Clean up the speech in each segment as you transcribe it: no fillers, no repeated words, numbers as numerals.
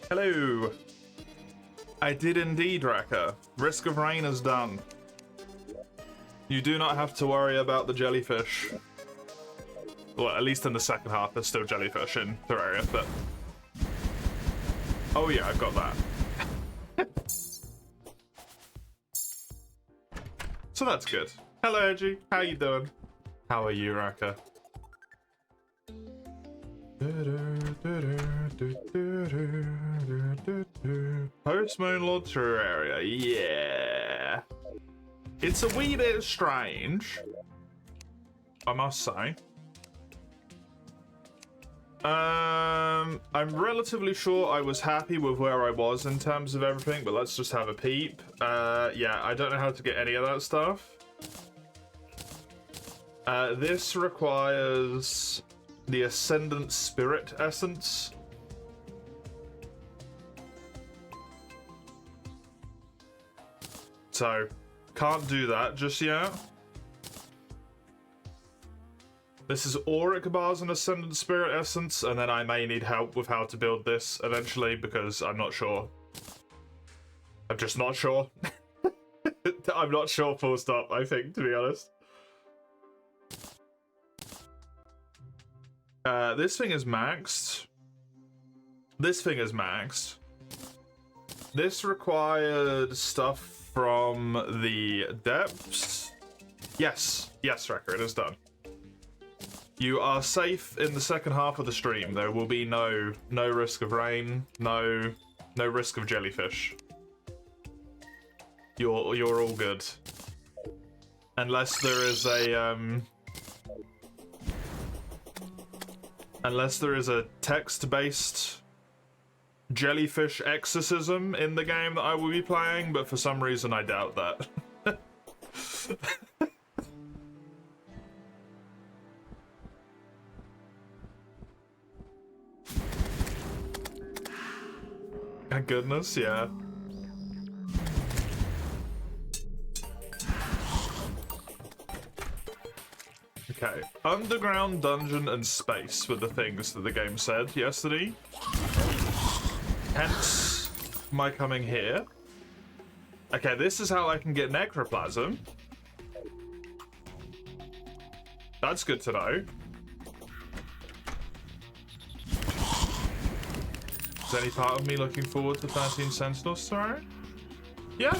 Hello. I did indeed, Raka. Risk of Rain is done. You do not have to worry about the jellyfish. Well, at least in the second half, there's still jellyfish in Terraria, but... Oh yeah, I've got that. So that's good. Hello, Edgy. How you doing? How are you, Raka? Post Moonlord Terraria, yeah. It's a wee bit strange, I must say. I'm relatively sure I was happy with where I was in terms of everything, but let's just have a peep. Yeah, I don't know how to get any of that stuff. This requires the Ascendant Spirit Essence. So, can't do that just yet. This is Auric Bars and Ascendant Spirit Essence, and then I may need help with how to build this eventually, because I'm not sure. I'm just not sure. I'm not sure, full stop, I think, to be honest. This thing is maxed. This thing is maxed. This required stuff from the depths. Yes, Wrecker, it is done. You are safe in the second half of the stream. There will be no risk of rain, no risk of jellyfish. You're all good. Unless there is a text-based jellyfish exorcism in the game that I will be playing, but for some reason I doubt that. Thank goodness, yeah. Okay, underground, dungeon, and space were the things that the game said yesterday. Hence, my coming here. Okay, this is how I can get necroplasm. That's good to know. Is any part of me looking forward to 13 Sentinels tomorrow? Yeah.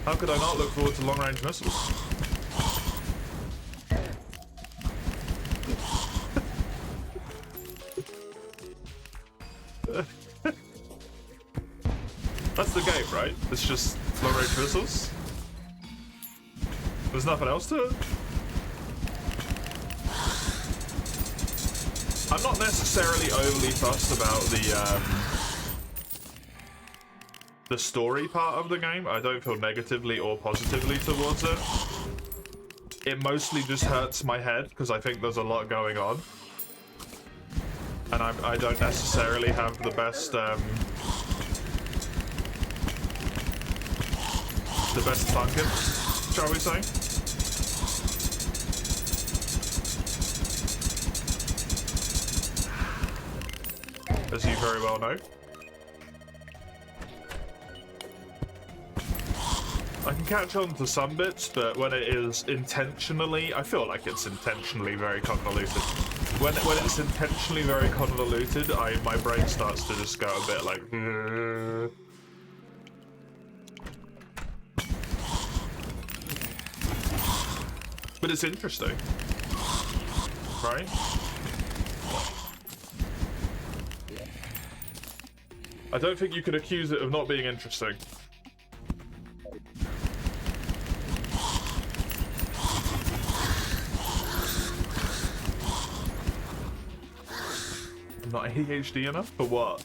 How could I not look forward to long-range missiles? That's the game, right? It's just long-range missiles. There's nothing else to it. I'm not necessarily overly fussed about the story part of the game. I don't feel negatively or positively towards it. It mostly just hurts my head because I think there's a lot going on, and I don't necessarily have the best funkin', shall we say? As you very well know. I can catch on to some bits, but when it is intentionally, I feel like it's intentionally very convoluted. When it's intentionally very convoluted, my brain starts to just go a bit like... But it's interesting. Right? I don't think you could accuse it of not being interesting. I'm not ADHD enough? For what?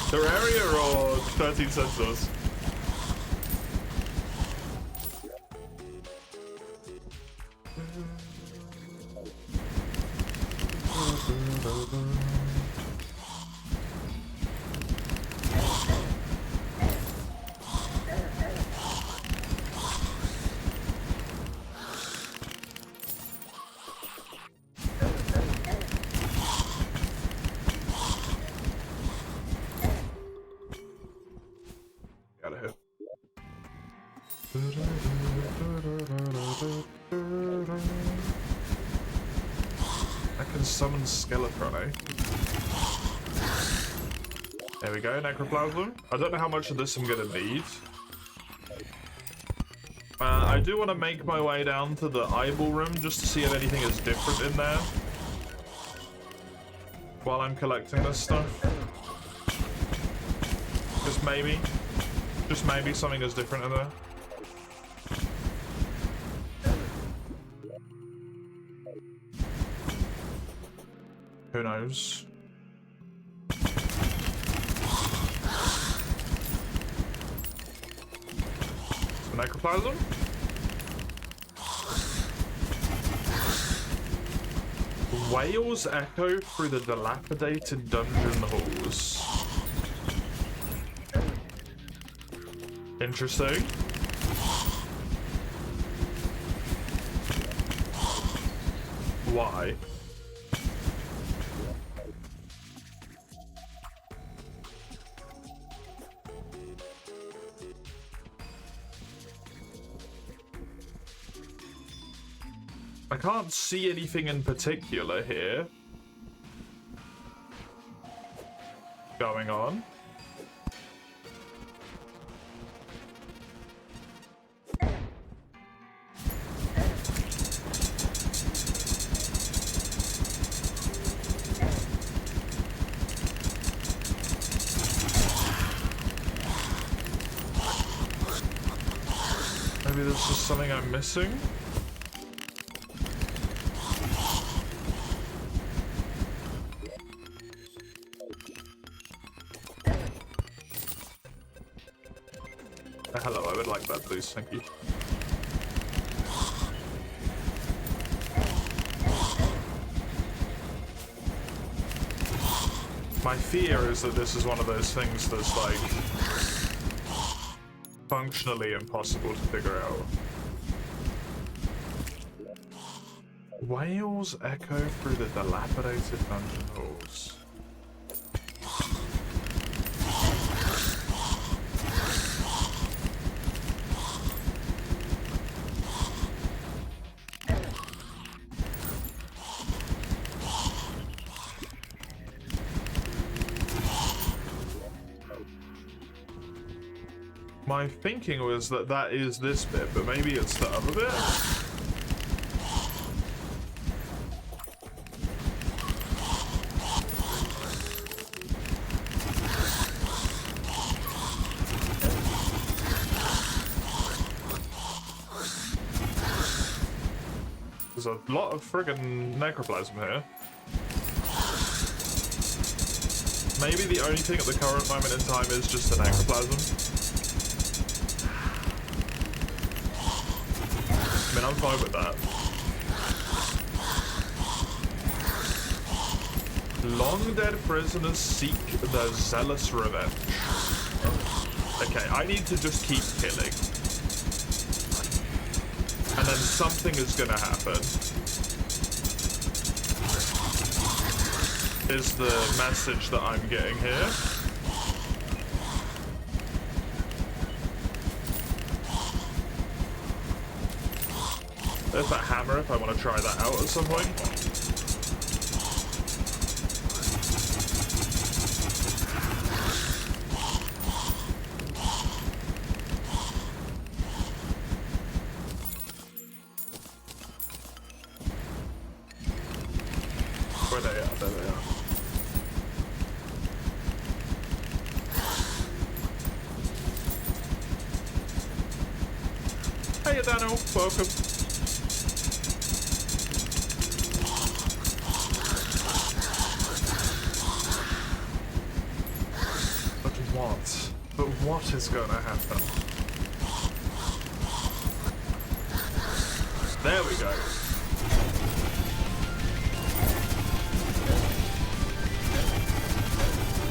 Terraria or 13 Sentinels? I can summon Skeletron, eh? There we go, Necroplasm. I don't know how much of this I'm gonna need. I do want to make my way down to the eyeball room just to see if anything is different in there while I'm collecting this stuff. Just maybe something is different in there. Who knows? Necroplasm? Whales echo through the dilapidated dungeon halls. Interesting. Why? I can't see anything in particular here going on. Maybe there's just something I'm missing. Hello, I would like that, please. Thank you. My fear is that this is one of those things that's, like, functionally impossible to figure out. Whales echo through the dilapidated dungeon halls. My thinking was that that is this bit, but maybe it's the other bit? There's a lot of friggin' necroplasm here. Maybe the only thing at the current moment in time is just the necroplasm. I mean, I'm fine with that. Long dead prisoners seek their zealous revenge. Okay, I need to just keep killing. And then something is gonna happen. Is the message that I'm getting here. There's that hammer if I want to try that out at some point. Where they are? There they are. Hey, Dano. Welcome. But what is going to happen? There we go.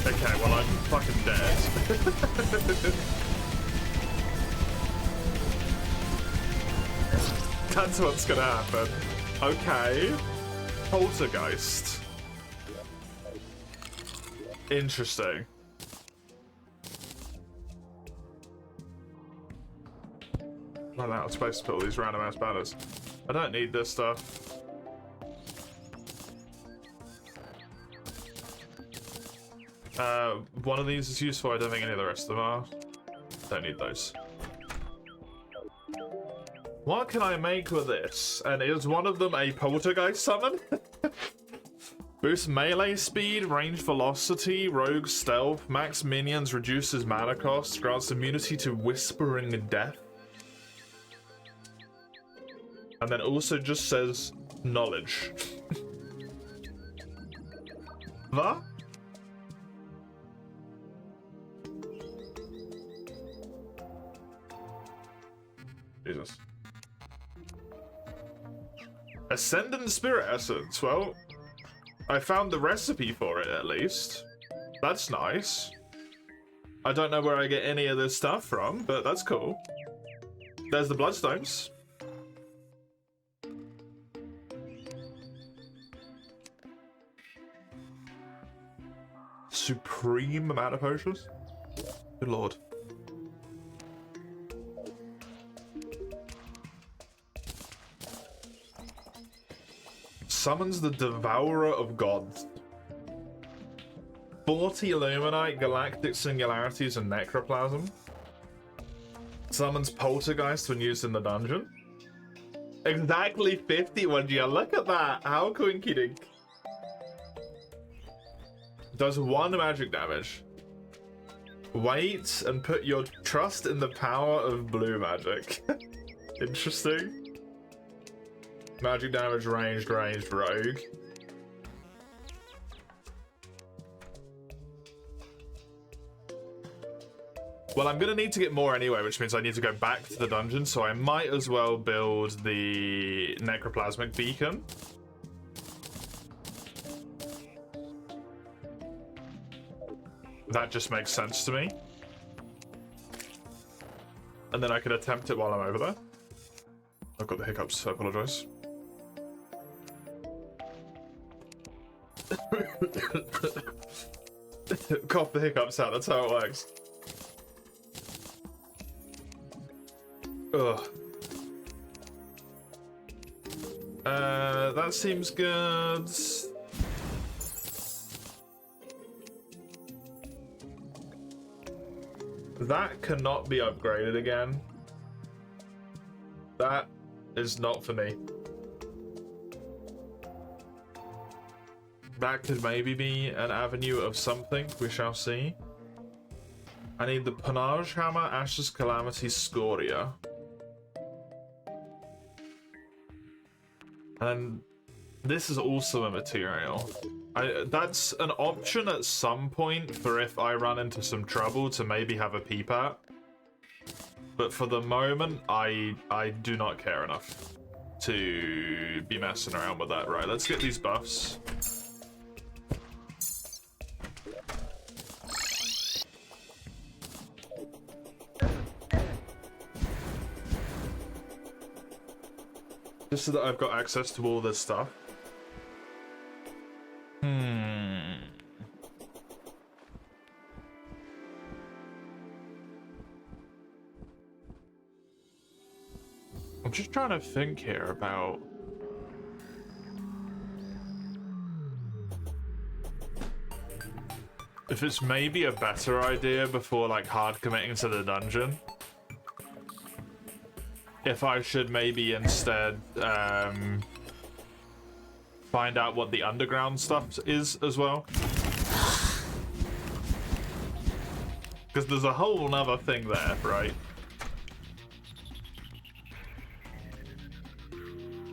Okay, well, I'm fucking dead. That's what's gonna happen. Okay. Poltergeist. Interesting. run out of space to put all these random ass banners. I don't need this stuff. One of these is useful. I don't think any of the rest of them are. Don't need those. What can I make with this? And is one of them a poltergeist summon? Boosts melee speed, range velocity, rogue stealth, max minions, reduces mana cost, grants immunity to whispering death. And then also just says knowledge. What? Jesus. Ascendant Spirit Essence. Well, I found the recipe for it at least. That's nice. I don't know where I get any of this stuff from, but that's cool. There's the Bloodstones. Supreme amount of potions? Good lord. Summons the Devourer of Gods. 40 Illuminite, Galactic Singularities, and Necroplasm. Summons Poltergeist when used in the dungeon. Exactly 50, would you look at that? How coinky dink. Does 1 magic damage. Wait and put your trust in the power of blue magic. Interesting. Magic damage, ranged, rogue. Well, I'm gonna need to get more anyway, which means I need to go back to the dungeon, so I might as well build the Necroplasmic Beacon. That just makes sense to me. And then I can attempt it while I'm over there. I've got the hiccups, I apologise. Cough the hiccups out, that's how it works. Ugh. That seems good. That cannot be upgraded again. That is not for me. That could maybe be an avenue of something, we shall see. I need the Panache Hammer, Ashes, Calamity, Scoria. And this is also a material. That's an option at some point for if I run into some trouble to maybe have a peep at. But for the moment, I do not care enough to be messing around with that. Right, let's get these buffs. Just so that I've got access to all this stuff. I'm just trying to think here about... if it's maybe a better idea before like hard committing to the dungeon. If I should maybe instead find out what the underground stuff is as well. Because there's a whole nother thing there, right?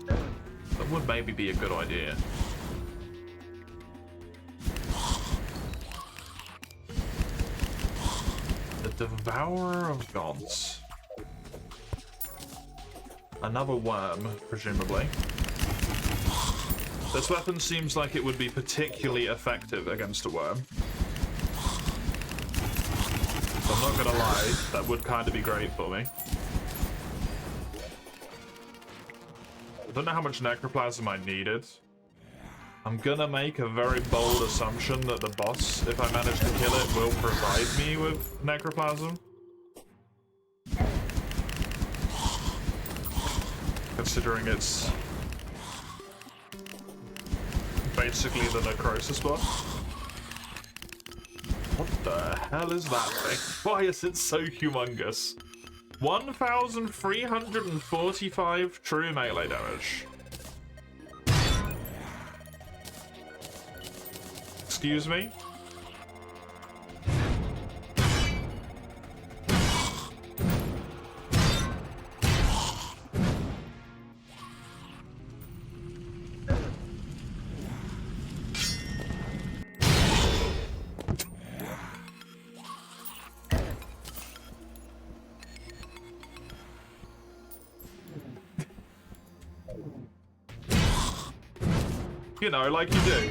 That would maybe be a good idea. The Devourer of Gods. Another worm, presumably. This weapon seems like it would be particularly effective against a worm. So I'm not gonna lie, that would kind of be great for me. I don't know how much necroplasm I needed. I'm gonna make a very bold assumption that the boss, if I manage to kill it, will provide me with necroplasm. considering it's basically the necrosis buff. What the hell is that thing? Why is it so humongous? 1,345 true melee damage. Excuse me? You know, like you do.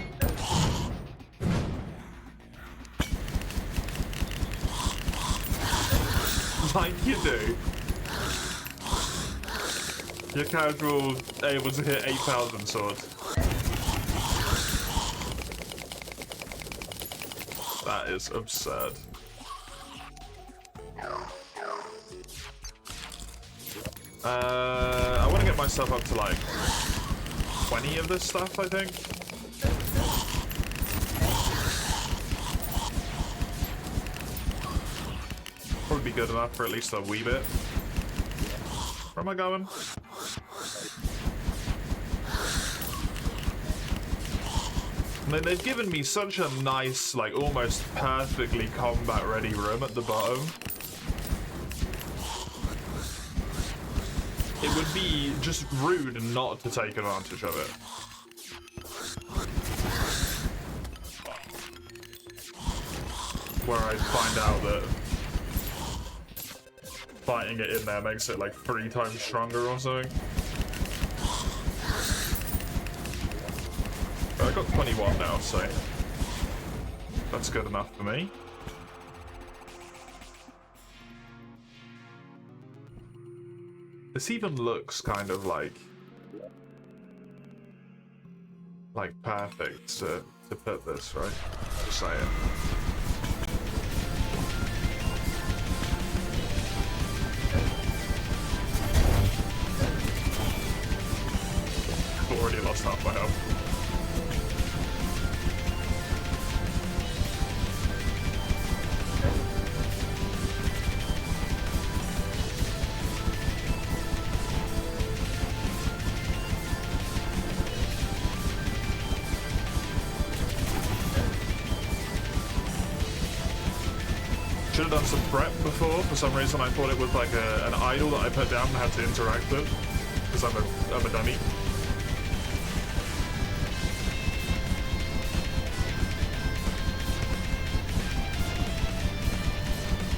Like you do. You're casual, able to hit 8,000 sword. That is absurd. I want to get myself up to like 20 of this stuff, I think. Probably be good enough for at least a wee bit. Where am I going? And then they've given me such a nice, like almost perfectly combat ready room at the bottom. It would be just rude not to take advantage of it. Where I find out that fighting it in there makes it like 3 times stronger or something. But I got 21 now, so that's good enough for me. This even looks kind of like perfect to put this, right? Just saying. I've already lost half my health. Should have done some prep before. For some reason I thought it was like an idol that I put down and had to interact with. Because I'm a dummy.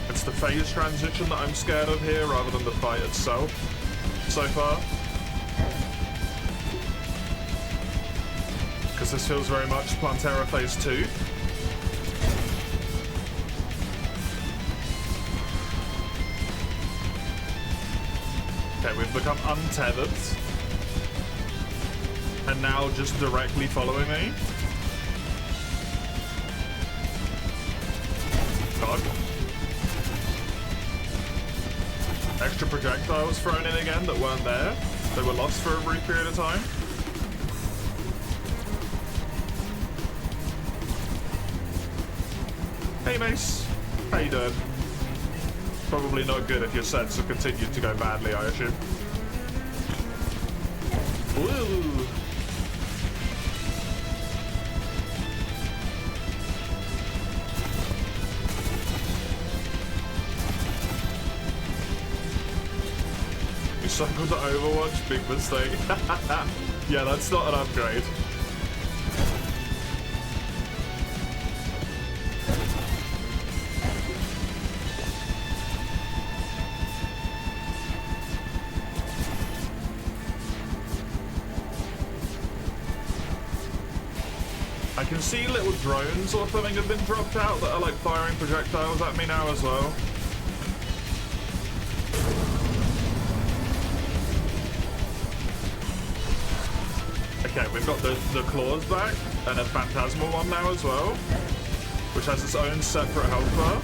It's the phase transition that I'm scared of here rather than the fight itself so far. Because this feels very much Plantera Phase 2. Okay, we've become untethered. And now just directly following me. God. Extra projectiles thrown in again that weren't there. They were lost for a brief period of time. Hey Mace, how you doing? Probably not good if your sets have continued to go badly, I assume. Woo! You cycled to Overwatch? Big mistake. Yeah, that's not an upgrade. I can see little drones or something have been dropped out that are like firing projectiles at me now as well. Okay, we've got the claws back and a phantasmal one now as well, which has its own separate health bar.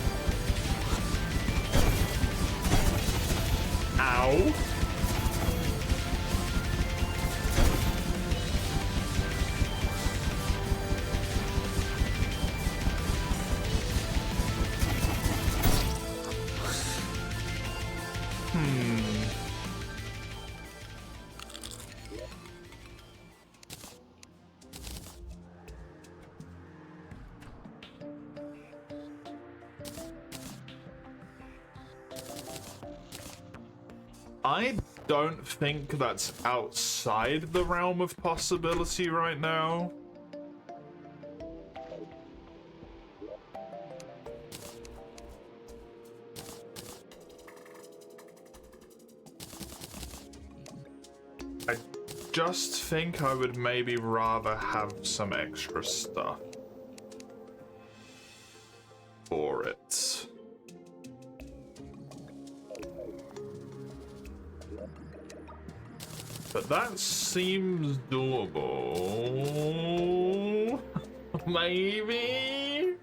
Ow. I don't think that's outside the realm of possibility right now. I just think I would maybe rather have some extra stuff for it. But that seems doable. Maybe?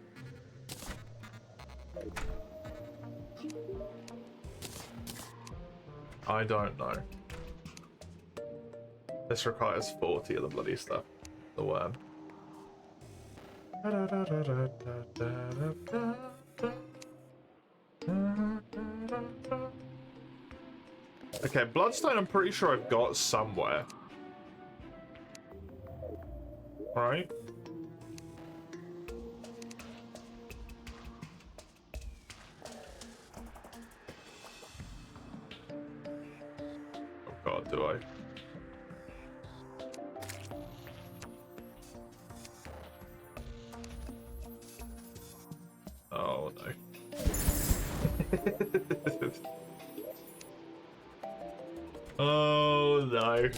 I don't know. This requires 40 of the bloody stuff. The worm. Okay, Bloodstone I'm pretty sure I've got somewhere. Right? Oh god, do I? Oh no. Oh no.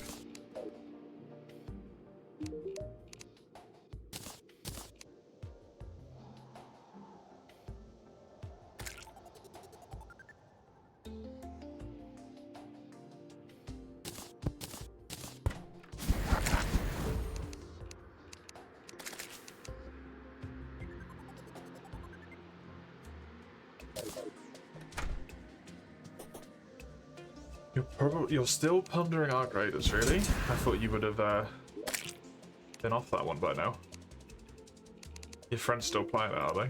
You're still pondering Arc Raiders, really? I thought you would have been off that one by now. Your friends still playing it, are they?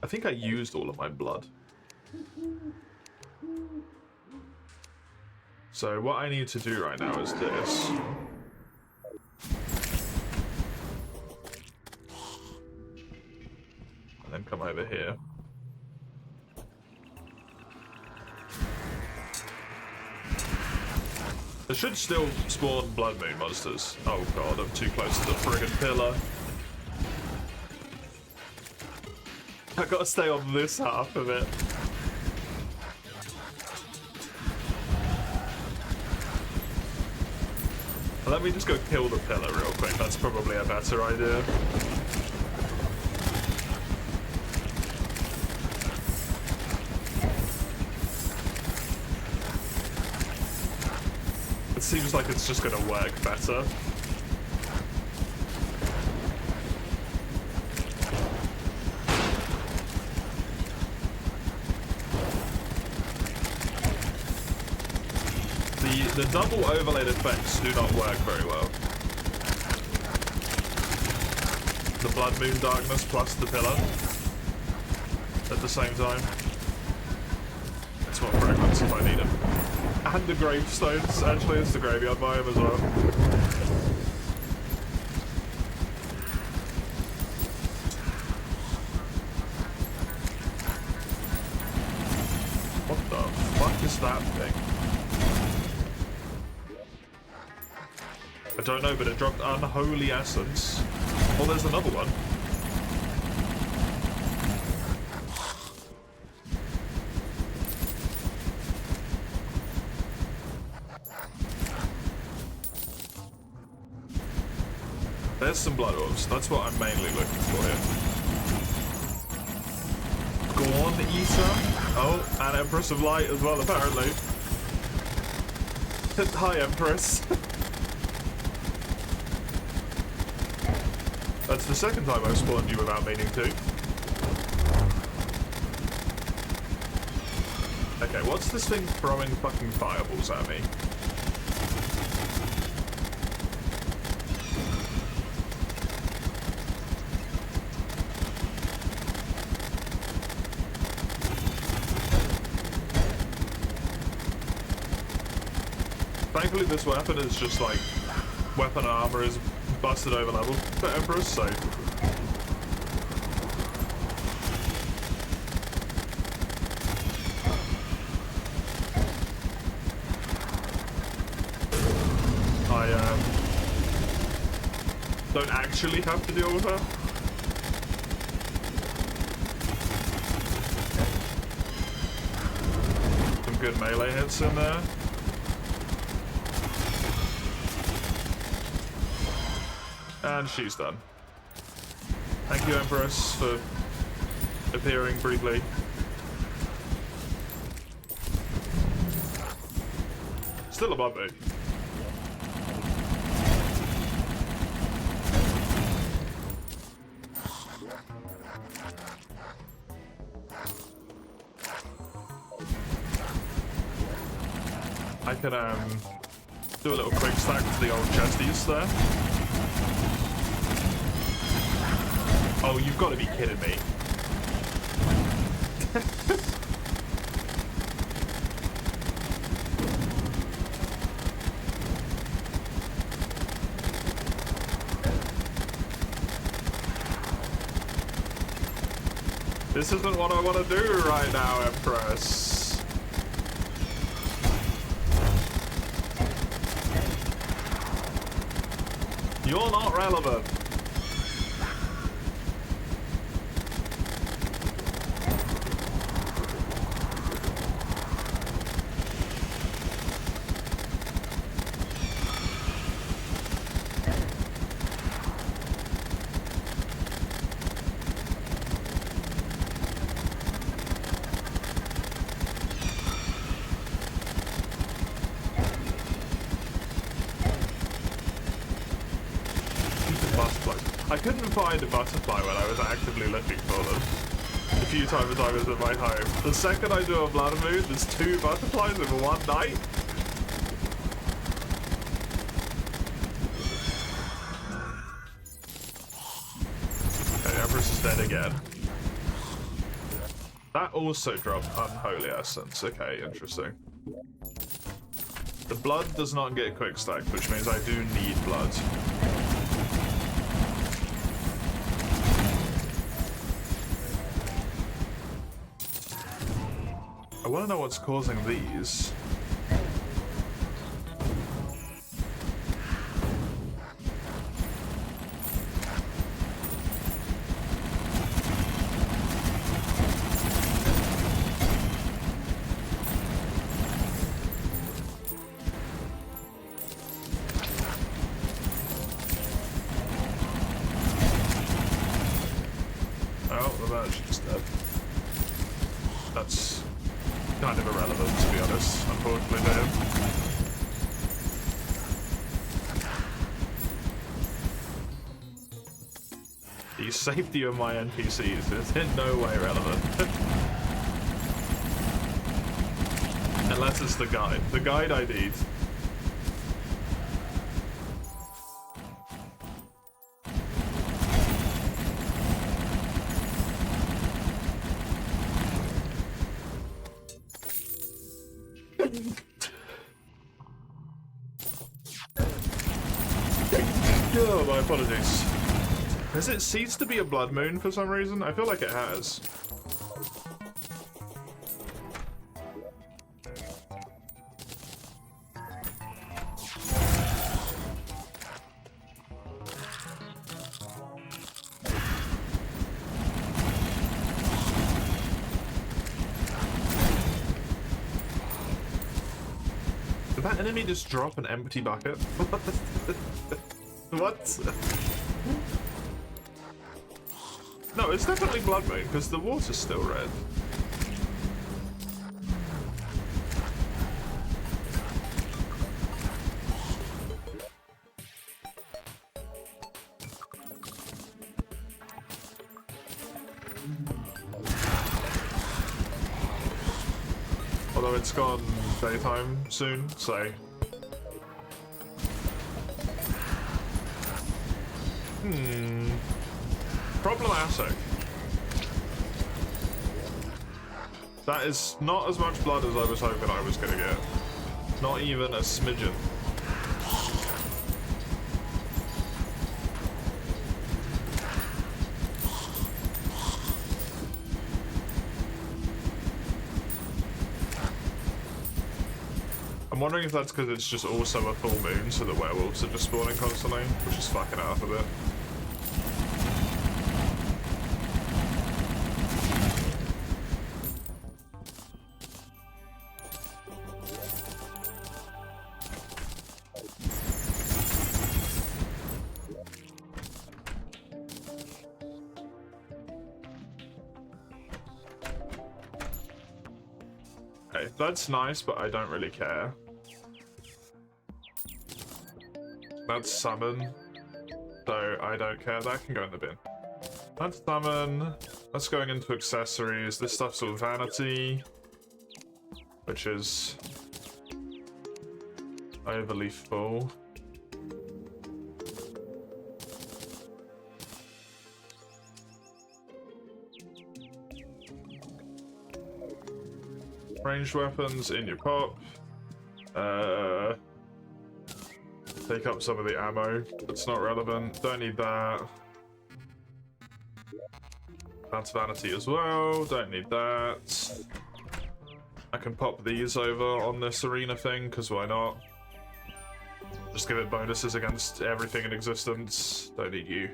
I think I used all of my blood. So what I need to do right now is this. And then come over here. There should still spawn Blood Moon monsters. Oh god, I'm too close to the friggin' pillar. I gotta stay on this half of it. Let me just go kill the pillar real quick. That's probably a better idea. It seems like it's just gonna work better. The double overlaid effects do not work very well. The Blood Moon Darkness plus the pillar at the same time. It's more fragments if I need them. And the gravestones, actually, it's the graveyard biome as well. What the fuck is that thing? I don't know, but it dropped Unholy Essence. Oh, there's another one. There's some blood orbs. That's what I'm mainly looking for here. Gorn Eater. Oh, and Empress of Light as well, apparently. Hi, Empress. That's the second time I've spawned you without meaning to. Okay, what's this thing throwing fucking fireballs at me? Thankfully, this weapon is just like weapon and armor is busted over level for Empress, so. I don't actually have to deal with her. Some good melee hits in there. And she's done. Thank you, Empress, for appearing briefly. Still above me. I can do a little quick stack to the old chesties there. Oh, you've got to be kidding me. This isn't what I want to do right now, Empress. You're not relevant. I couldn't find a butterfly when I was actively looking for them. The few times I was at my home. The second I do a blood moon, there's 2 butterflies in one night. Okay, Empress is dead again. That also dropped Unholy Essence. Okay, interesting. The blood does not get quick stacked, which means I do need blood. I want to know what's causing these. Oh, the merge is dead. That's kind of irrelevant, to be honest, unfortunately for him. The safety of my NPCs is in no way relevant. Unless it's the guide. The guide I need. Oh, my apologies. Has it ceased to be a blood moon for some reason? I feel like it has. Did that enemy just drop an empty bucket? What? No, it's definitely blood moon because the water's still red. Although it's gone daytime soon, so. Problematic. That is not as much blood as I was hoping I was gonna get. Not even a smidgen. I'm wondering if that's because it's just also a full moon, so the werewolves are just spawning constantly, which is fucking it up a bit. Okay, that's nice, but I don't really care. That's summon, so I don't care. That can go in the bin. That's summon. That's going into accessories. This stuff's all vanity, which is overly full. Ranged weapons in your pop. Take up some of the ammo. That's not relevant. Don't need that. That's vanity as well. Don't need that. I can pop these over on this arena thing, because why not? Just give it bonuses against everything in existence. Don't need you.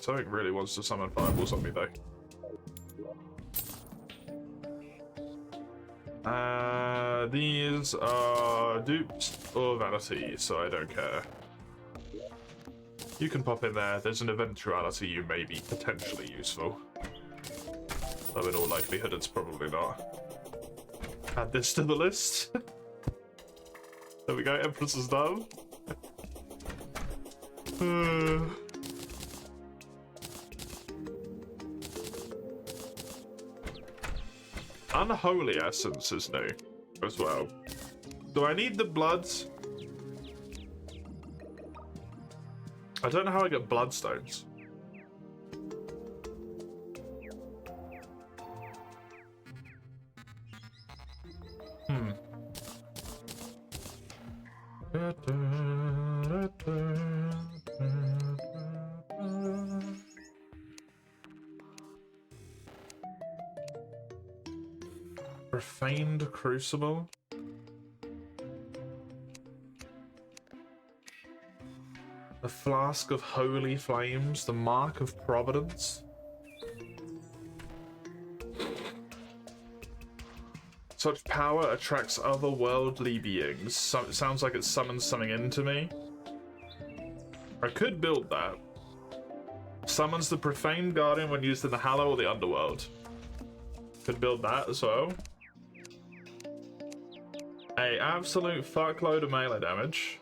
Something really wants to summon fireballs on me, though. These are dupes or vanity, so I don't care. You can pop in there. There's an eventuality you may be potentially useful. Though in all likelihood, it's probably not. Add this to the list. There we go, Empress is done. Unholy Essence is new as well. Do I need the bloods? I don't know how I get bloodstones. Profaned Crucible. The Flask of Holy Flames, the Mark of Providence. Such power attracts otherworldly beings. It sounds like it summons something into me. I could build that. Summons the Profaned Guardian when used in the Hallow or the Underworld. Could build that as well. A absolute fuckload of melee damage.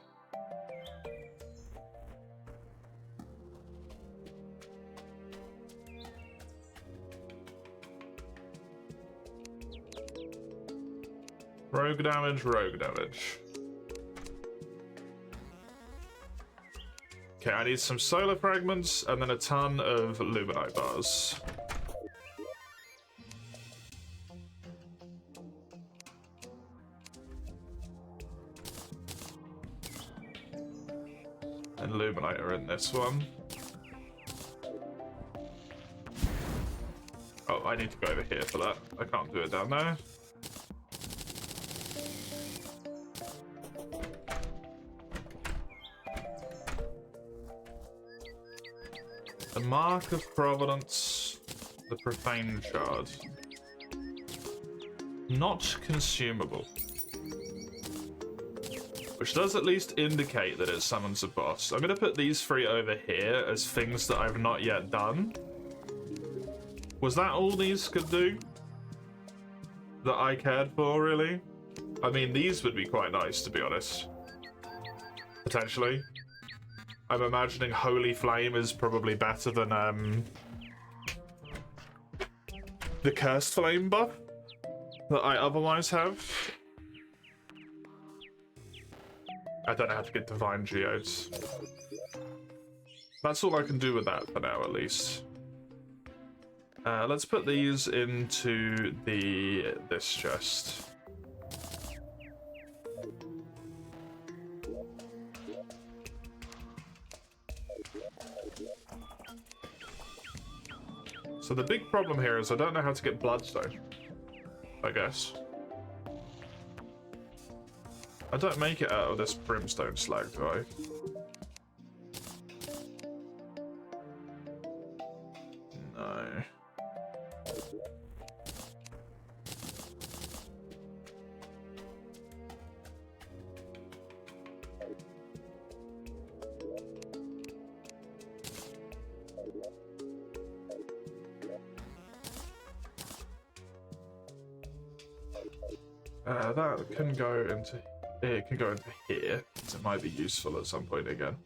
Rogue damage, rogue damage. Okay, I need some solar fragments and then a ton of luminite bars. And luminite are in this one. Oh, I need to go over here for that. I can't do it down there. The Mark of Providence, the Profane Shard. Not consumable. Which does at least indicate that it summons a boss. I'm going to put these three over here as things that I've not yet done. Was that all these could do? That I cared for, really? I mean, these would be quite nice, to be honest. Potentially. I'm imagining Holy Flame is probably better than the Cursed Flame buff that I otherwise have. I don't know how to get Divine Geodes. That's all I can do with that for now, at least. Let's put these into this chest. So the big problem here is I don't know how to get bloodstone, I guess. I don't make it out of this brimstone slag, do I? No. That can go into... It can go into here, so it might be useful at some point again.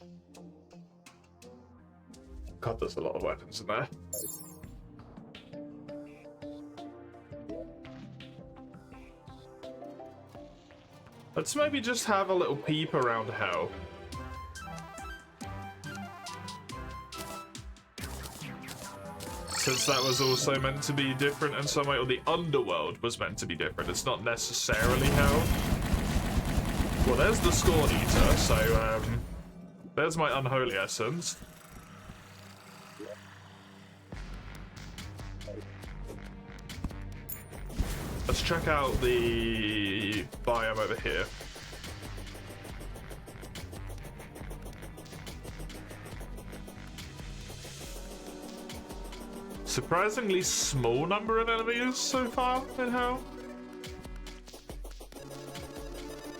God, there's a lot of weapons in there. Let's maybe just have a little peep around hell. Since that was also meant to be different in some way, or the underworld was meant to be different. It's not necessarily hell. Well, there's the Scorn Eater, so there's my unholy essence. Let's check out the biome over here. Surprisingly small number of enemies so far in hell.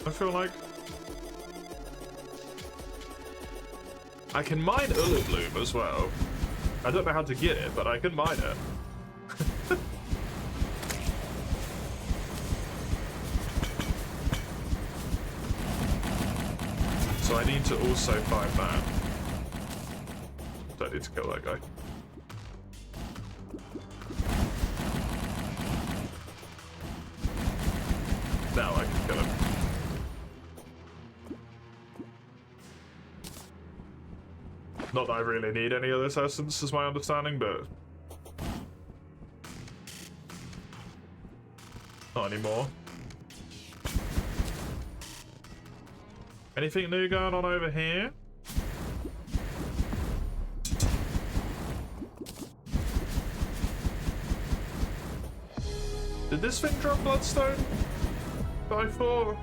I feel like I can mine Ullubloom as well. I don't know how to get it, but I can mine it. So I need to also find that. Don't need to kill that guy. Now I can kill him. Not that I really need any of this essence, is my understanding, but... not anymore. Anything new going on over here? Did this thing drop bloodstone? I thought.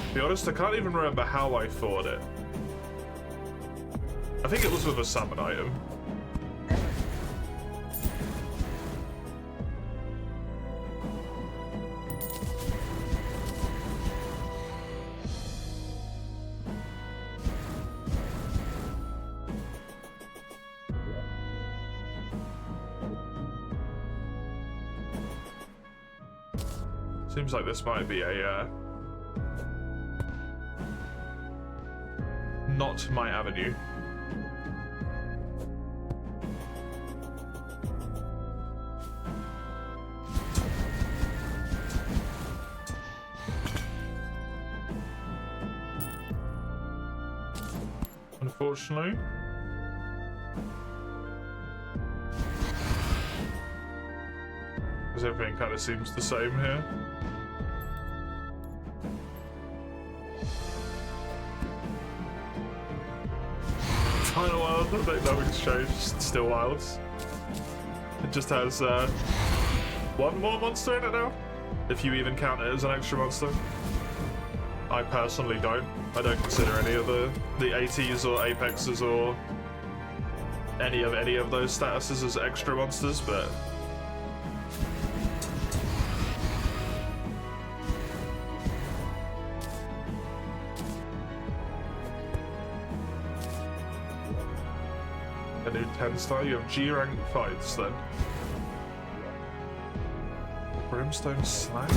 To be honest, I can't even remember how I fought it. I think it was with a summon item. Seems like this might be a not my avenue. Unfortunately. Because everything kind of seems the same here. Final World, I think nothing's changed, still wilds. It just has one more monster in it now, if you even count it as an extra monster. I personally don't. I don't consider any of the ATs or Apexes or any of those statuses as extra monsters, but a new 10-star, you have G rank fights then. Brimstone Slag?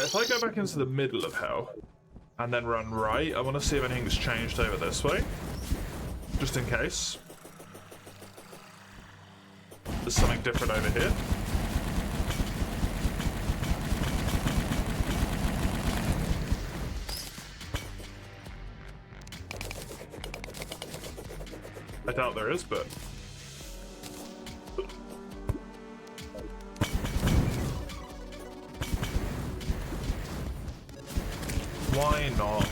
if I go back into the middle of hell and then run right, I want to see if anything's changed over this way. Just in case. There's something different over here. I doubt there is, but... why not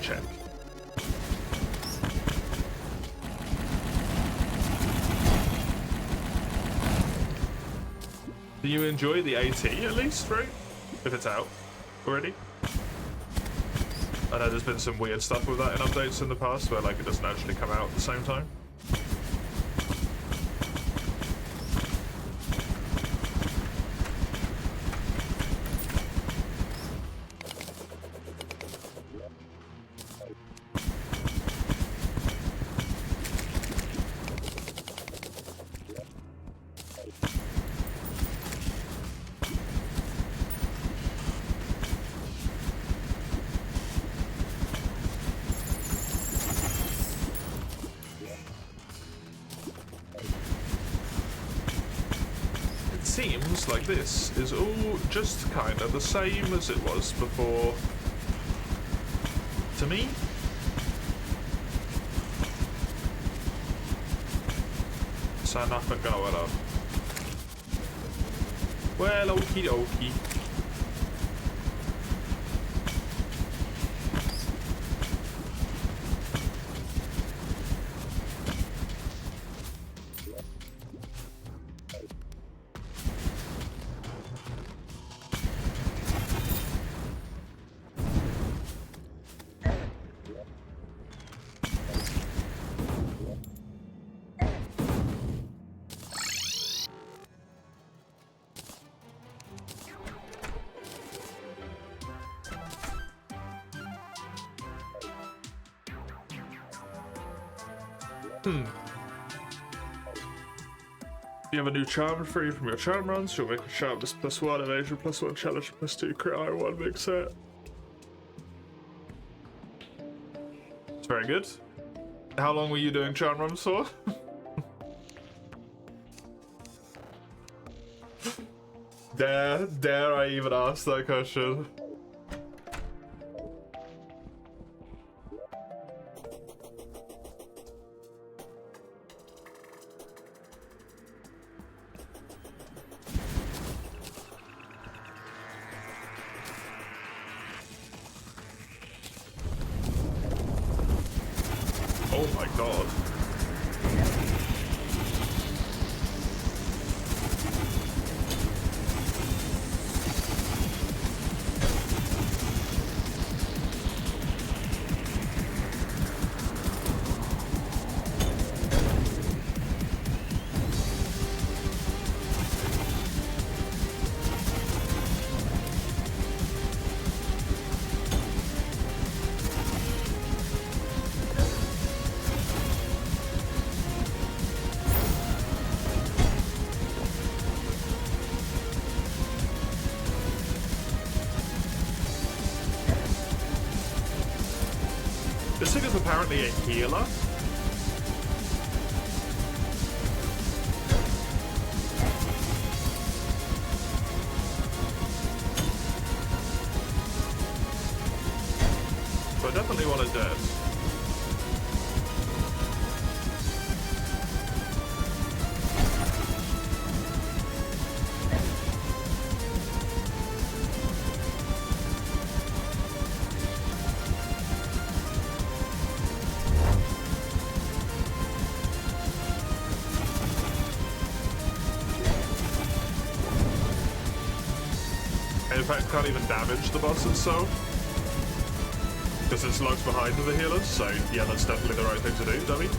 check? Do you enjoy the AT at least, right? If it's out already? I know there's been some weird stuff with that in updates in the past where like it doesn't actually come out at the same time. Seems like this is all just kind of the same as it was before. To me? So nothing going on. Well, okie dokie. You have a new charm free from your charm runs. You'll make a sharpness +1, evasion +1, challenge +2, crit I1 mix set. It's very good. How long were you doing charm runs for? Dare I even ask that question? Oh my god. This thing is apparently a healer. So I definitely want to dead. In fact, can't even damage the boss itself because it's locked behind the healers, so yeah, that's definitely the right thing to do, dummy.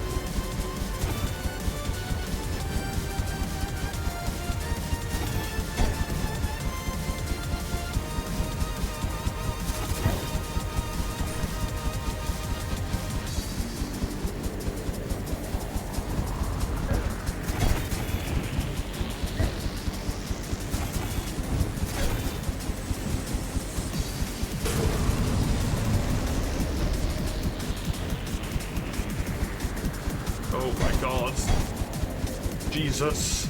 God. Jesus.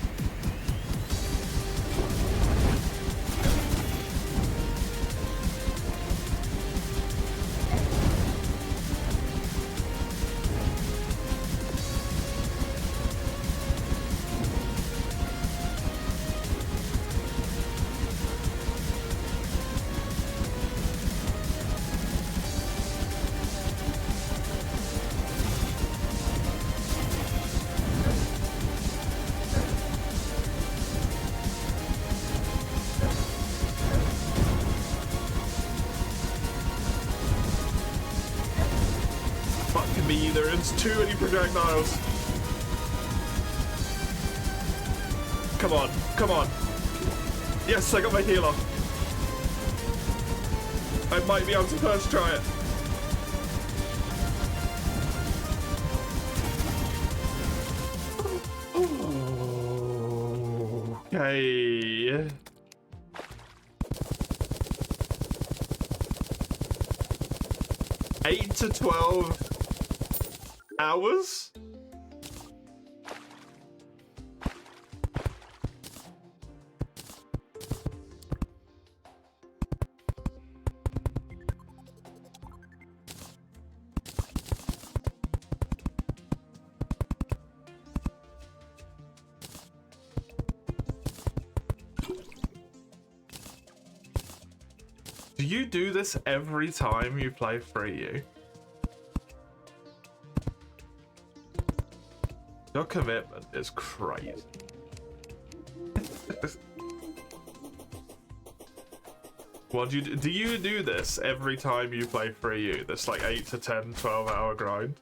Me either. It's too many projectiles. Come on, come on. Yes, I got my heal off. I might be able to first try it. Okay. Eight to 12 hours? Do you do this every time you play Free You? Your commitment is crazy. What do you do this every time you play Free You? This like 8 to 10, 12-hour grind?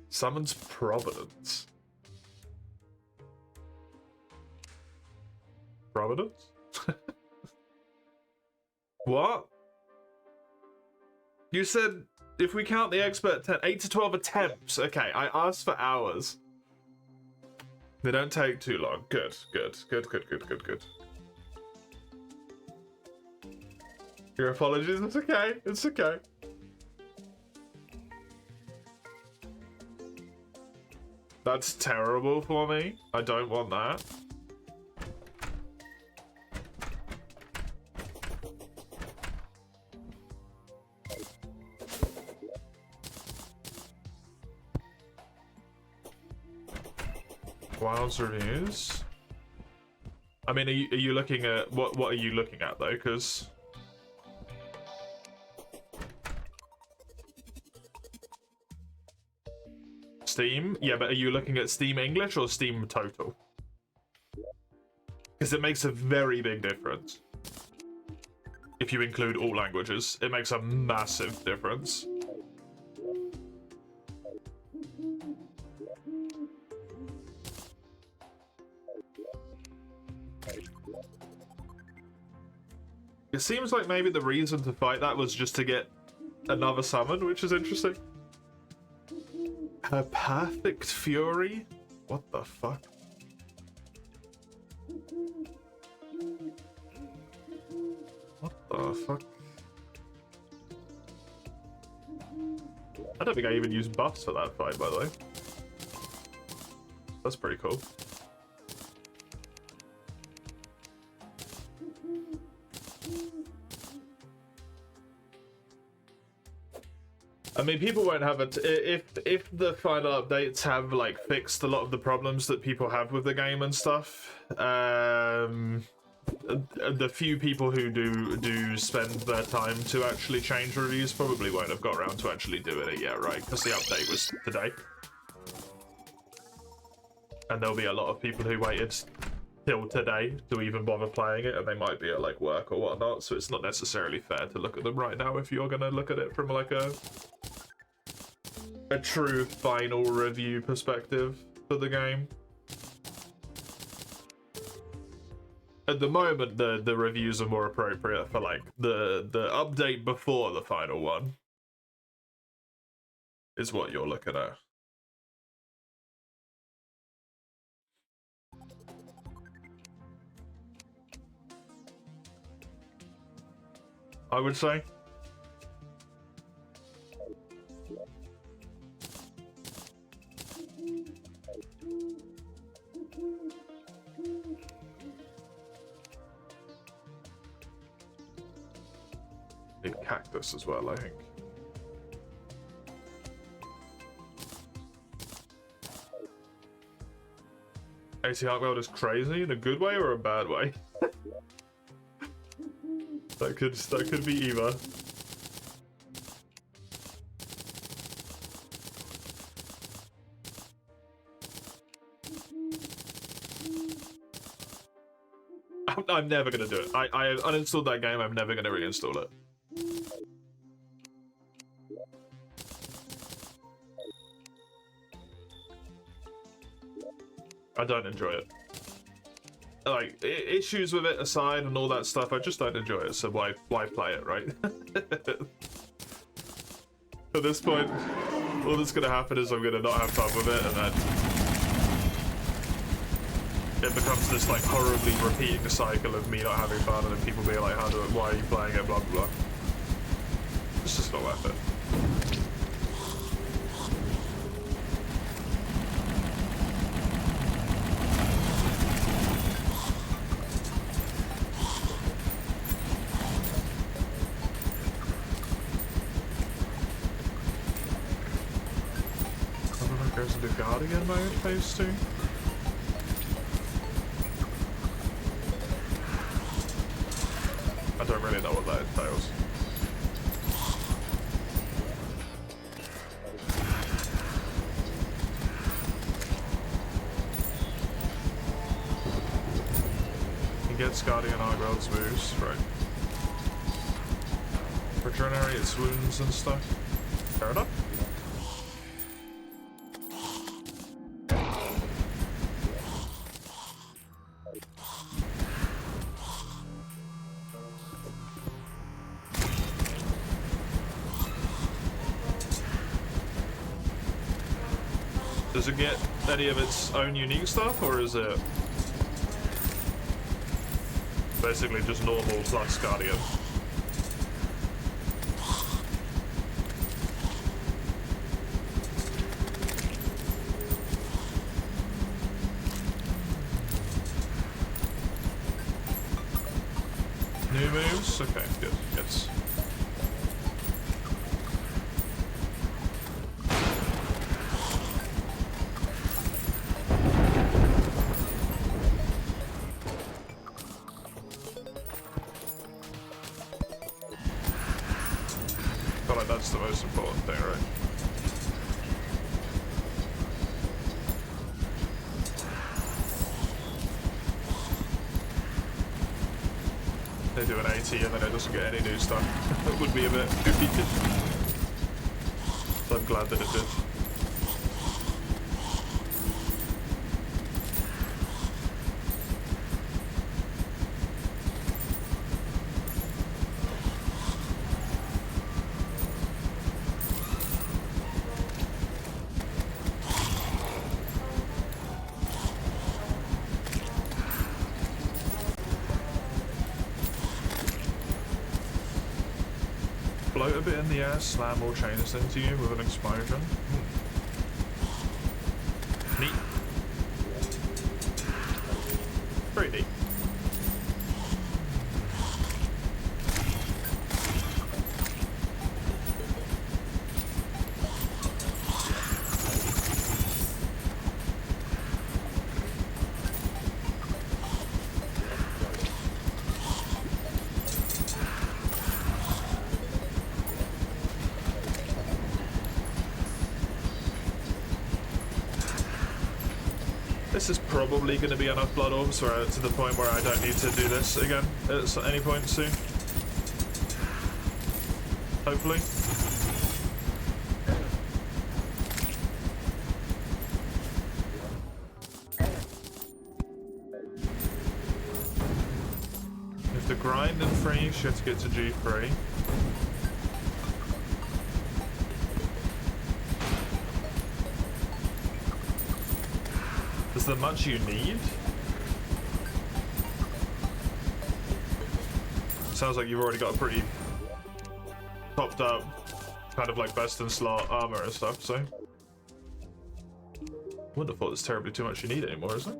Summons Providence. Providence? What? You said if we count the expert 8 to 12 attempts. Okay, I asked for hours. They don't take too long. Good, good, good, good, good, good, good. Your apologies, it's okay, it's okay. That's terrible for me. I don't want that. Wild's reviews. I mean, are you looking at what are you looking at though? Because Steam, yeah, but are you looking at Steam English or Steam total? Because it makes a very big difference. If you include all languages, it makes a massive difference. It seems like maybe the reason to fight that was just to get another summon, which is interesting. A perfect fury? What the fuck? What the fuck? I don't think I even used buffs for that fight, by the way. That's pretty cool. I mean, people won't have it if the final updates have like fixed a lot of the problems that people have with the game and stuff. The few people who do spend their time to actually change reviews probably won't have got around to actually doing it yet, right? Because the update was today, and there'll be a lot of people who waited till today to even bother playing it, and they might be at like work or whatnot. So it's not necessarily fair to look at them right now if you're gonna look at it from like a true final review perspective for the game. At the moment, the reviews are more appropriate for like the update before the final one is what you're looking at. I would say. Need cactus as well, I think. AC Arc Weld is crazy in a good way or a bad way? that could be either. I'm never gonna do it. I uninstalled that game. I'm never gonna reinstall it. I don't enjoy it. Like, issues with it aside and all that stuff, I just don't enjoy it, so why play it, right? At this point, all that's gonna happen is I'm gonna not have fun with it, and then it becomes this, like, horribly repeating cycle of me not having fun, and then people being like, why are you playing it, blah, blah, blah. It's just not worth it. Goes into Guardian mode, phase 2. I don't really know what that entails. He gets Guardian Argwell's moves, right. Regenerates wounds and stuff. Fair enough. Does it get any of its own unique stuff, or is it basically just normal plus Guardian? New moves? Okay, good, yes. That's the most important thing, right? They do an 80 and then it doesn't get any new stuff. That would be a bit goofy. So I'm glad that it did. Float a bit in the air, slam more chains into you with an explosion. Neat. Very neat. This is probably going to be enough blood orbs to the point where I don't need to do this again at any point soon. Hopefully. If the grind and freeze, you have to get to G3. Is there much you need? Sounds like you've already got a pretty topped up, kind of like best in slot armor and stuff, so. Wouldn't have thought there's terribly too much you need anymore, is it?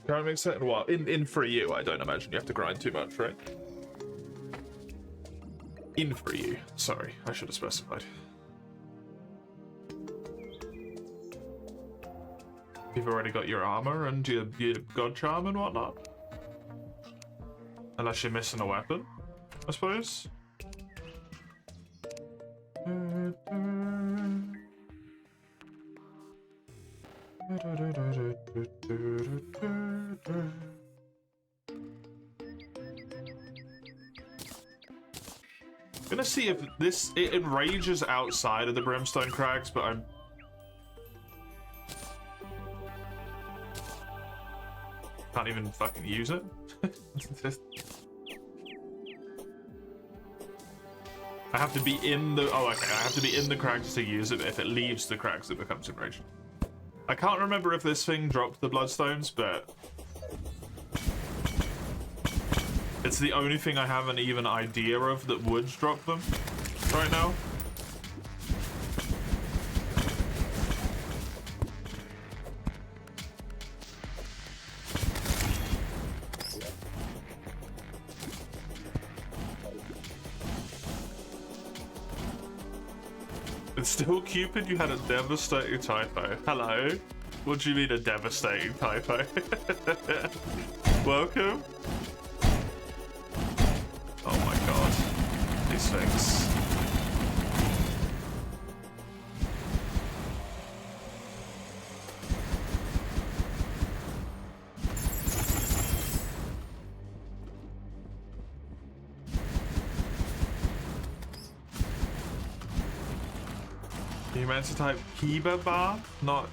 Can't make sense. Well, in free you, I don't imagine you have to grind too much, right? In free you. Sorry, I should have specified. You've already got your armor and your god charm and whatnot. Unless you're missing a weapon, I suppose. Gonna see if this it rages outside of the brimstone crags, but I'm can't even fucking use it. I have to be in the okay. I have to be in the crags to use it. If it leaves the crags, it becomes enraged. I can't remember if this thing dropped the bloodstones, but it's the only thing I have an even idea of that would drop them right now. It's still Cupid, you had a devastating typo. Hello? What do you mean a devastating typo? Welcome? Oh my god. These things. You meant to type Kibaba, not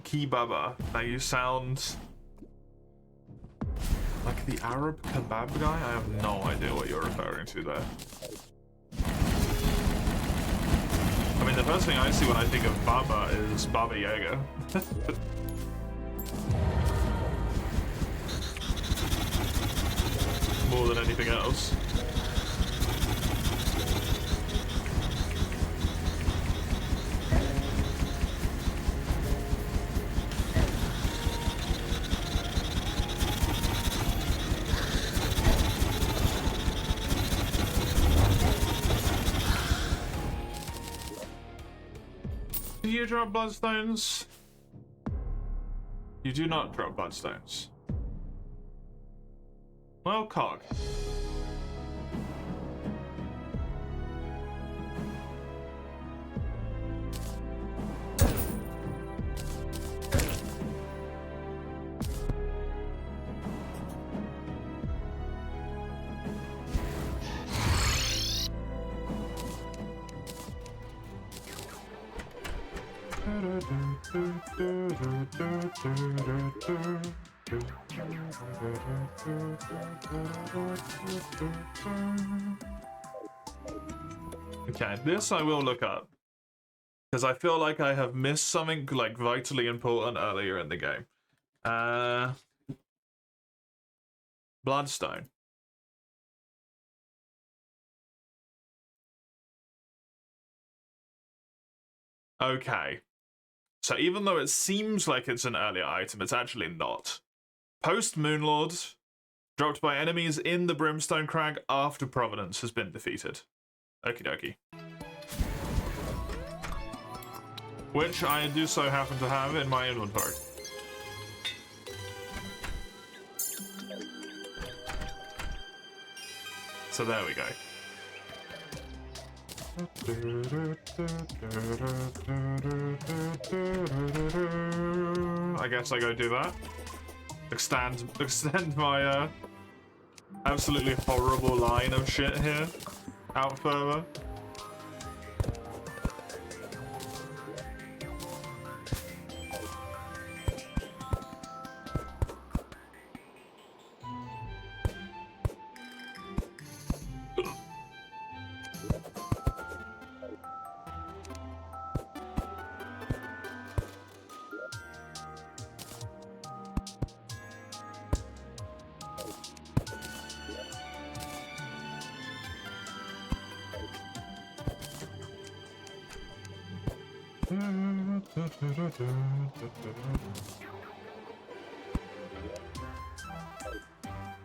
Kibaba. Now you sound like the Arab kebab guy. I have no idea what you're referring to there. I mean, the first thing I see when I think of Baba is Baba Yaga. More than anything else. Do you drop bloodstones? You do not drop bloodstones. Well, cog. Okay, this I will look up. Because I feel like I have missed something like vitally important earlier in the game. Bloodstone. Okay. So even though it seems like it's an earlier item, it's actually not. Post Moonlord, dropped by enemies in the Brimstone Crag after Providence has been defeated. Okie dokie. Which I do so happen to have in my inventory. So there we go. I guess I go do that. Extend my absolutely horrible line of shit here out further.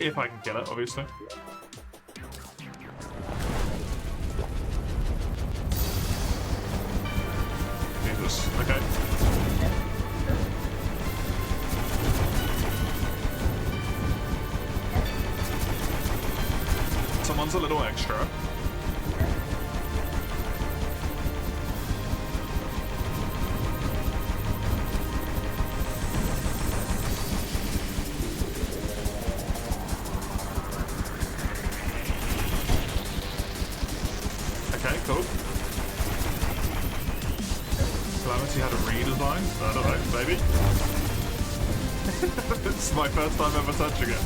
If I can kill it, obviously. Jesus, okay. Someone's a little extra. Okay, cool. Calamity had a redesign? I don't know, maybe? This is my first time ever touching it.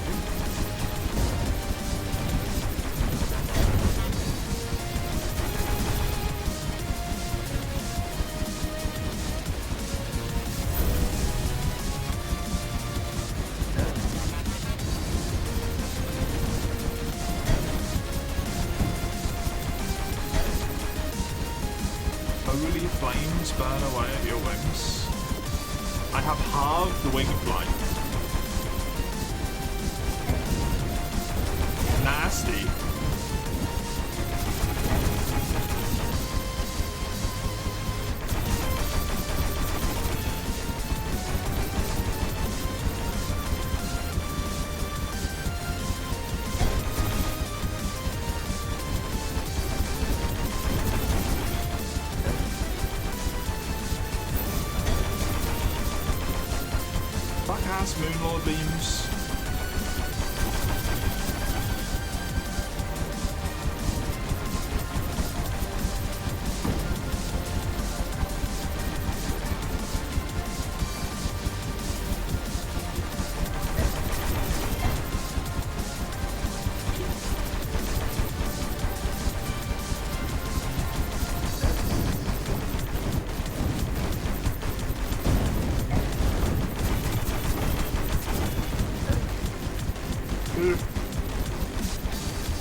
Holy flames burn away at your wings. I have halved wing flight. Nasty. Fuck-ass Moonlord beams.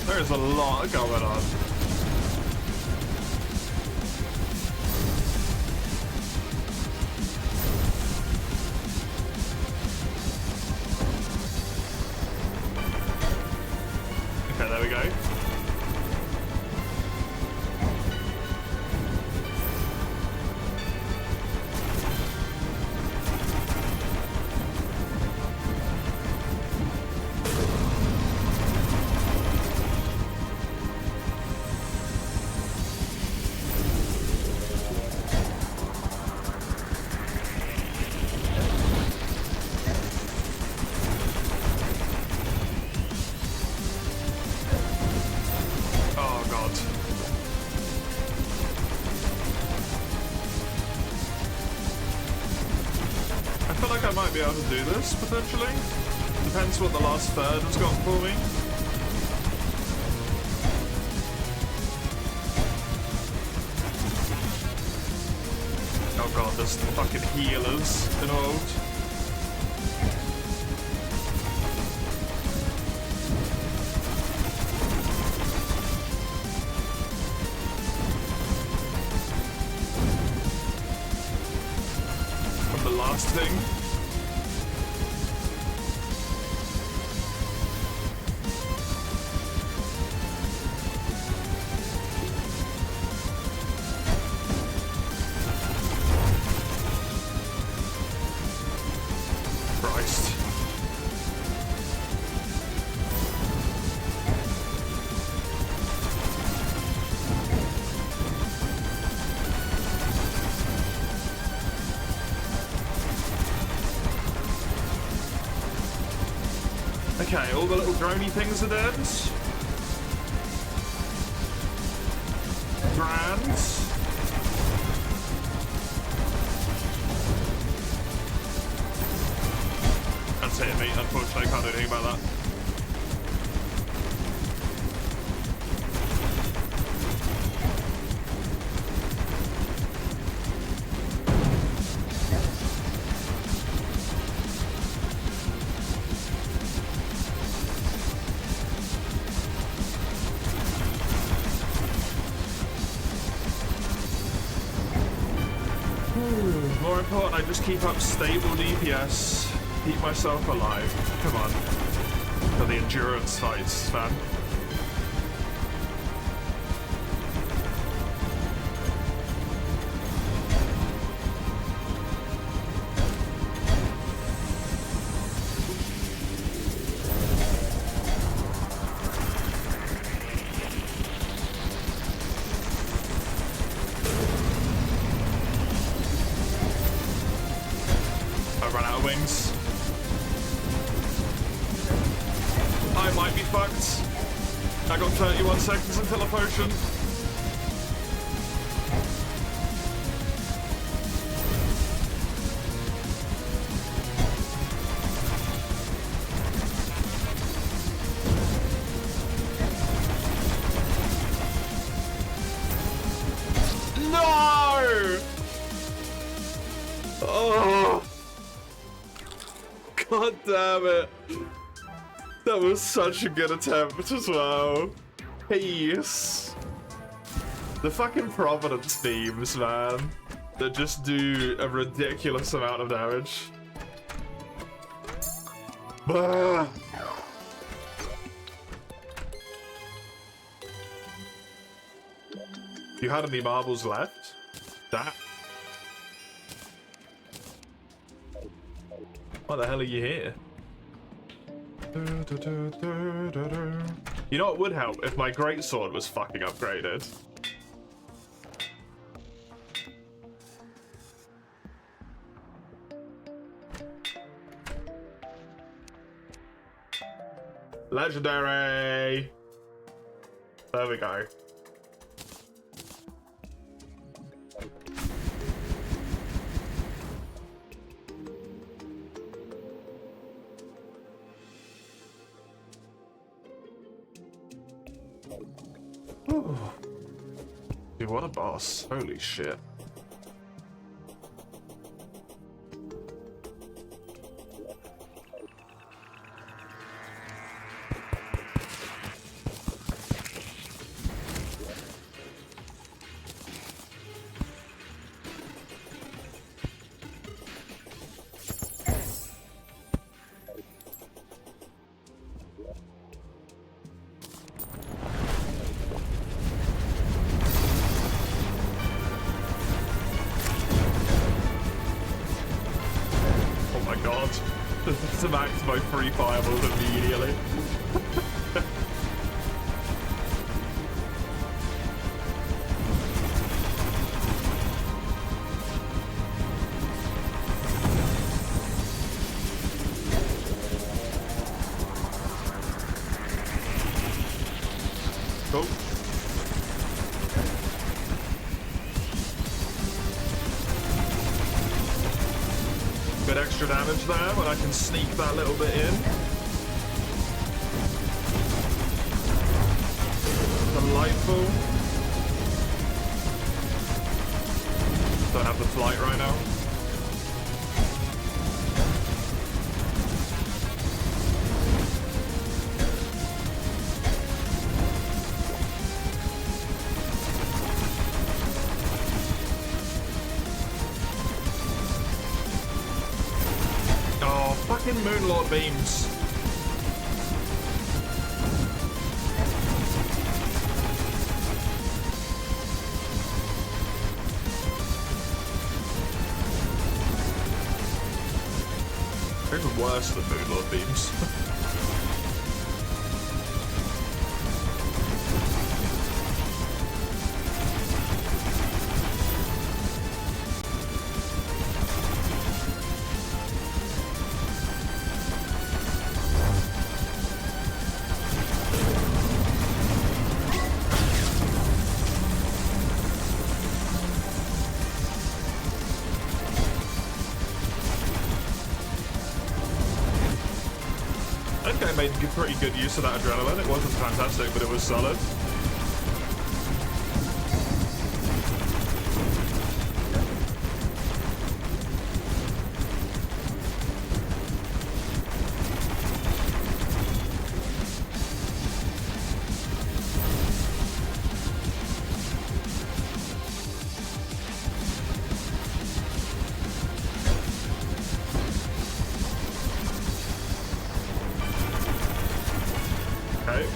There's a lot going on. Okay, there we go. I feel like I might be able to do this, potentially. Depends what the last third has got for me. Oh god, there's fucking healers involved. From the last thing. Christ. Okay, all the little droney things are dead. Grand. That's it, mate. Unfortunately, I can't do anything about that. More important, I just keep up stable DPS, keep myself alive. Come on. For the endurance fights, man. I run out of wings. I might be fucked. I got 31 seconds until a potion. No! Oh! God damn it. That was such a good attempt as well. Peace. The fucking Providence themes, man. That just do a ridiculous amount of damage. Bah. You had any marbles left? That. Why the hell are you here? You know what would help if my greatsword was fucking upgraded? Legendary! There we go. Dude, what a boss. Holy shit. To max my free fireballs immediately. Cool. Bit extra damage there, but I can sneak that little bit in. Delightful. Don't have the flight right now. Fucking Moonlord beams. They're even worse than Moonlord beams. I made pretty good use of that adrenaline. It wasn't fantastic, but it was solid. Okay.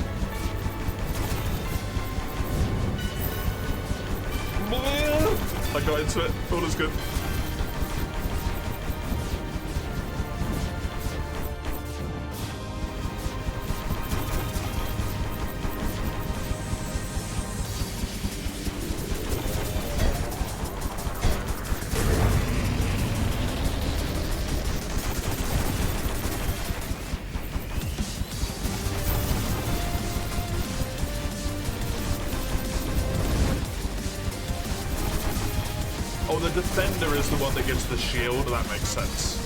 I got into it. All is good. Oh, the defender is the one that gets the shield. That makes sense.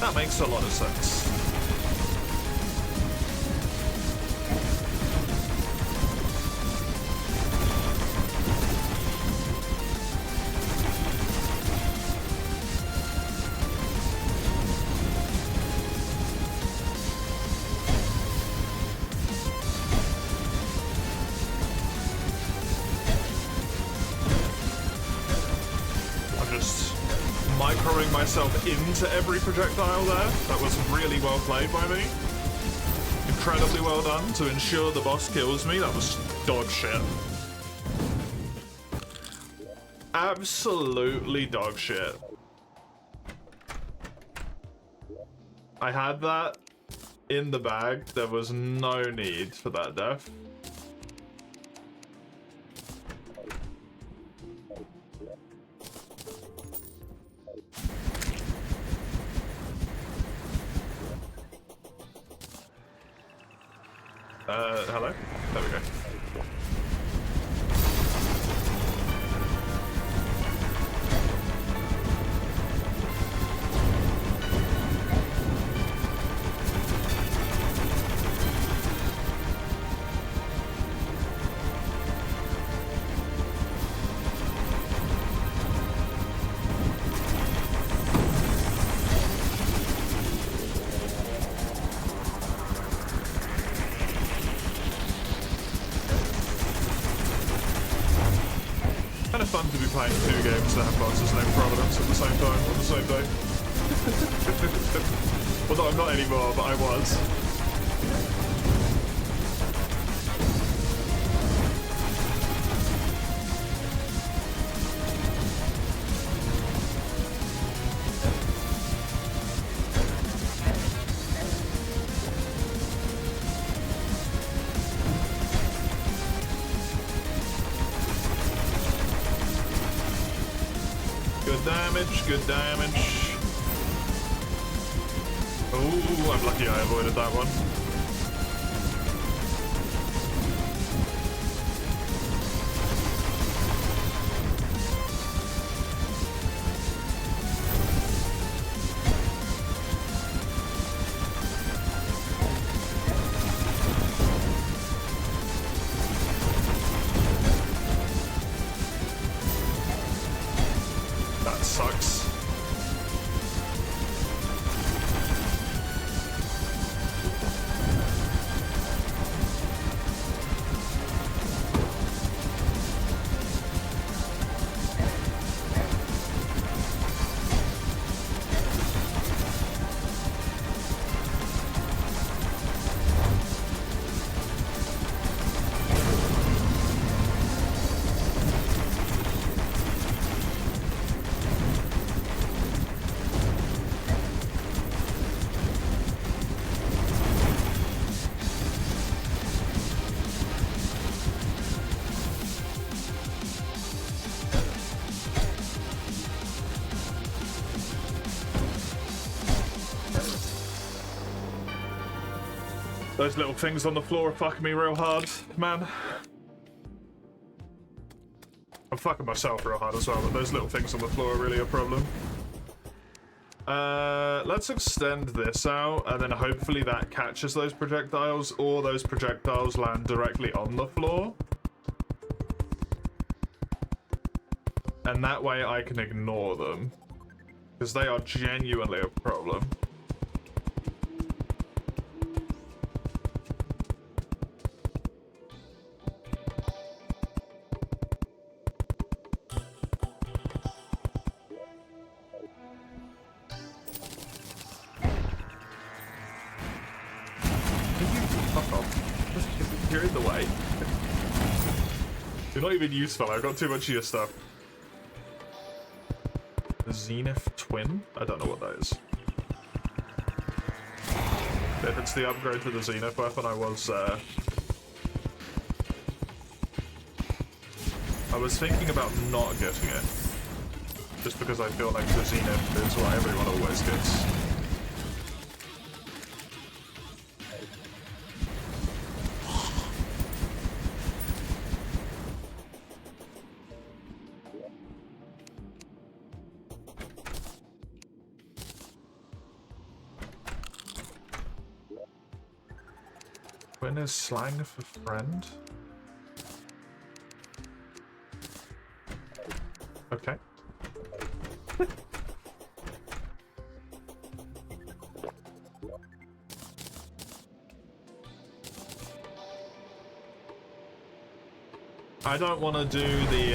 That makes a lot of sense. Microing myself into every projectile there. That was really well played by me. Incredibly well done to ensure the boss kills me. That was dog shit. Absolutely dog shit. I had that in the bag. There was no need for that death. Hello? There we go. Kind of fun to be playing two games that have bosses named Providence at the same time on the same day. Although I'm not anymore, but I was. Good damage. Oh, I'm lucky I avoided that one. That sucks. Those little things on the floor are fucking me real hard, man. I'm fucking myself real hard as well, but those little things on the floor are really a problem. Let's extend this out, and then hopefully that catches those projectiles, or those projectiles land directly on the floor. And that way I can ignore them, because they are genuinely a problem. Fuck off. You're in the way. You're not even useful. I've got too much of your stuff. The Zenith Twin? I don't know what that is. If it's the upgrade to the Zenith weapon, I was thinking about not getting it. Just because I feel like the Zenith is what everyone always gets. When is slang for friend? Okay. I don't want to do the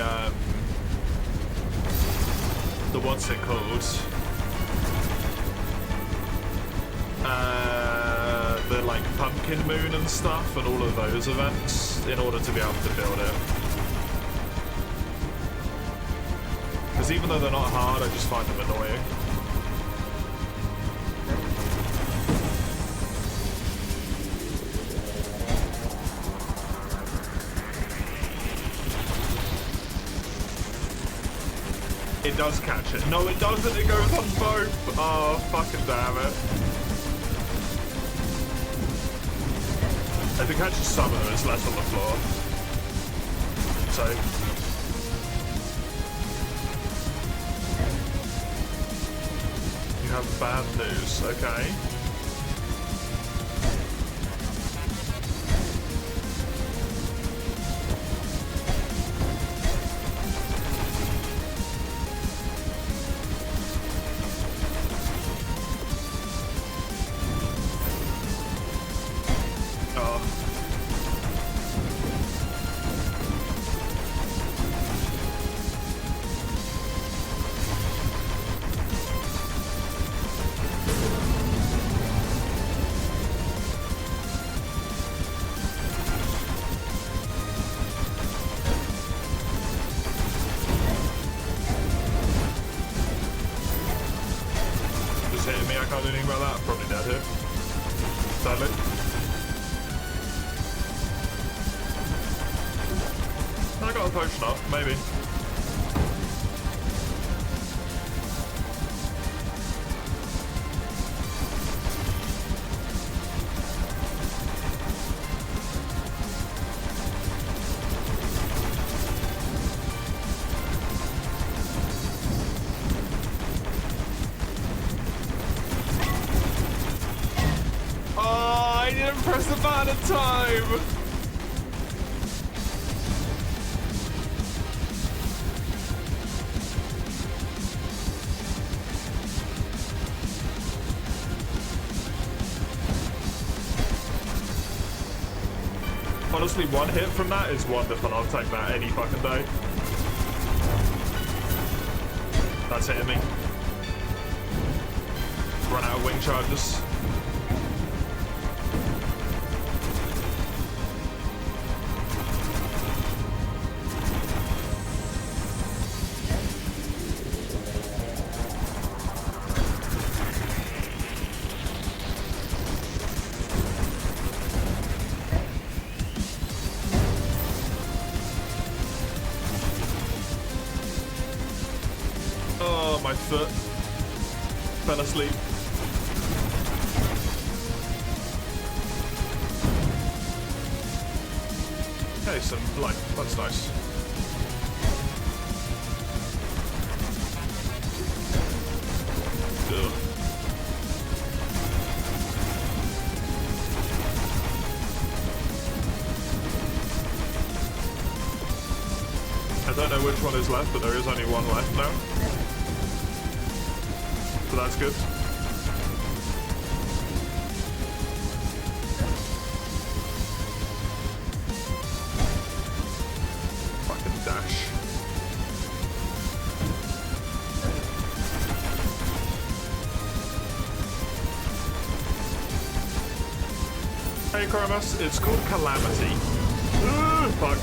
what's it called? The like pumpkin moon and stuff and all of those events in order to be able to build it. Because even though they're not hard, I just find them annoying. It does catch it. No, it doesn't. It goes on both. Oh, fucking damn it. If it catches some of them, it's less on the floor. So... you have bad news, okay. Time! Honestly, one hit from that is wonderful. I'll take that any fucking day. That's hitting me. Run out of wing charges. Fell asleep. Okay, some life. That's nice. Ugh. I don't know which one is left, but there is only one left now. So that's good. Fucking dash. okay, Chromus? It's called Calamity. Fuck.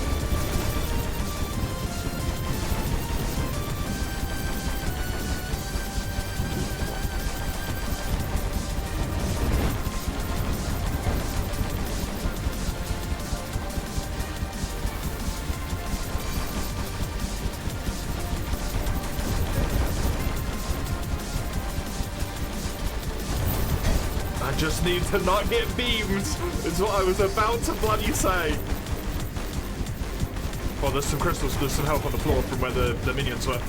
I just need to not get beamed, is what I was about to bloody say. Oh, there's some crystals, there's some help on the floor from where the minions were.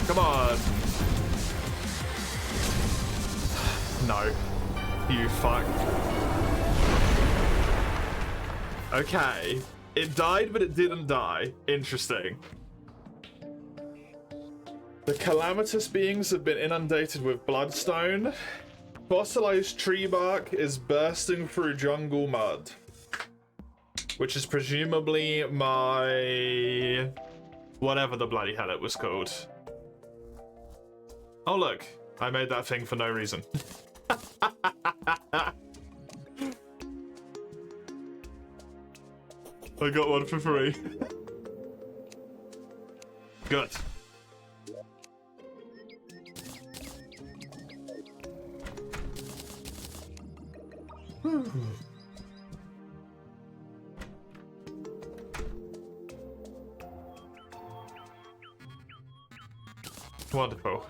Come on. No. You fuck. Okay. It died, but it didn't die. Interesting. The calamitous beings have been inundated with bloodstone. Fossilized tree bark is bursting through jungle mud. Which is presumably my... whatever the bloody hell it was called. Oh look, I made that thing for no reason. I got one for free. Good. Wonderful.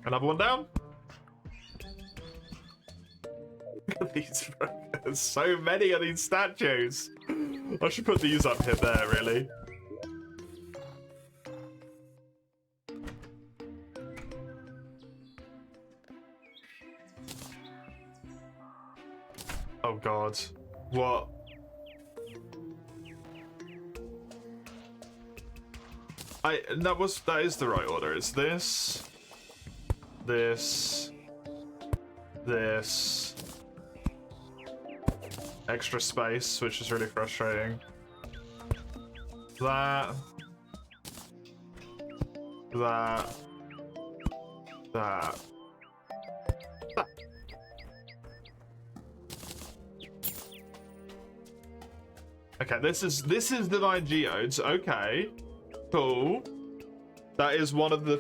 Another one down. Look at these. There's so many of these statues. I should put these up here there, really. Oh god. What? That is the right order. It's this, this, extra space, which is really frustrating. That. Okay, this is Divine Geodes. Okay. Cool. That is one of the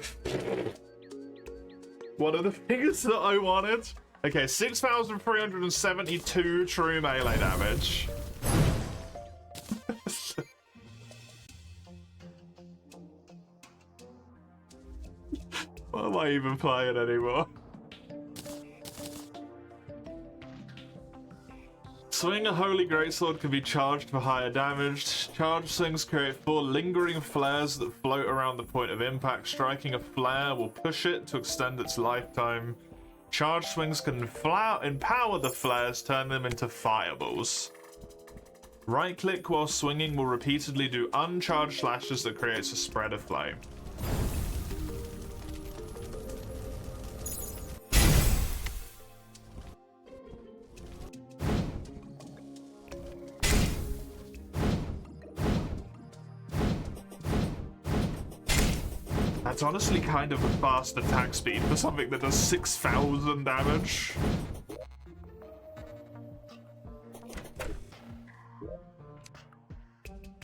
things that I wanted. Okay, 6,372 true melee damage. What am I even playing anymore? Swing a Holy Greatsword can be charged for higher damage. Charge swings create 4 lingering flares that float around the point of impact. Striking a flare will push it to extend its lifetime. Charge swings can empower the flares, turn them into fireballs. Right-click while swinging will repeatedly do uncharged slashes that creates a spread of flame. That's honestly kind of a fast attack speed for something that does 6,000 damage.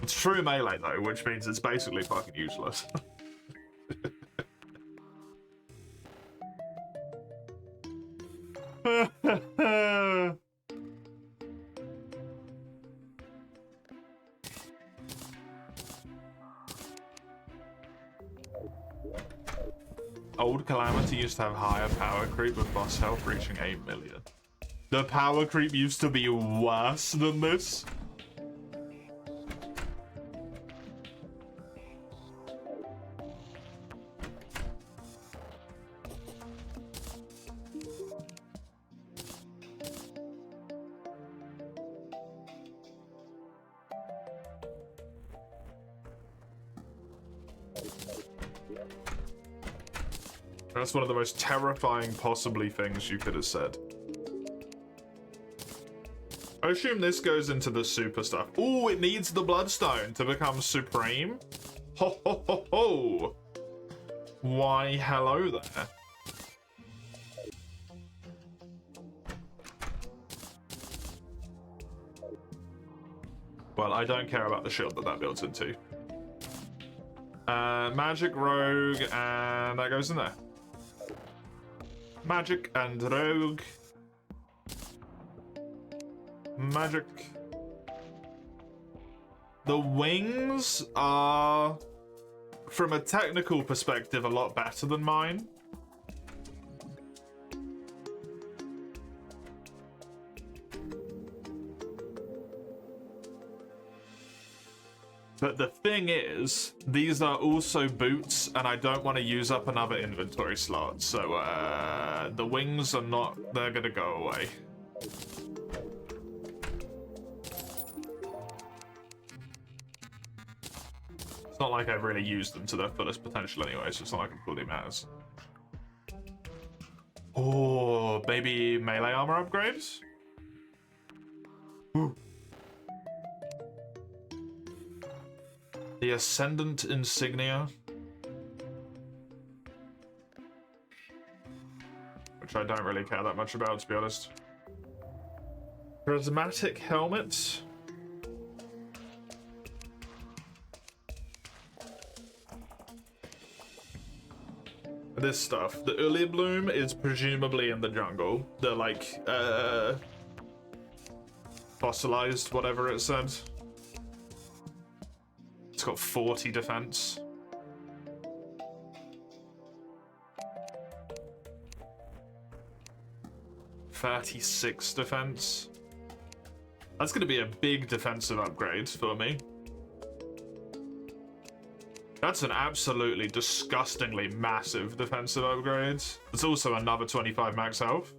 It's true melee though, which means it's basically fucking useless. Old Calamity used to have higher power creep with boss health reaching 8 million. The power creep used to be worse than this. That's one of the most terrifying possibly things you could have said. I assume this goes into the super stuff. Ooh, it needs the bloodstone to become supreme. Ho ho ho ho! Why, hello there. Well, I don't care about the shield that builds into. Magic, rogue, and that goes in there. Magic and rogue. Magic. The wings are, from a technical perspective, a lot better than mine. But the thing is, these are also boots, and I don't want to use up another inventory slot. So, the wings are not, they're gonna go away. It's not like I've really used them to their fullest potential anyway, so it's not like it fully matters. Oh, maybe melee armor upgrades? Ooh. The Ascendant Insignia. Which I don't really care that much about, to be honest. Prismatic Helmet. This stuff. The Uli Bloom is presumably in the jungle. The, like, fossilized, whatever it said. It's got 40 defense. $36 defense. That's going to be a big defensive upgrade for me. That's an absolutely disgustingly massive defensive upgrade. It's also another 25 max health.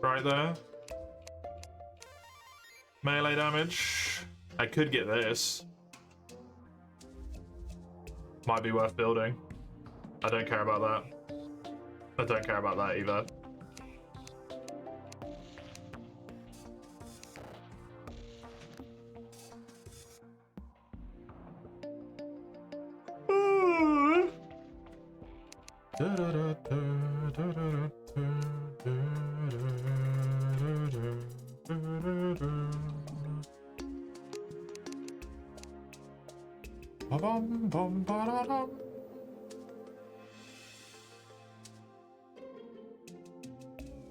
Right there. Melee damage. I could get this. Might be worth building. I don't care about that. I don't care about that either.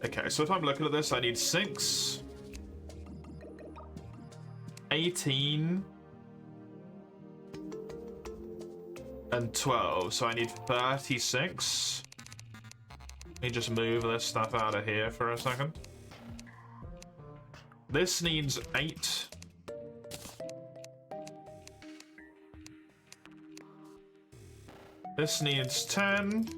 Okay, so if I'm looking at this, I need 6, 18, and 12, so I need 36. Let me just move this stuff out of here for a second. This needs 8. This needs 10.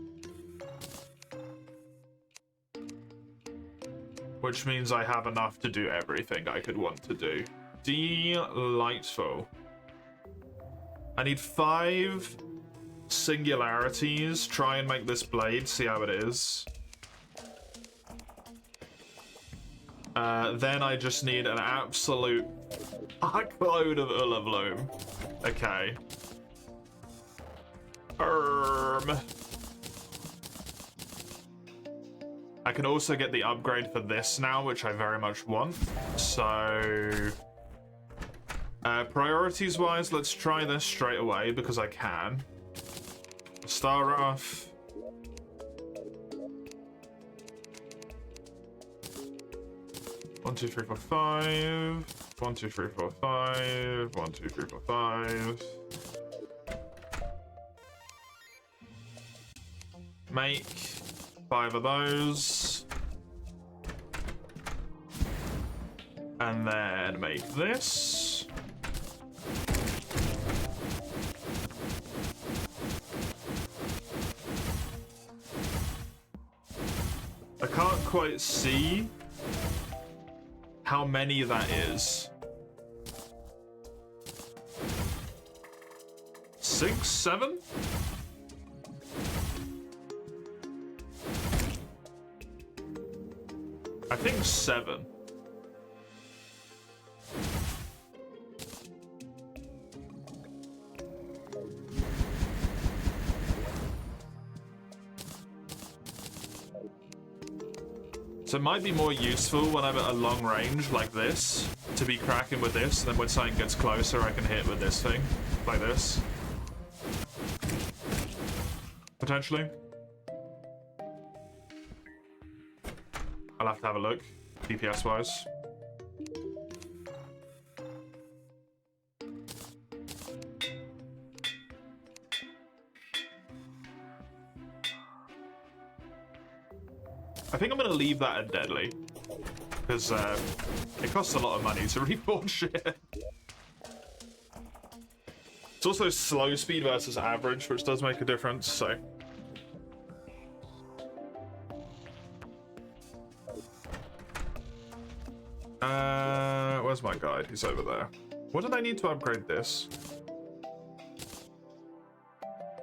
Which means I have enough to do everything I could want to do. Delightful. I need 5 singularities. Try and make this blade, see how it is. Then I just need an absolute fuckload of Ullabloom. Okay. I can also get the upgrade for this now, which I very much want. So, priorities-wise, let's try this straight away because I can. Start off. One, two, three, four, 5. 1, 2, 3, 4, 5. 1, 2, 3, 4, 5. Make 5 of those. And then make this. I can't quite see how many that is. 6, 7? I think 7. So it might be more useful when I'm at a long range like this to be cracking with this, and then when something gets closer I can hit with this thing, like this. Potentially. I'll have to have a look, DPS wise. I think I'm gonna leave that at deadly, because it costs a lot of money to reforge shit. It's also slow speed versus average, which does make a difference, so. Where's my guide? He's over there. What did I need to upgrade this?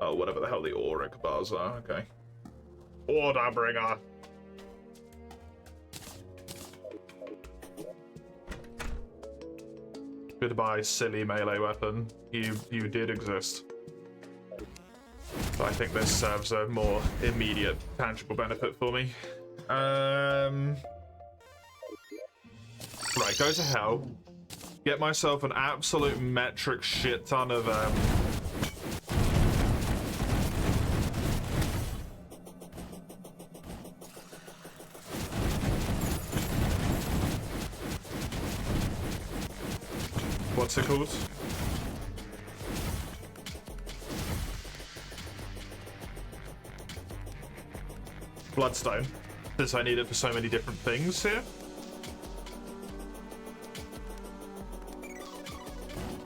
Oh, whatever the hell the auric bars are, okay. Orderbringer. Goodbye, silly melee weapon. You did exist. But I think this serves a more immediate, tangible benefit for me. Right, go to hell. Get myself an absolute metric shit ton of what's it called? Bloodstone. Since I need it for so many different things here.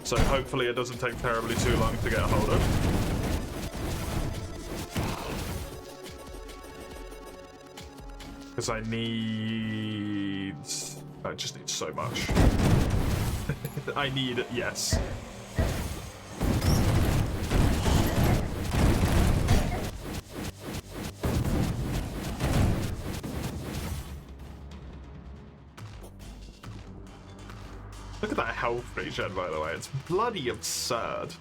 So hopefully it doesn't take terribly too long to get a hold of. Because I just need so much. I need, yes. Look at that health regen, by the way. It's bloody absurd.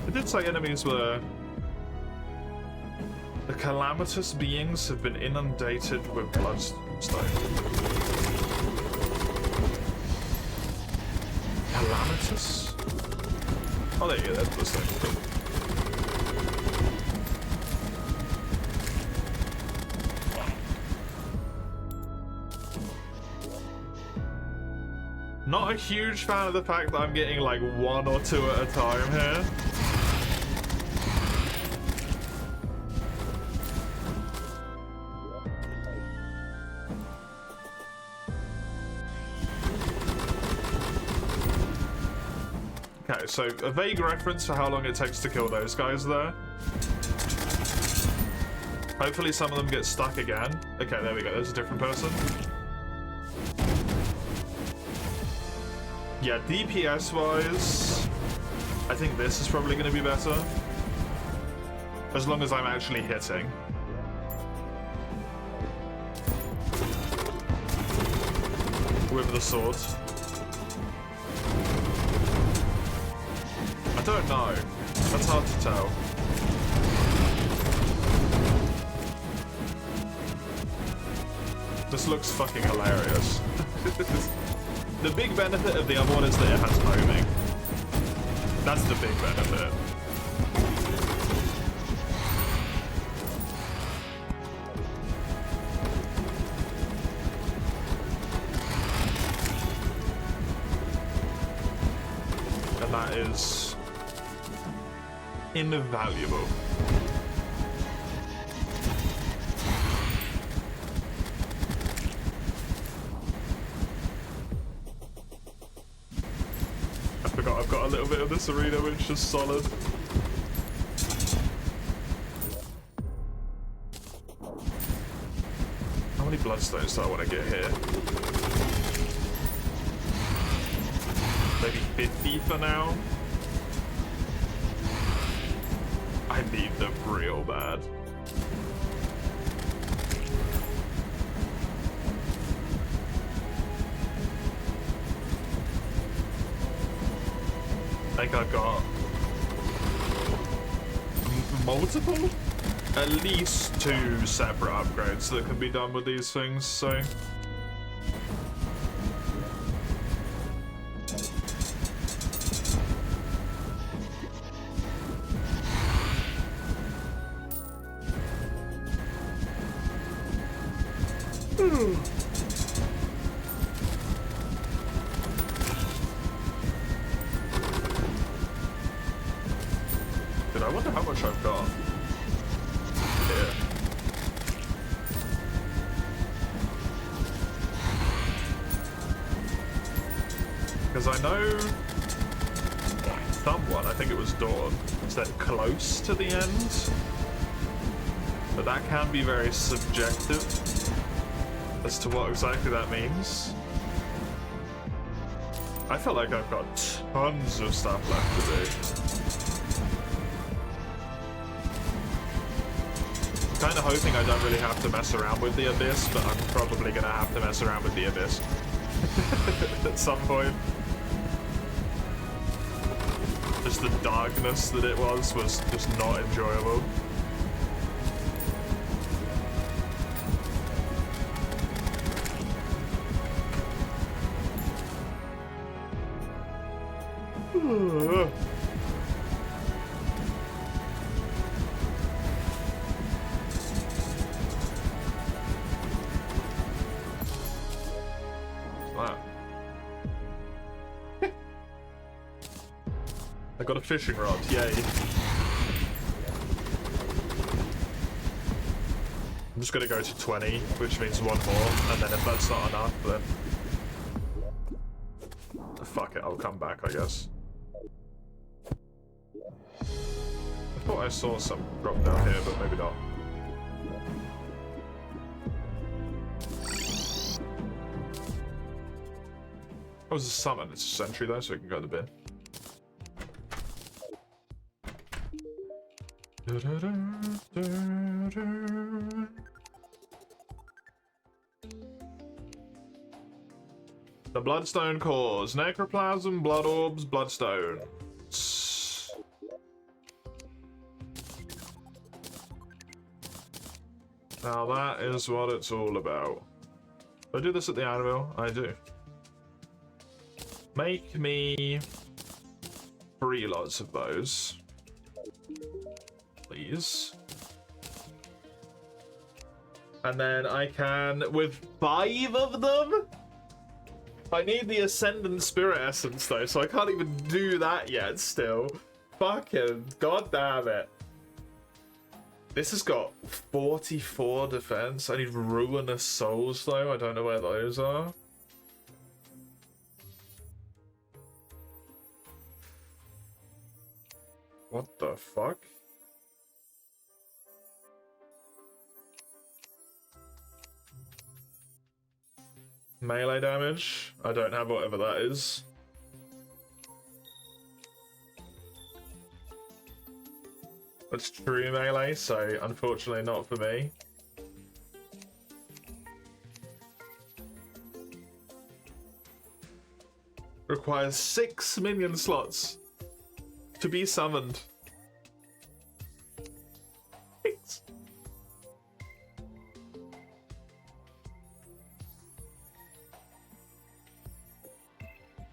It did say enemies were... The calamitous beings have been inundated with bloodstone. Calamitous? Oh, there you go, that's bloodstone. Not a huge fan of the fact that I'm getting like 1 or 2 at a time here. Okay, so a vague reference for how long it takes to kill those guys there. Hopefully some of them get stuck again. Okay, there we go, there's a different person. Yeah, DPS-wise, I think this is probably going to be better. As long as I'm actually hitting. With the sword. I don't know. That's hard to tell. This looks fucking hilarious. The big benefit of the other one is that it has homing. That's the big benefit. And that is invaluable. I've got a little bit of this arena which is solid. How many bloodstones do I want to get here? Maybe 50 for now? I need them real bad. I think I've got multiple? At least 2 separate upgrades that can be done with these things, so... Dude, I wonder how much I've got. Here. Because I know someone, I think it was Dawn, said close to the end. But that can be very subjective as to what exactly that means. I feel like I've got tons of stuff left to do. I'm kind of hoping I don't really have to mess around with the Abyss, but I'm probably going to have to mess around with the Abyss at some point. Just the darkness that it was just not enjoyable. Wow. I got a fishing rod, yay. I'm just gonna go to 20, which means 1 more, and then if that's not enough, then... fuck it, I'll come back, I guess. I thought I saw some drop down here, but maybe not. That was a summon, it's a sentry though, so we can go to the bin. The Bloodstone cores. Necroplasm, Blood Orbs, Bloodstone. Now that is what it's all about. Do I do this at the anvil? I do. Make me 3 lots of those. Please. And then I can, with 5 of them? I need the Ascendant Spirit Essence though, so I can't even do that yet still. Fucking goddamn it. This has got 44 defense. I need Ruinous Souls though, I don't know where those are. What the fuck? Melee damage? I don't have whatever that is. That's true melee, so unfortunately not for me. Requires 6 minion slots to be summoned. 6.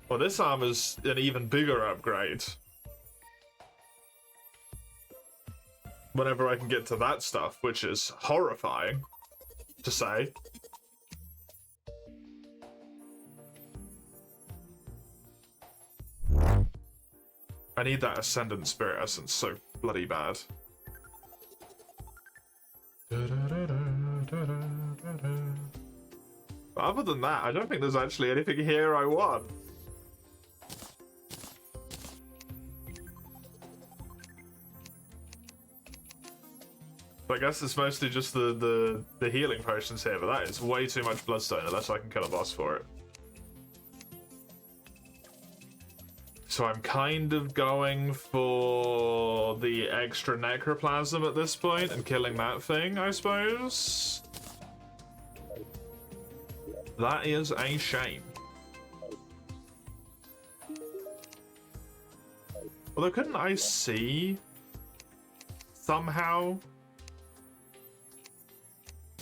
Well, this armor's an even bigger upgrade. Whenever I can get to that stuff, which is horrifying to say. I need that Ascendant Spirit Essence so bloody bad. But other than that, I don't think there's actually anything here I want. I guess it's mostly just the healing potions here, but that is way too much bloodstone unless I can kill a boss for it. So I'm kind of going for the extra necroplasm at this point and killing that thing, I suppose. That is a shame. Although, couldn't I see somehow?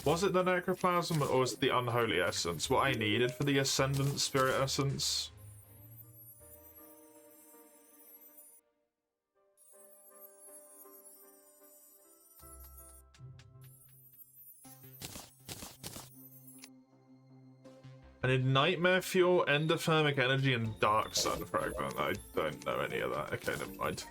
Was it the necroplasm or was it the unholy essence? What I needed for the ascendant spirit essence? I need nightmare fuel, endothermic energy, and dark sun fragment. I don't know any of that. Okay, never mind.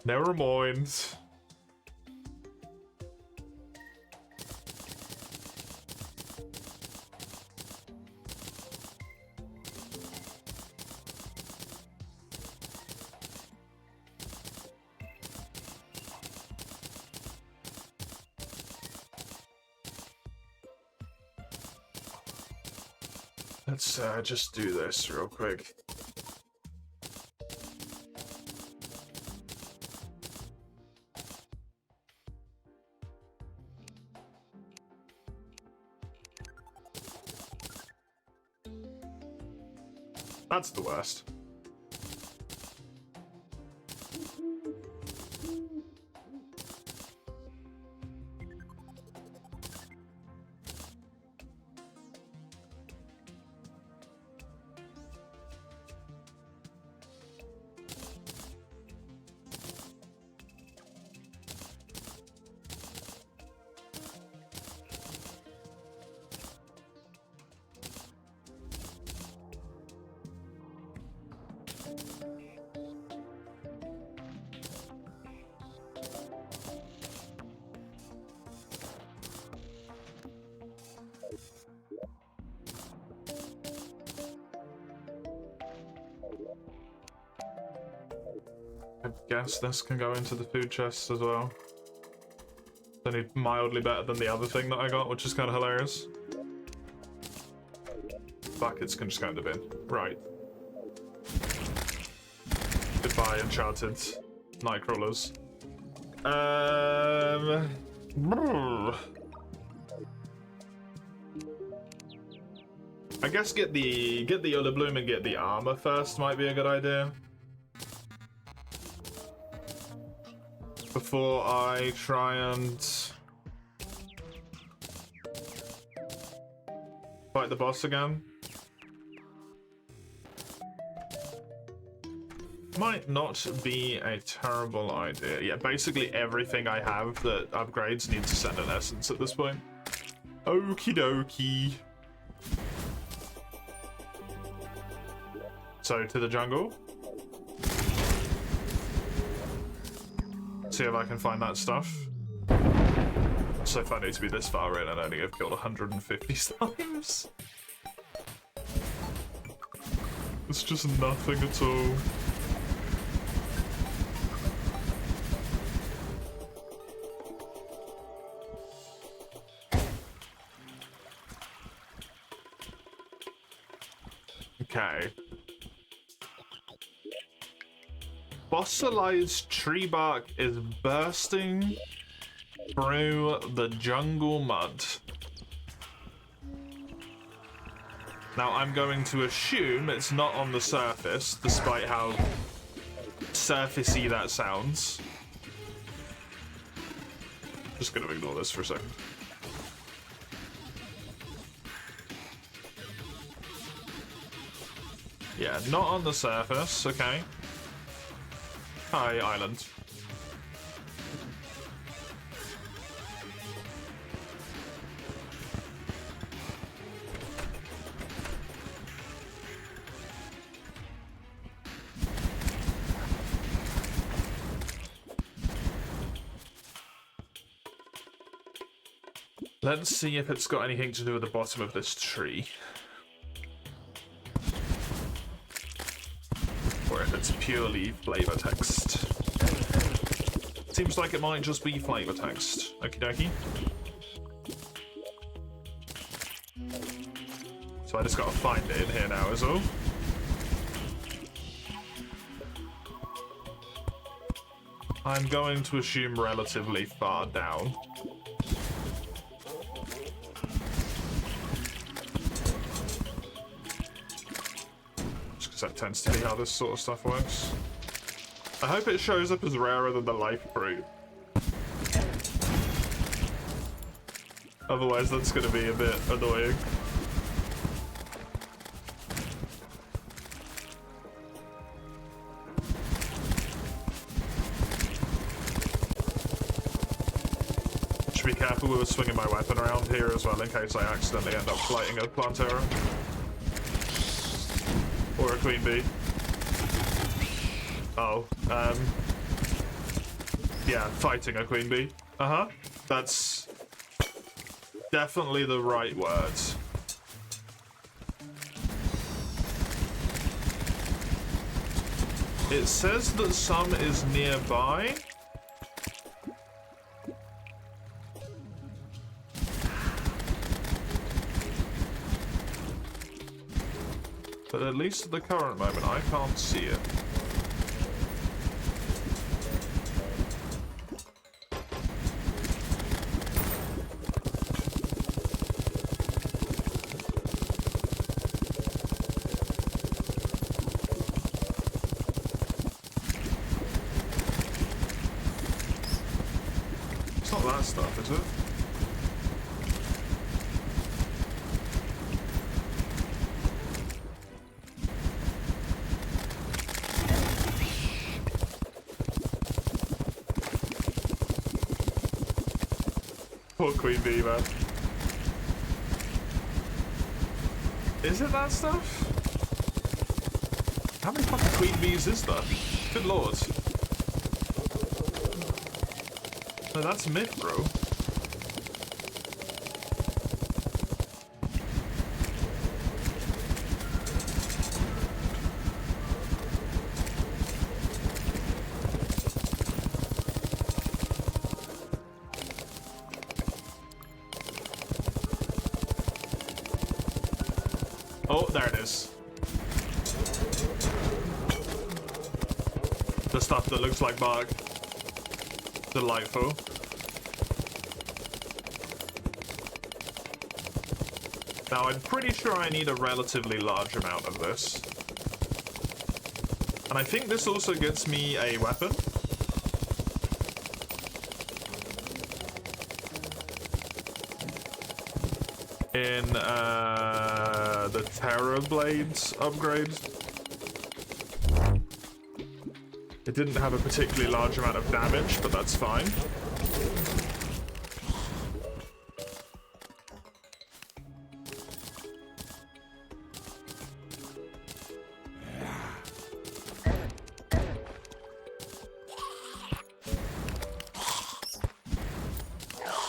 Never mind. Let's just do this real quick. That's the worst. I guess this can go into the food chest as well. It's only mildly better than the other thing that I got, which is kind of hilarious. Buckets can just go in the bin. Right. Goodbye, enchanted nightcrawlers. I guess get the Yellow Bloom and get the armor first might be a good idea. Before I try and fight the boss again. Might not be a terrible idea. Yeah, basically everything I have that upgrades needs to send an essence at this point. Okie dokie. So, to the jungle. See if I can find that stuff. So funny to be this far in and only have killed 150 times. It's just nothing at all. Okay. Fossilized tree bark is bursting through the jungle mud. Now I'm going to assume it's not on the surface, despite how surfacey that sounds. Just gonna ignore this for a second. Yeah, not on the surface, okay. Hi, island. Let's see if it's got anything to do with the bottom of this tree. Or if it's purely flavor text. Seems like it might just be flavor text. Okie dokie. So I just gotta find it in here now as well. I'm going to assume relatively far down. Just because that tends to be how this sort of stuff works. I hope it shows up as rarer than the life fruit. Otherwise that's going to be a bit annoying. Be careful with swinging my weapon around here as well in case I accidentally end up fighting a Plantera. Or a queen bee. Oh, yeah, fighting a queen bee. Uh-huh. That's definitely the right word. It says that some is nearby. But at least at the current moment, I can't see it. It's not that stuff, is it? Poor queen bee, man. Is it that stuff? How many fucking queen bees is there? Good lord. No, that's myth, bro. Oh, there it is. The stuff that looks like bark. Delightful. Now, I'm pretty sure I need a relatively large amount of this. And I think this also gets me a weapon. In, the Terra Blades upgrade. It didn't have a particularly large amount of damage, but that's fine.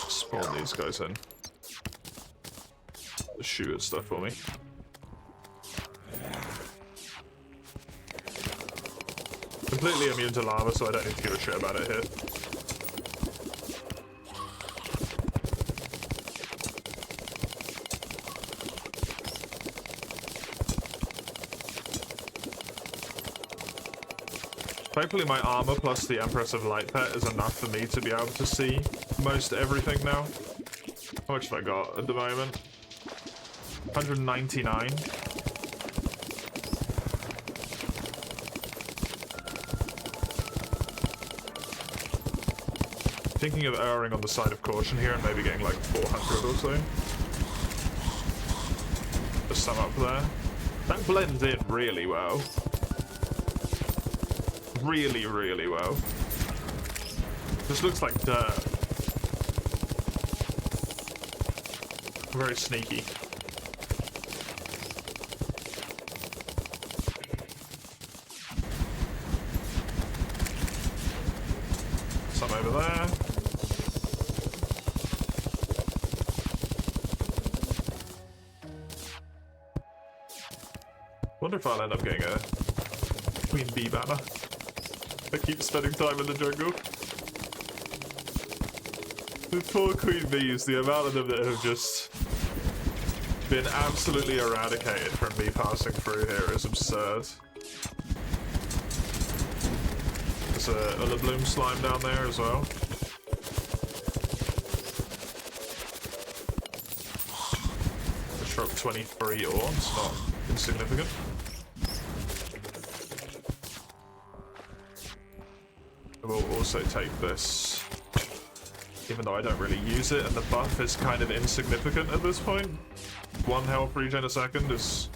Spawn these guys in. Shoot at stuff for me. Completely immune to lava, so I don't need to give a shit about it here. Hopefully my armor plus the Empress of Light Pet is enough for me to be able to see most everything now. How much have I got at the moment? 199. Thinking of erring on the side of caution here and maybe getting like 400 or so. Just some up there. That blends in really well. Really, really well. This looks like dirt. Very sneaky. Some over there. Wonder if I'll end up getting a queen bee banner. I keep spending time in the jungle. The poor queen bees, the amount of them that have just been absolutely eradicated from me passing through here is absurd. There's a Ullabloom slime down there as well. The shrub 23 orbs, not insignificant. We'll also take this, even though I don't really use it, and the buff is kind of insignificant at this point. 1 health regen a second is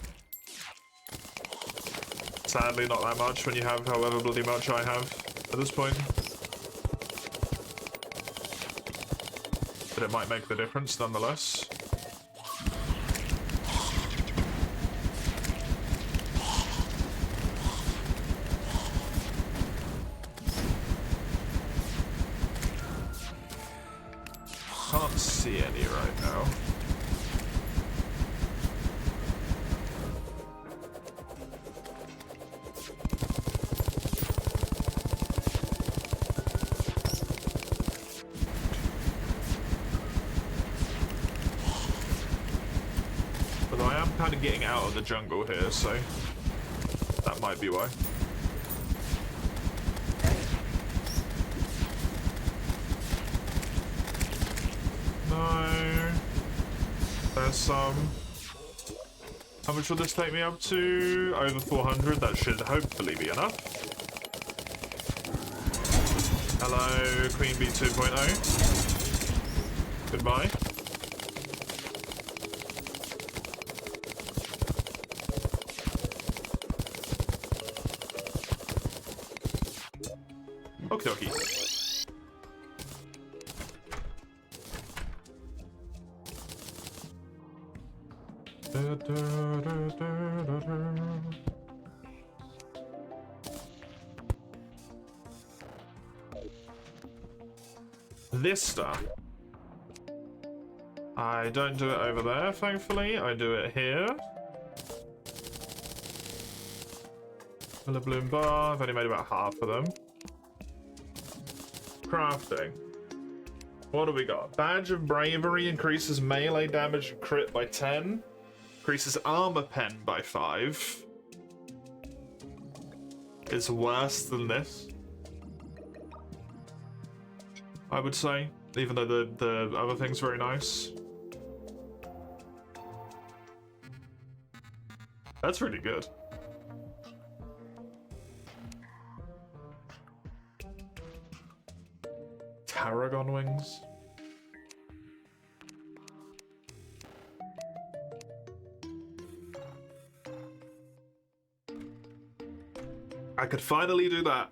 sadly not that much when you have however bloody much I have at this point. But it might make the difference nonetheless. Can't see any right now. Although I am kind of getting out of the jungle here, so that might be why. No. There's some. How much will this take me up to? Over 400. That should hopefully be enough. Hello, Queen Bee 2.0. Goodbye. Okie dokie. This stuff. I don't do it over there, thankfully. I do it here. Ullabloom bar. I've only made about half of them. Crafting. What do we got? Badge of Bravery increases melee damage and crit by 10. Increases armor pen by 5. It's worse than this, I would say, even though the other thing's very nice. That's really good. Tarragon wings. I could finally do that.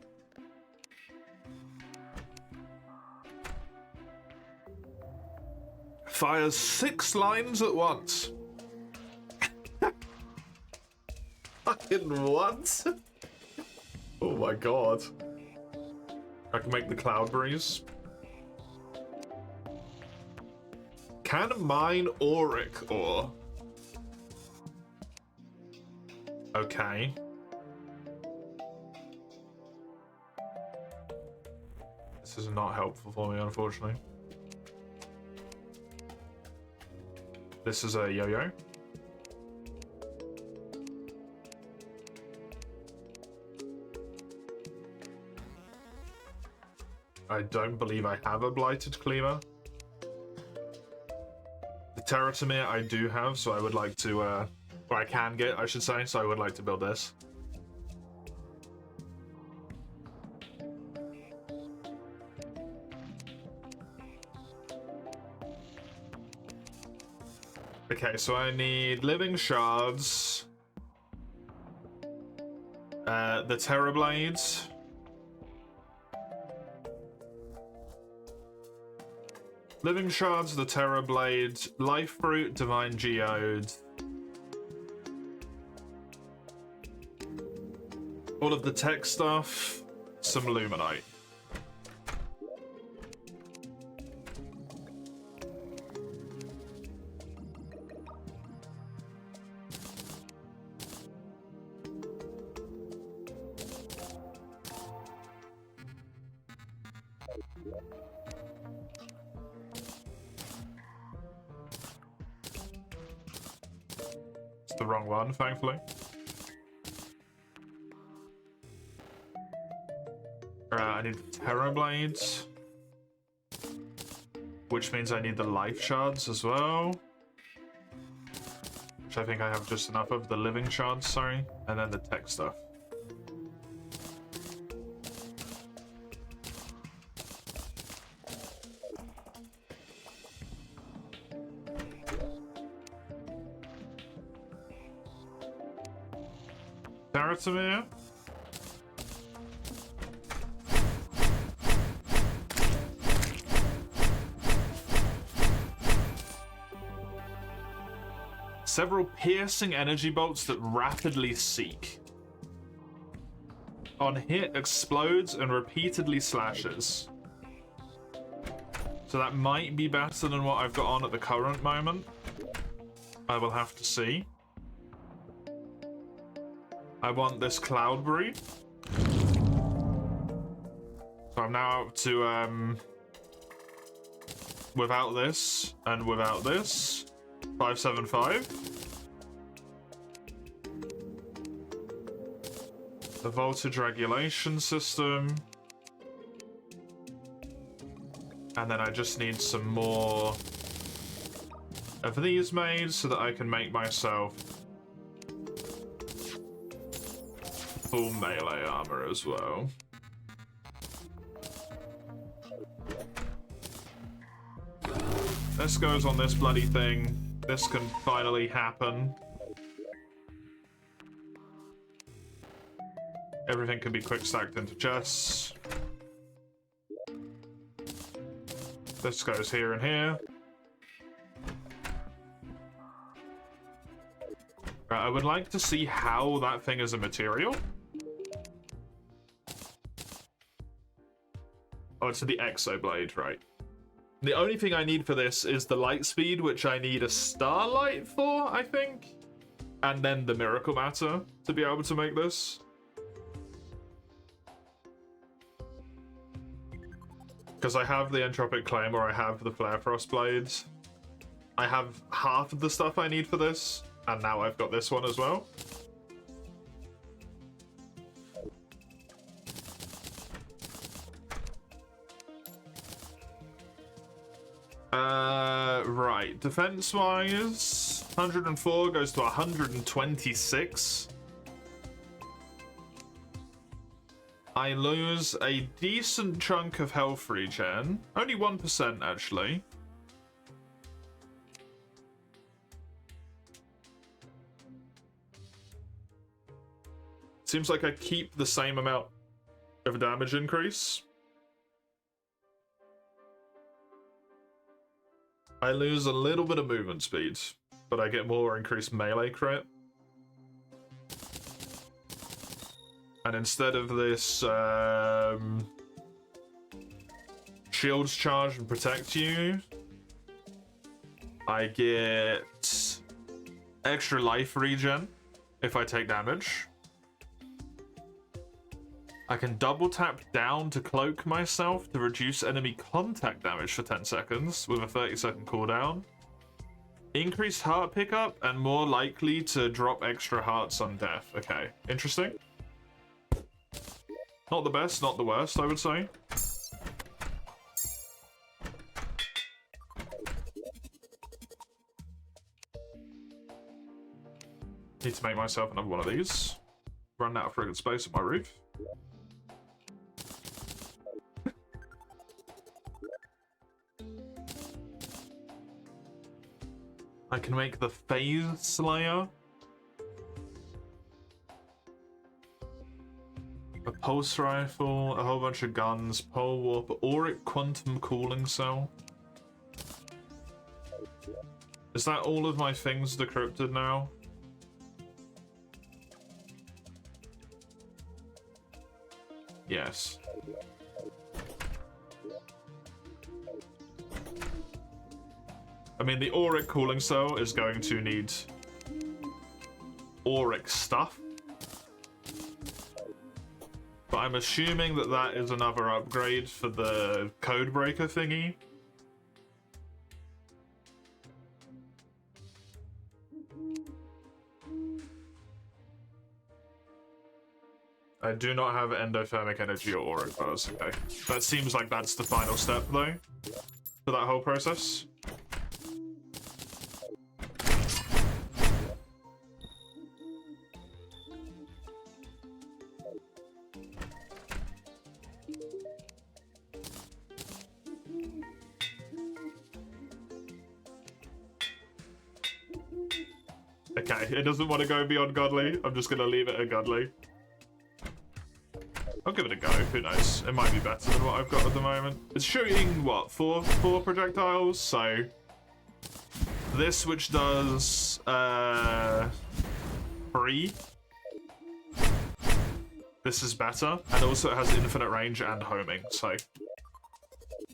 Fires 6 lines at once. Fucking what? Oh my god. I can make the cloud breeze. Can mine auric ore. Okay. This is not helpful for me, unfortunately. This is a yo-yo. I don't believe I have a blighted cleaver. The Terraria I do have, so I would like to, or I can get, I should say, so I would like to build this. Okay, so I need living shards, the Terra Blades, living shards, the Terra Blade, life fruit, divine geode, all of the tech stuff, some luminite. the wrong one, thankfully. I need Terra Blades. Which means I need the life shards as well. Which I think I have just enough of. The living shards, sorry. And then the tech stuff. Terraria. Several piercing energy bolts that rapidly seek. On hit, explodes and repeatedly slashes. So that might be better than what I've got on at the current moment. I will have to see. I want this cloud breed. So I'm now up to without this and without this. 575. The voltage regulation system. And then I just need some more of these made so that I can make myself full melee armor as well. This goes on this bloody thing. This can finally happen. Everything can be quick stacked into chests. This goes here and here. Right, I would like to see how that thing is a material. Oh, it's for the Exoblade, right. The only thing I need for this is the light speed, which I need a starlight for, I think. And then the miracle matter to be able to make this. Because I have the entropic claim or I have the flare frost blades. I have half of the stuff I need for this, and now I've got this one as well. Right, defense-wise, 104 goes to 126. I lose a decent chunk of health regen. Only 1%, actually. Seems like I keep the same amount of damage increase. I lose a little bit of movement speed, but I get more increased melee crit. And instead of this shields charge and protect you, I get extra life regen if I take damage. I can double tap down to cloak myself to reduce enemy contact damage for 10 seconds with a 30-second cooldown. Increased heart pickup and more likely to drop extra hearts on death. Okay, interesting. Not the best, not the worst, I would say. Need to make myself another one of these. Run out of friggin' space on my roof. I can make the Phase Slayer. A pulse rifle, a whole bunch of guns, pole warp, auric quantum cooling cell. Is that all of my things decrypted now? Yes. I mean, the auric cooling cell is going to need auric stuff. But I'm assuming that that is another upgrade for the codebreaker thingy. I do not have endothermic energy or auric bars. Okay. That seems like that's the final step, though, for that whole process. Okay, it doesn't want to go beyond godly. I'm just going to leave it at godly. I'll give it a go. Who knows? It might be better than what I've got at the moment. It's shooting, what, four projectiles? So this, which does 3. This is better. And also it has infinite range and homing. So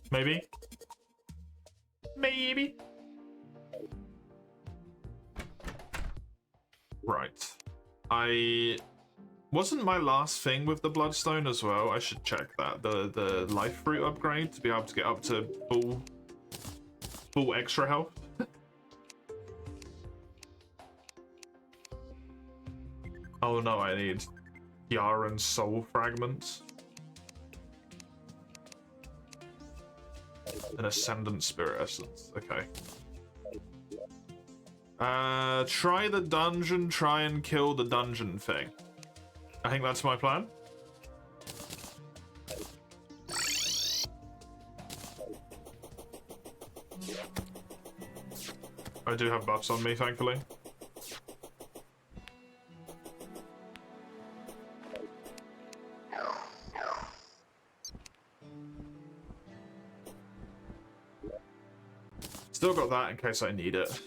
maybe. Maybe. Right. Wasn't my last thing with the bloodstone as well? I should check that. The life fruit upgrade to be able to get up to full extra health. Oh no, I need Yaren's soul fragments. An ascendant spirit essence. Okay. Try the dungeon, try and kill the dungeon thing. I think that's my plan. I do have buffs on me, thankfully. Still got that in case I need it.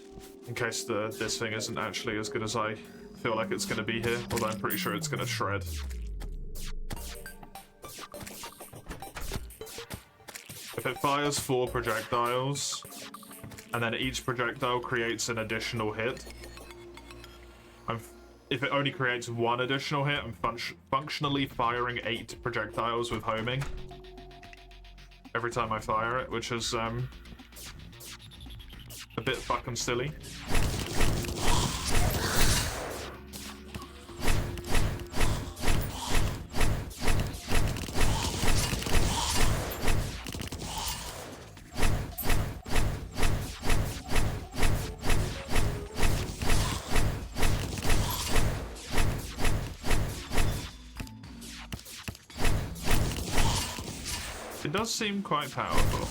In case this thing isn't actually as good as I feel like it's going to be here, although I'm pretty sure it's going to shred. If it fires 4 projectiles, and then each projectile creates an additional hit, if it only creates 1 additional hit, I'm functionally firing 8 projectiles with homing every time I fire it, which is a bit fucking silly. It does seem quite powerful.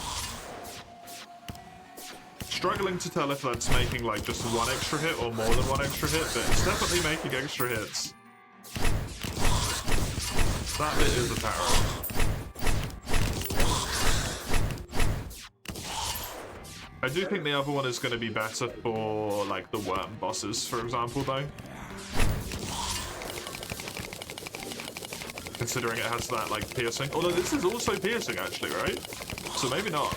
Struggling to tell if that's making like just 1 extra hit or more than 1 extra hit, but it's definitely making extra hits. That bit is apparent. I do think the other one is going to be better for like the worm bosses, for example, though. Considering it has that like piercing. Although this is also piercing actually, right? So maybe not.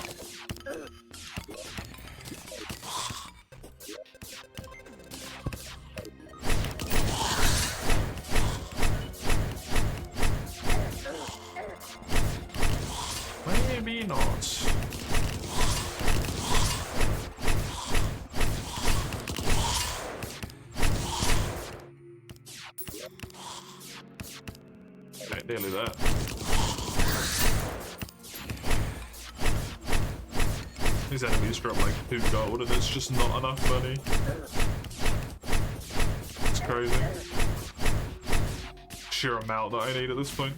Maybe not. Okay, nearly there. These enemies drop like 2 gold and it's just not enough money. It's crazy. Sheer amount that I need at this point.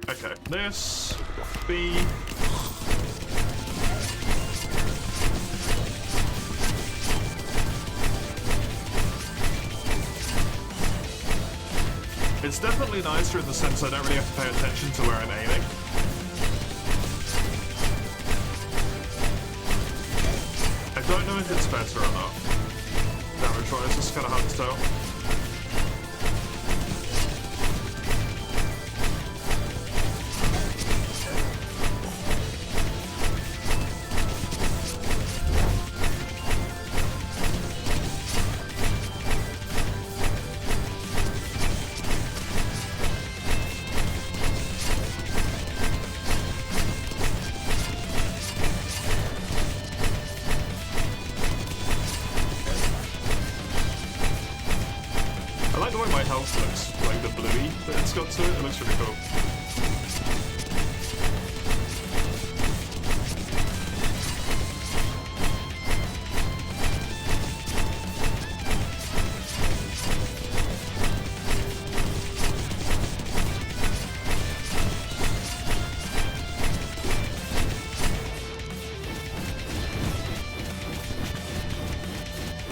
Okay, this, B. It's definitely nicer in the sense I don't really have to pay attention to where I'm aiming. I don't know if it's better or not. Damage-wise, it's kind of hard to tell. health looks like the bluey that it's got to it. It looks really cool.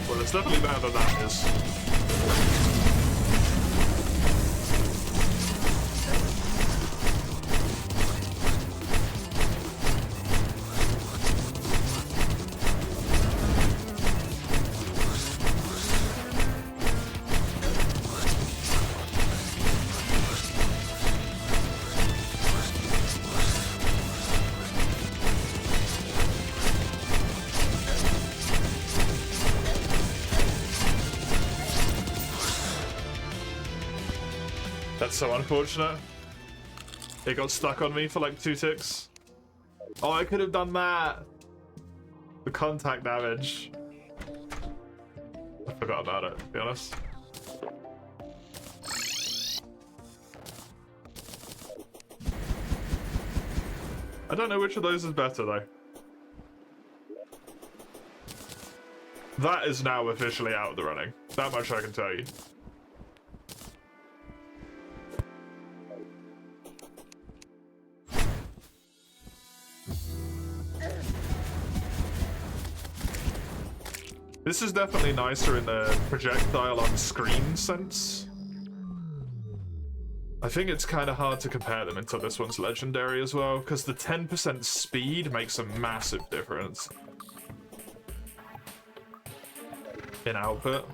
Well, it's definitely better than that is. That's so unfortunate. It got stuck on me for like 2 ticks. Oh, I could have done that. The contact damage. I forgot about it, to be honest. I don't know which of those is better though. That is now officially out of the running. That much I can tell you. This is definitely nicer in the projectile on screen sense. I think it's kind of hard to compare them until this one's legendary as well, because the 10% speed makes a massive difference in output.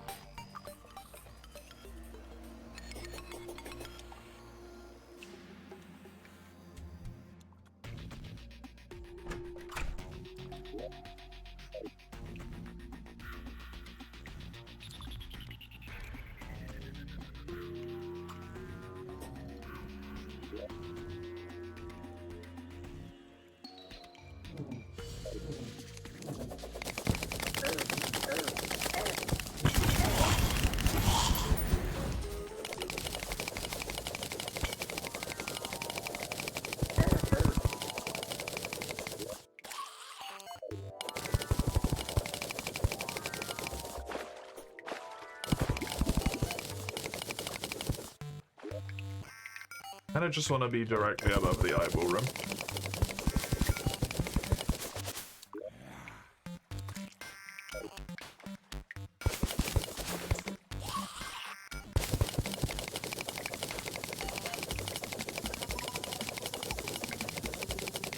I just want to be directly above the eyeball rim.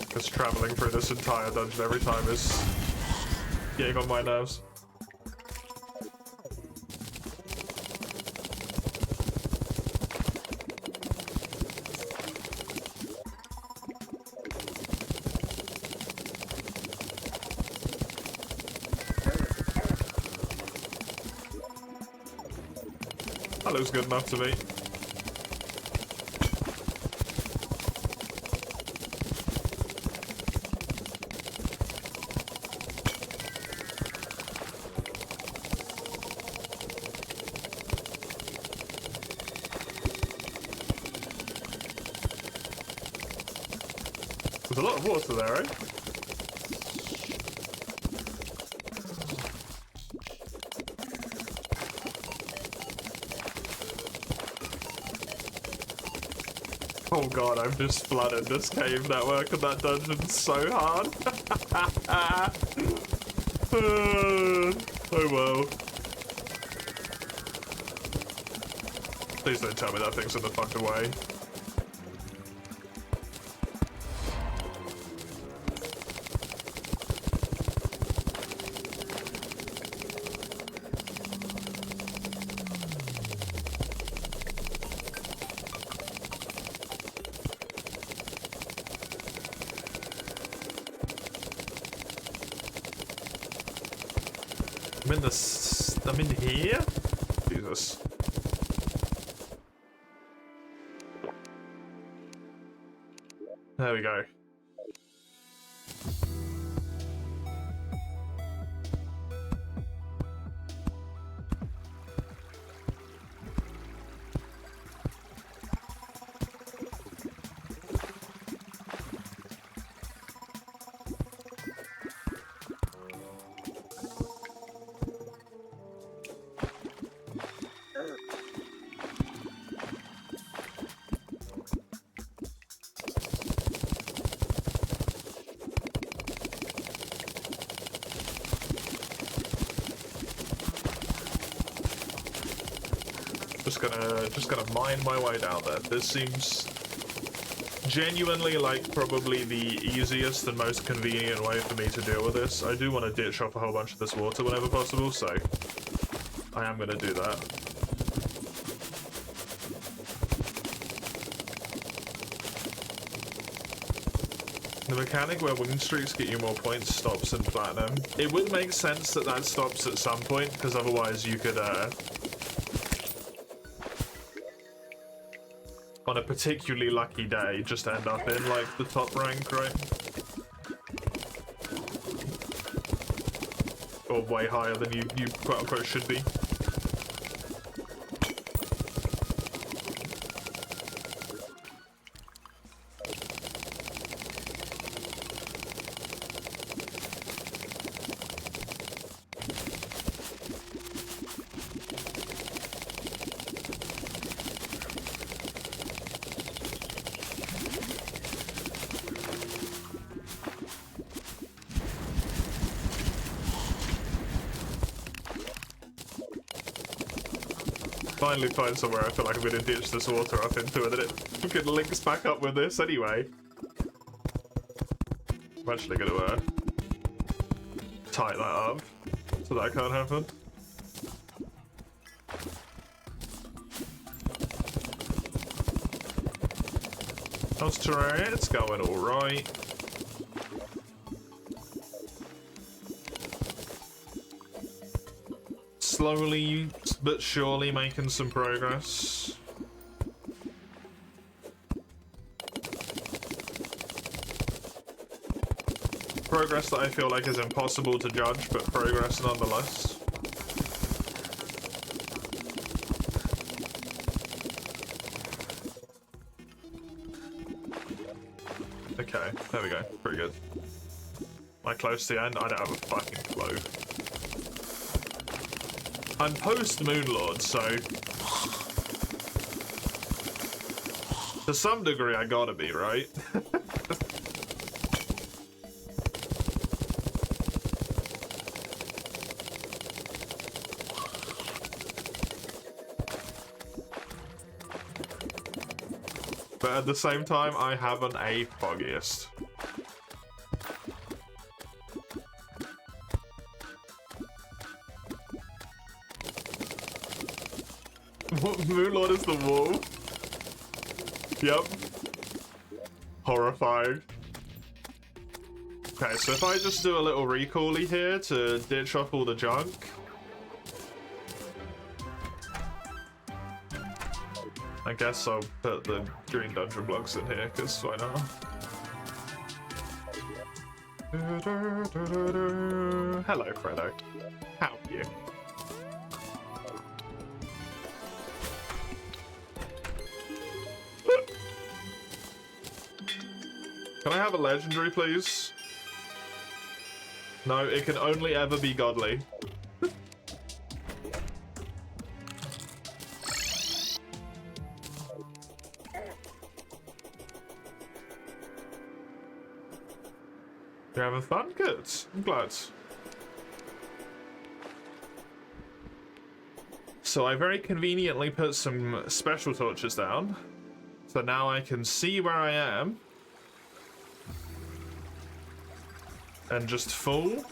Because traveling through this entire dungeon every time is getting on my nerves. That looks good enough to me. There's a lot of water there, eh? Oh god, I've just flooded this cave network and that dungeon so hard. Oh well. Please don't tell me that thing's in the fucking way. I'm in here? Jesus. There we go. Just gonna mine my way down there. This seems genuinely like probably the easiest and most convenient way for me to deal with this. I do want to ditch off a whole bunch of this water whenever possible, so I am gonna do that. The mechanic where win streaks get you more points stops in platinum. It would make sense that that stops at some point, because otherwise you could, on a particularly lucky day, just end up in, like, the top rank, right? Or way higher than you quote-unquote should be. Finally find somewhere I feel like I'm gonna ditch this water up into, and then it fucking links back up with this anyway. I'm actually gonna tie that up so that can't happen. How's Terraria? It's going alright. Slowly but surely making some progress. Progress that I feel like is impossible to judge, but progress nonetheless. Okay, there we go. Pretty good. Am I close to the end? I don't have a fucking clue. I'm post-Moonlord, so to some degree I gotta be, right? But at the same time, I haven't a foggiest. What, Moonlord is the wolf? Yep. Horrifying. Okay, so if I just do a little recall-y here to ditch off all the junk. I guess I'll put the green dungeon blocks in here, because why not? Hello, Fredo. How are you? Can I have a legendary, please? No, it can only ever be godly. You're having fun? Good. I'm glad. So I very conveniently put some special torches down. So now I can see where I am. And just full.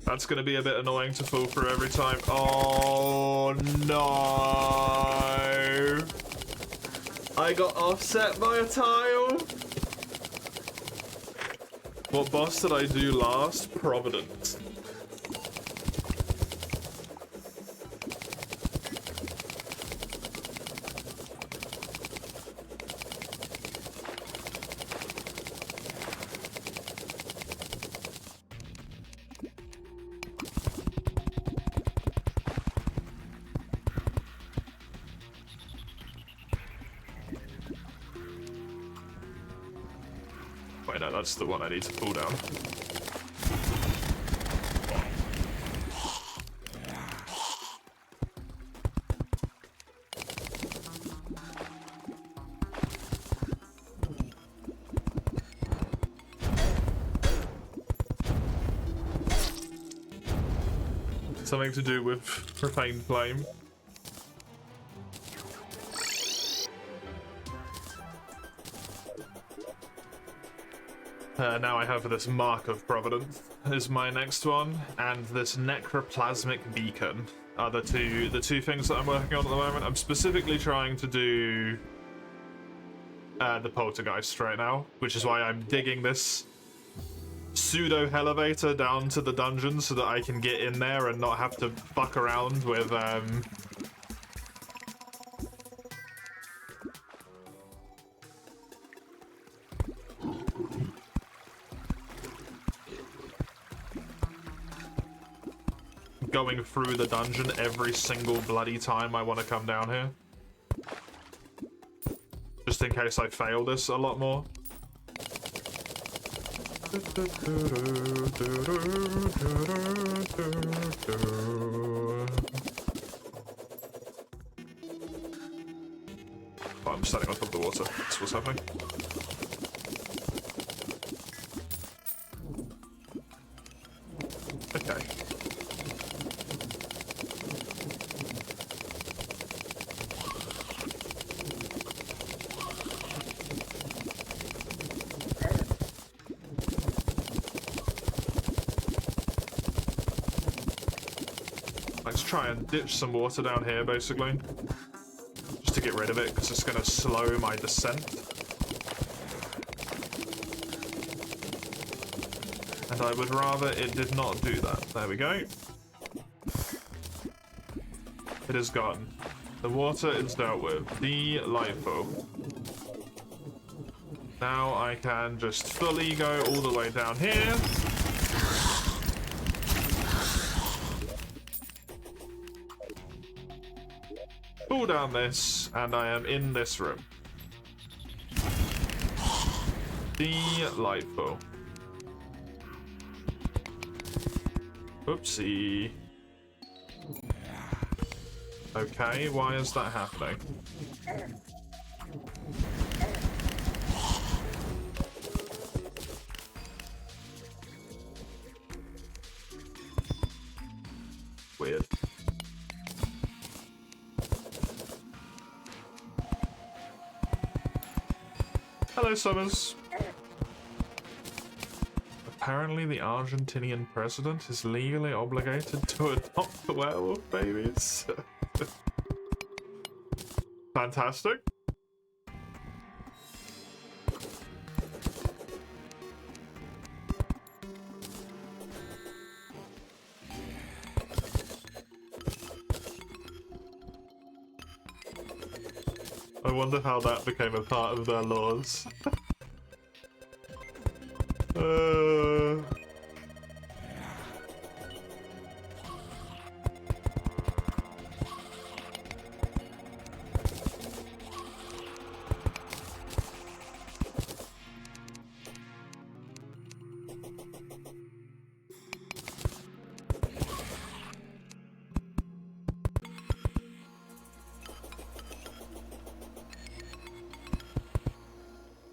That's gonna be a bit annoying to fall through every time. Oh no! I got offset by a tile! What boss did I do last? Providence. Wait, no, that's the one I need to pull down. Something to do with Profane Flame. Now I have this Mark of Providence is my next one, and this Necroplasmic Beacon are the two things that I'm working on at the moment. I'm specifically trying to do the Poltergeist right now, which is why I'm digging this pseudo-elevator down to the dungeon so that I can get in there and not have to fuck around with going through the dungeon every single bloody time I want to come down here. Just in case I fail this a lot more. Oh, I'm standing on top of the water. That's what's happening. Okay. Let's try and ditch some water down here, basically. Just to get rid of it, because it's going to slow my descent. And I would rather it did not do that. There we go. It is gone. The water is dealt with. Delightful. Now I can just fully go all the way down here. Pull down this, and I am in this room. Delightful. Oopsie. Okay, why is that happening? Weird. Hello, Summers. Apparently, the Argentinian president is legally obligated to adopt the werewolf babies. Fantastic. I wonder how that became a part of their laws.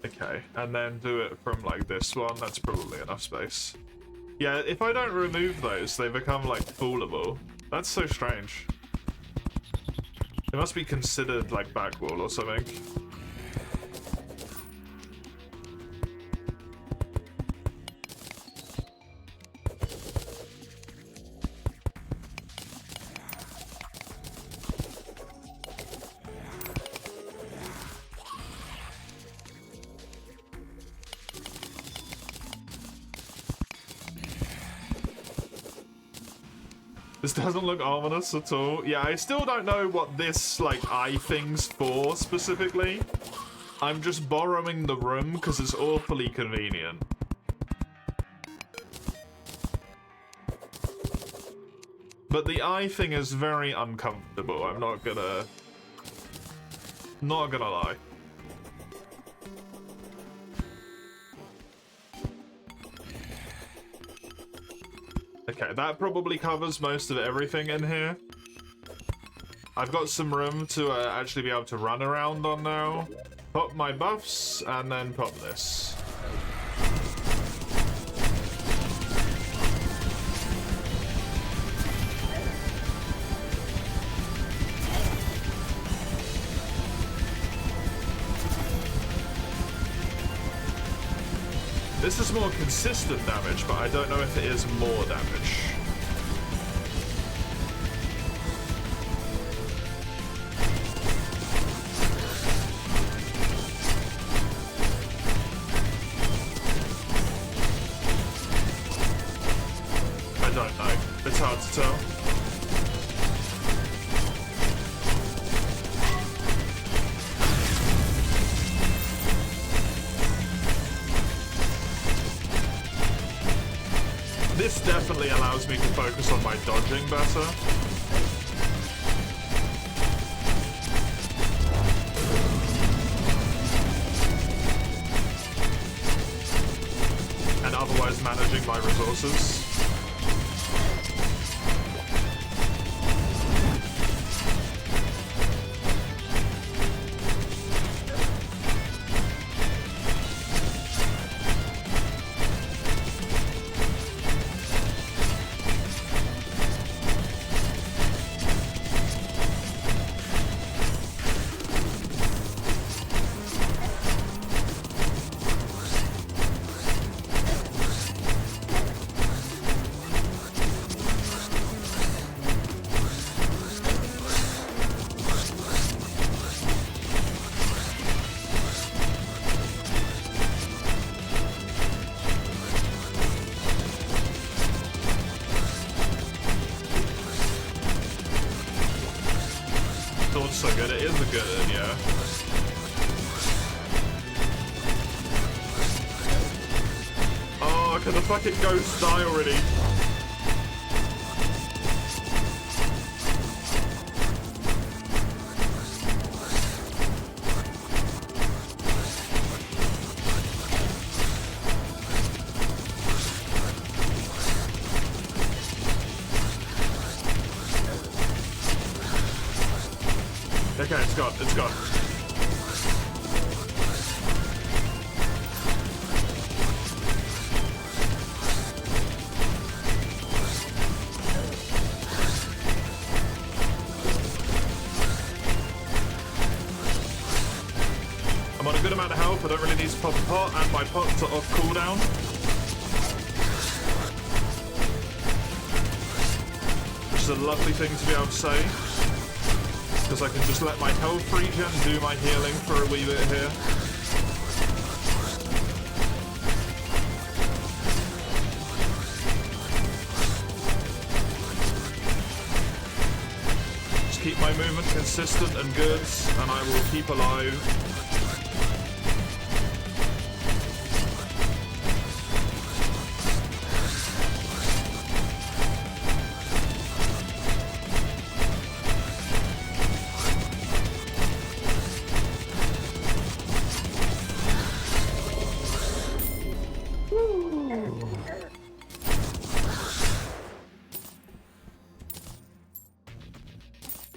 Okay, and then do it from like this one. That's probably enough space. Yeah, if I don't remove those, they become like foolable. That's so strange. It must be considered like backwall or something. This doesn't look ominous at all. Yeah, I still don't know what this, like, eye thing's for, specifically. I'm just borrowing the room because it's awfully convenient. But the eye thing is very uncomfortable, I'm not gonna lie. Okay, that probably covers most of everything in here. I've got some room to actually be able to run around on now. Pop my buffs, and then pop this. This is more consistent damage, but I don't know if it is more damage. I don't know. It's hard to tell. This definitely allows me to focus on my dodging better. And otherwise managing my resources. So good, it is a good, yeah. Oh, can the fucking ghost die already? Okay, it's gone, it's gone. I'm on a good amount of health, I don't really need to pop a pot, and my pots are off cooldown. Which is a lovely thing to be able to say. Because I can just let my health regen do my healing for a wee bit here. Just keep my movement consistent and good, and I will keep alive.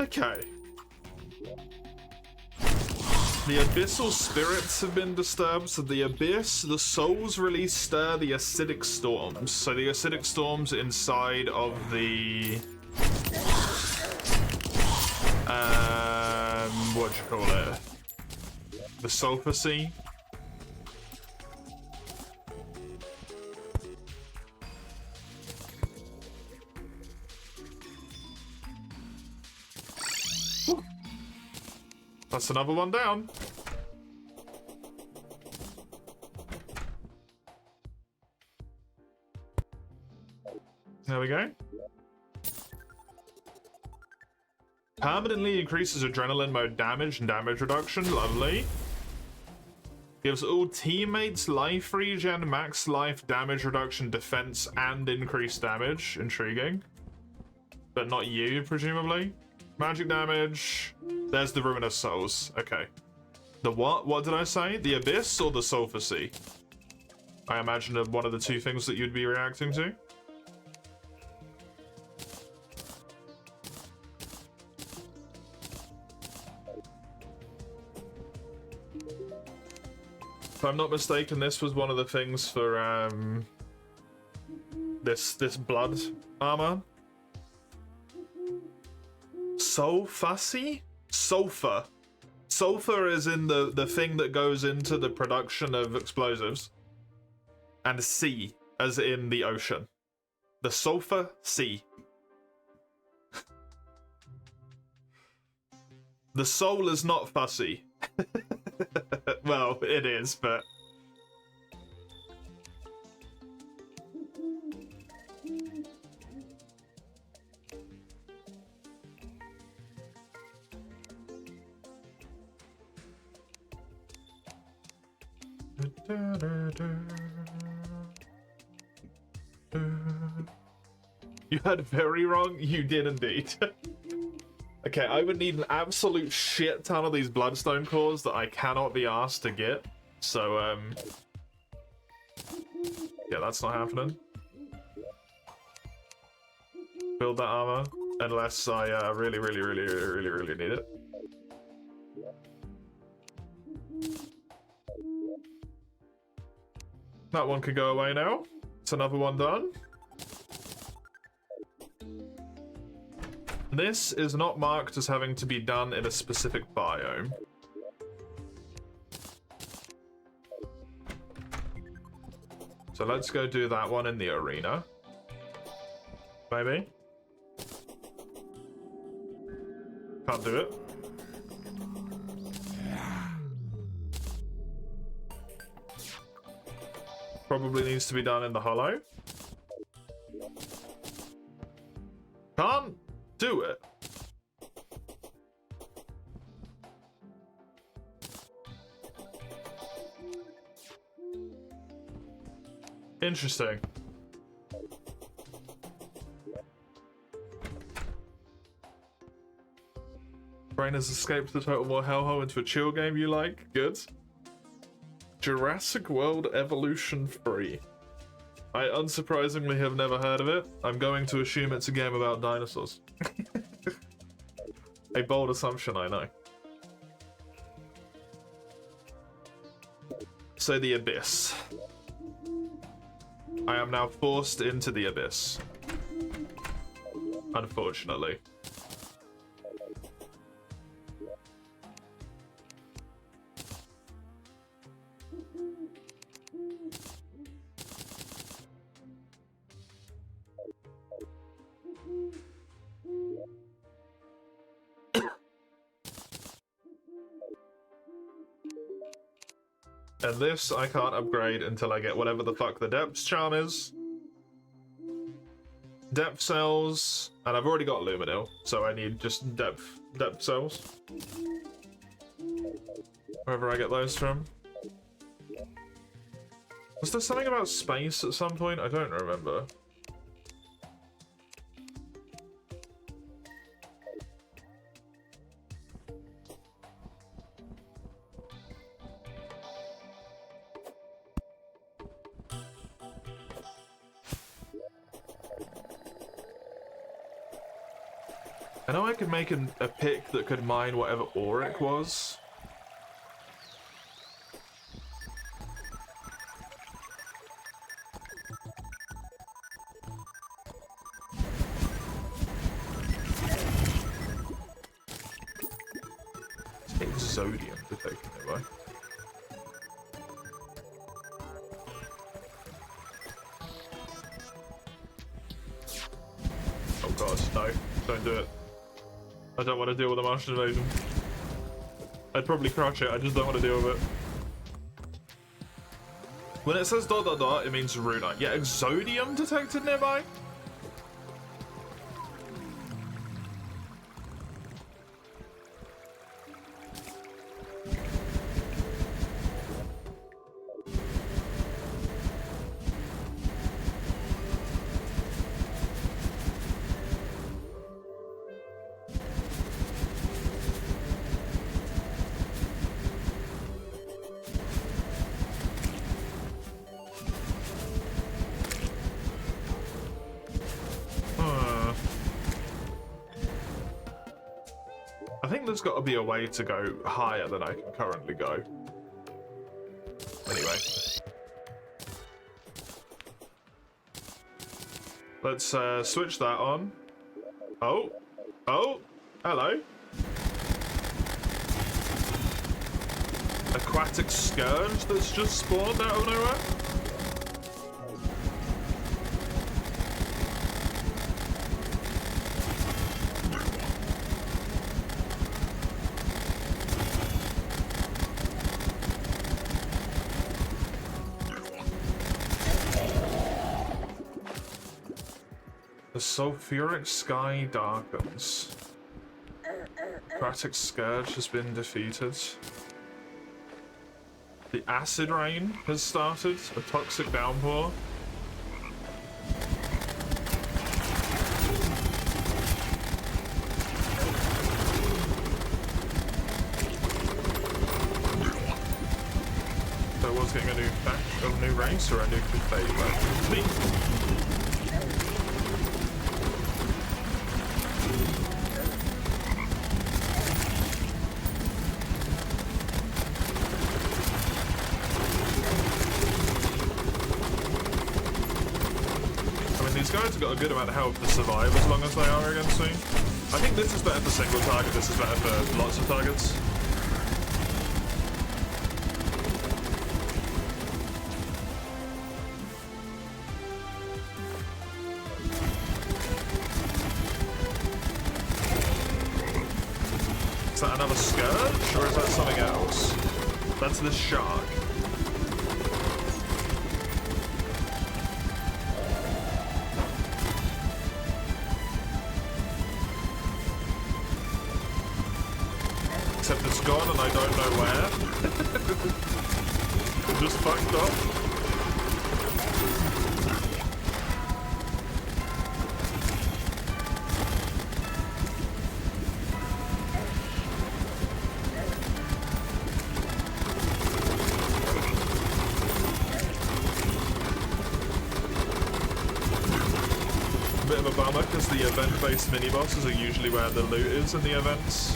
Okay. The abyssal spirits have been disturbed, so the abyss, the souls release stir the acidic storms. So the acidic storms inside of the what do you call it? The sulfur sea. That's another one down. There we go. Permanently increases adrenaline mode damage and damage reduction. Lovely. Gives all teammates life regen, max life, damage reduction, defense, and increased damage. Intriguing. But not you, presumably. Magic damage. There's the Ruinous Souls. Okay. The what? What did I say? The Abyss or the Sulfur Sea? I imagine one of the two things that you'd be reacting to. If I'm not mistaken, this was one of the things for this blood armor. Sulfussy? Sulfur. Sulfur is in the thing that goes into the production of explosives. And sea, as in the ocean. The sulfur sea. The soul is not fussy. Well, it is, but... You heard very wrong? You did indeed. Okay, I would need an absolute shit ton of these bloodstone cores that I cannot be asked to get. So, yeah, that's not happening. Build that armor, unless I really need it. That one can go away now. It's another one done. This is not marked as having to be done in a specific biome. So let's go do that one in the arena. Maybe. Can't do it. Probably needs to be done in the hollow. Can't do it. Interesting. Brain has escaped the Total War hellhole into a chill game you like. Good. Jurassic World Evolution 3. I unsurprisingly have never heard of it. I'm going to assume it's a game about dinosaurs. A bold assumption, I know. So the Abyss. I am now forced into the Abyss. Unfortunately. And this I can't upgrade until I get whatever the fuck the depth charm is. Depth cells, and I've already got Luminil, so I need just depth cells. Wherever I get those from. Was there something about space at some point? I don't remember. I know I could make a pick that could mine whatever ore it was. Exodium detected nearby. Oh god, no. Don't do it. I don't want to deal with a Martian invasion. I'd probably crush it, I just don't want to deal with it. When it says ... it means Runa. Yeah, Exodium detected nearby? I think there's got to be a way to go higher than I can currently go. Anyway. Let's switch that on. Oh. Oh. Hello. Aquatic Scourge that's just spawned out of nowhere. sulfuric sky darkens. Aquatic Scourge has been defeated. The acid rain has started. A toxic downpour. So I was getting a new race or a new fate. Me. These guys have got a good amount of health to survive as long as they are against me. I think this is better for single target, this is better for lots of targets. Is that another Scourge, or is that something else? That's the shark. Except it's gone and I don't know where. Just fucked up. Bit of a bummer because the event-based mini-bosses are usually where the loot is in the events.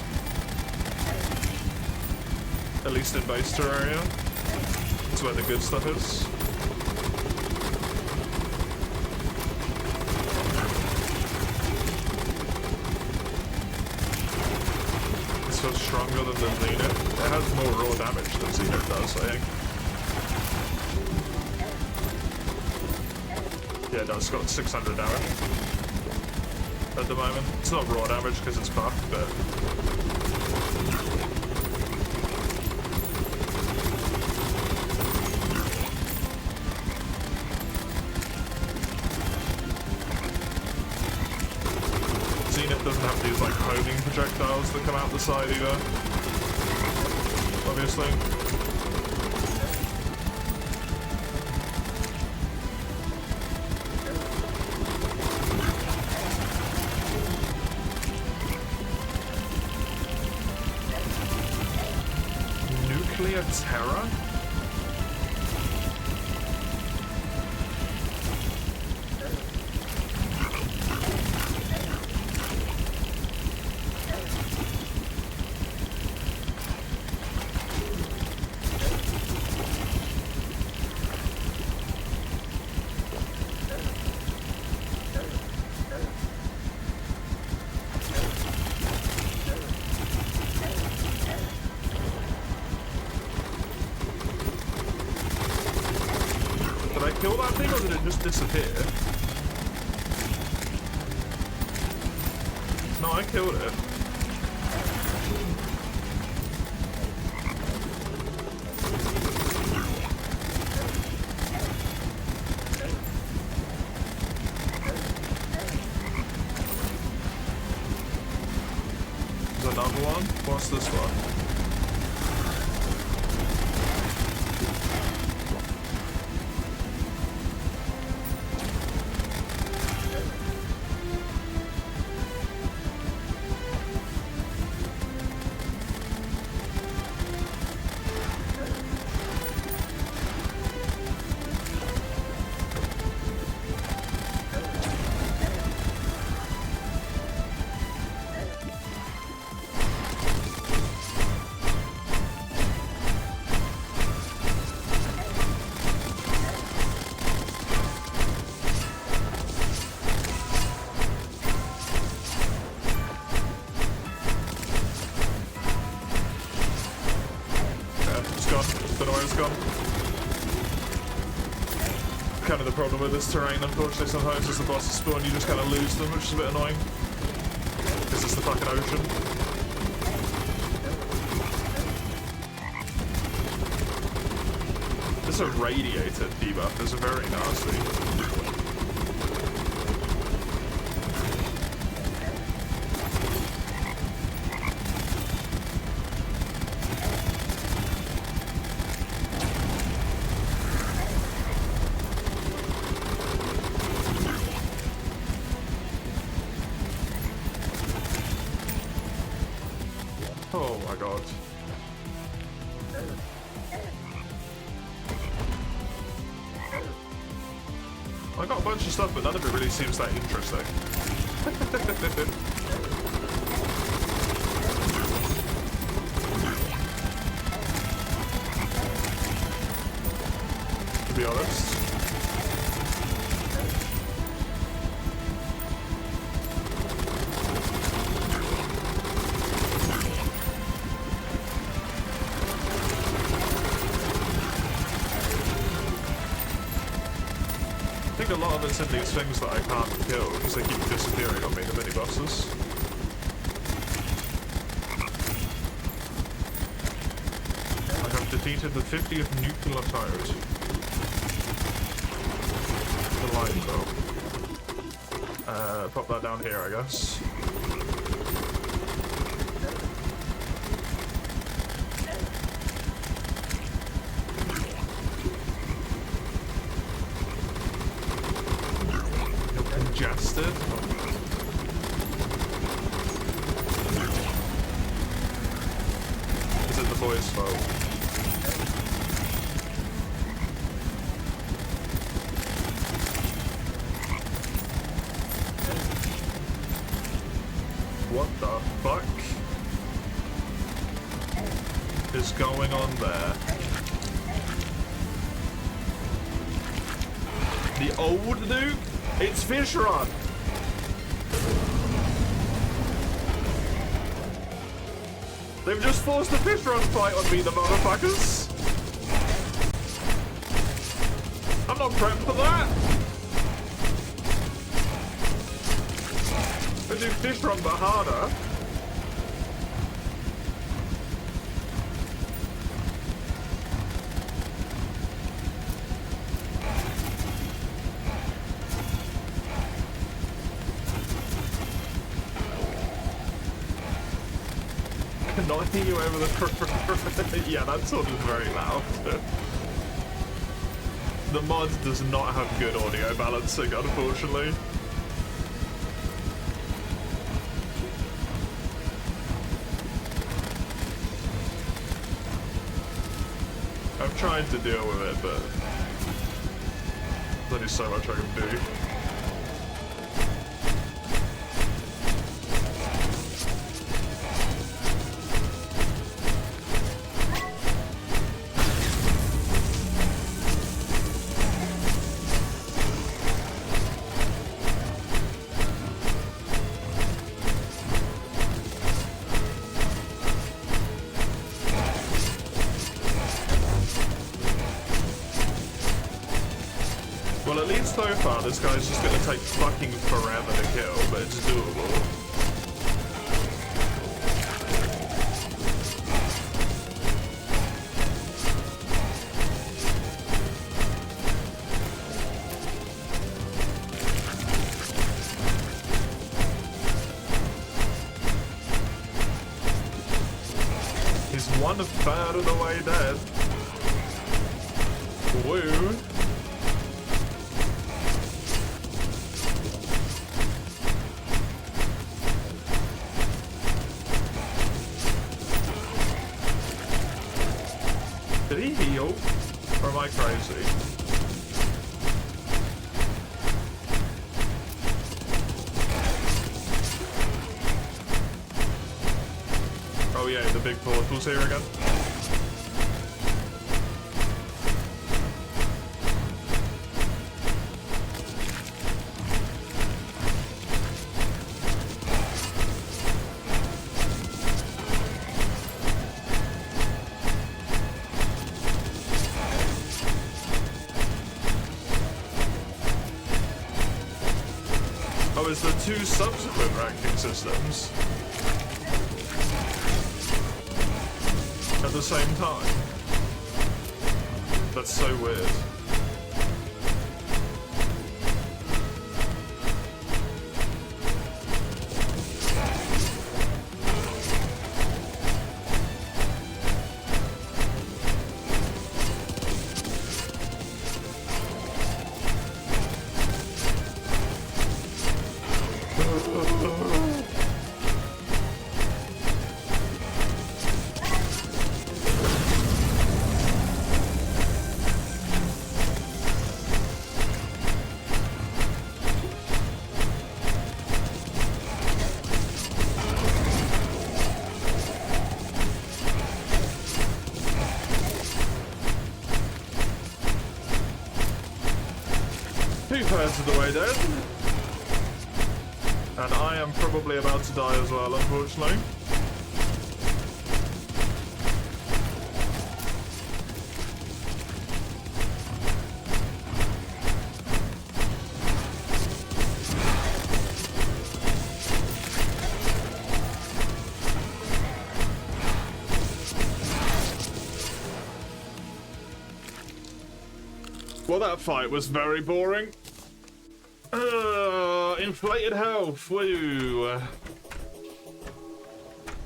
At least in base Terraria. That's where the good stuff is. This feels stronger than the Zenith. It has more raw damage than Zenith does, I think. Yeah, it does. It's got 600 damage at the moment. It's not raw damage because it's buffed, but... doesn't have these like homing projectiles that come out the side either. Obviously. Nuclear terror? Kill that thing, or did it just disappear? No, I killed it. There's another one? What's this one? Kind of the problem with this terrain, unfortunately. Sometimes as the bosses spawn, you just kind of lose them, which is a bit annoying. This is the fucking ocean. This irradiated debuff is very nasty. my god. I got a bunch of stuff, but none of it really seems that interesting. To be honest. I think a lot of it's in these things that I can't kill because they keep disappearing on me, the mini bosses. I have defeated the 50th nuclear tyrant. The light though. Pop that down here, I guess. Congested. Is it the boys' fault? What the fuck is going on there? The old nuke? It's Fish Run! They've just forced the Fish Run fight on me, the motherfuckers! I'm not prepped for that! They do Fish Run but harder. Knocking you over the yeah, that sort is very loud. The mod does not have good audio balancing, unfortunately. I'm trying to deal with it, but there's only so much I can do. Well, at least so far, this guy's just gonna take fucking forever to kill, but it's doable. He's 1/3 of the way dead. Woo. Did he heal? Or am I crazy? Oh yeah, the big portal's here again. Oh, is there two subsequent ranking systems? At the same time? That's so weird. 2/3 of the way dead. And I am probably about to die as well, unfortunately. Well, that fight was very boring. Inflated health, woo.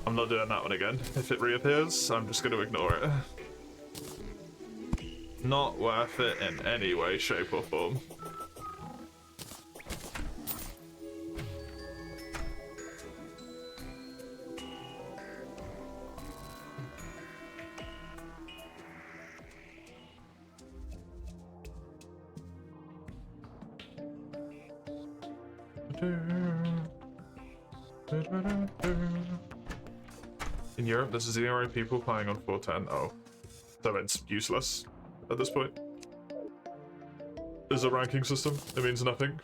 I'm not doing that one again. If it reappears, I'm just going to ignore it. Not worth it in any way, shape, or form. In Europe, there's 0 people playing on 410. Oh, so it's useless at this point. There's a ranking system. It means nothing.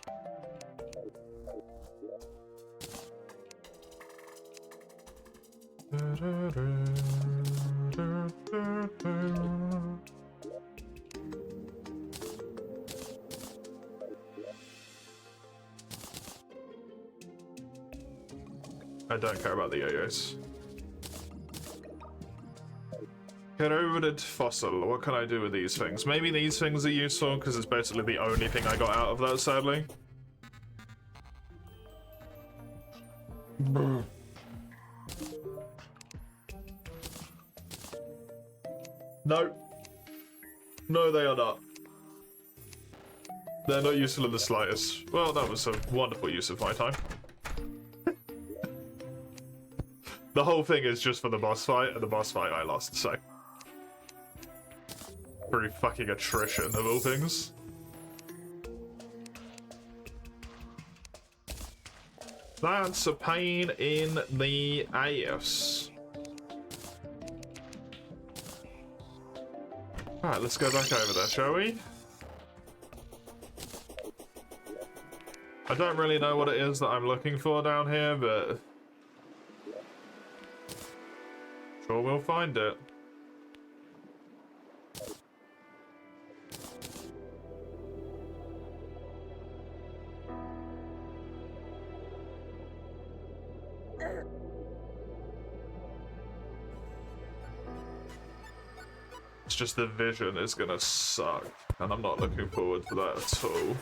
I don't care about the yo-yos. Corroded fossil. What can I do with these things? Maybe these things are useful because it's basically the only thing I got out of that, sadly. No. No, they are not. They're not useful in the slightest. Well, that was a wonderful use of my time. The whole thing is just for the boss fight, and the boss fight I lost, so. Through fucking attrition, of all things. That's a pain in the ass. Alright, let's go back over there, shall we? I don't really know what it is that I'm looking for down here, but... sure we'll find it. It's just the vision is gonna suck, and I'm not looking forward to that at all.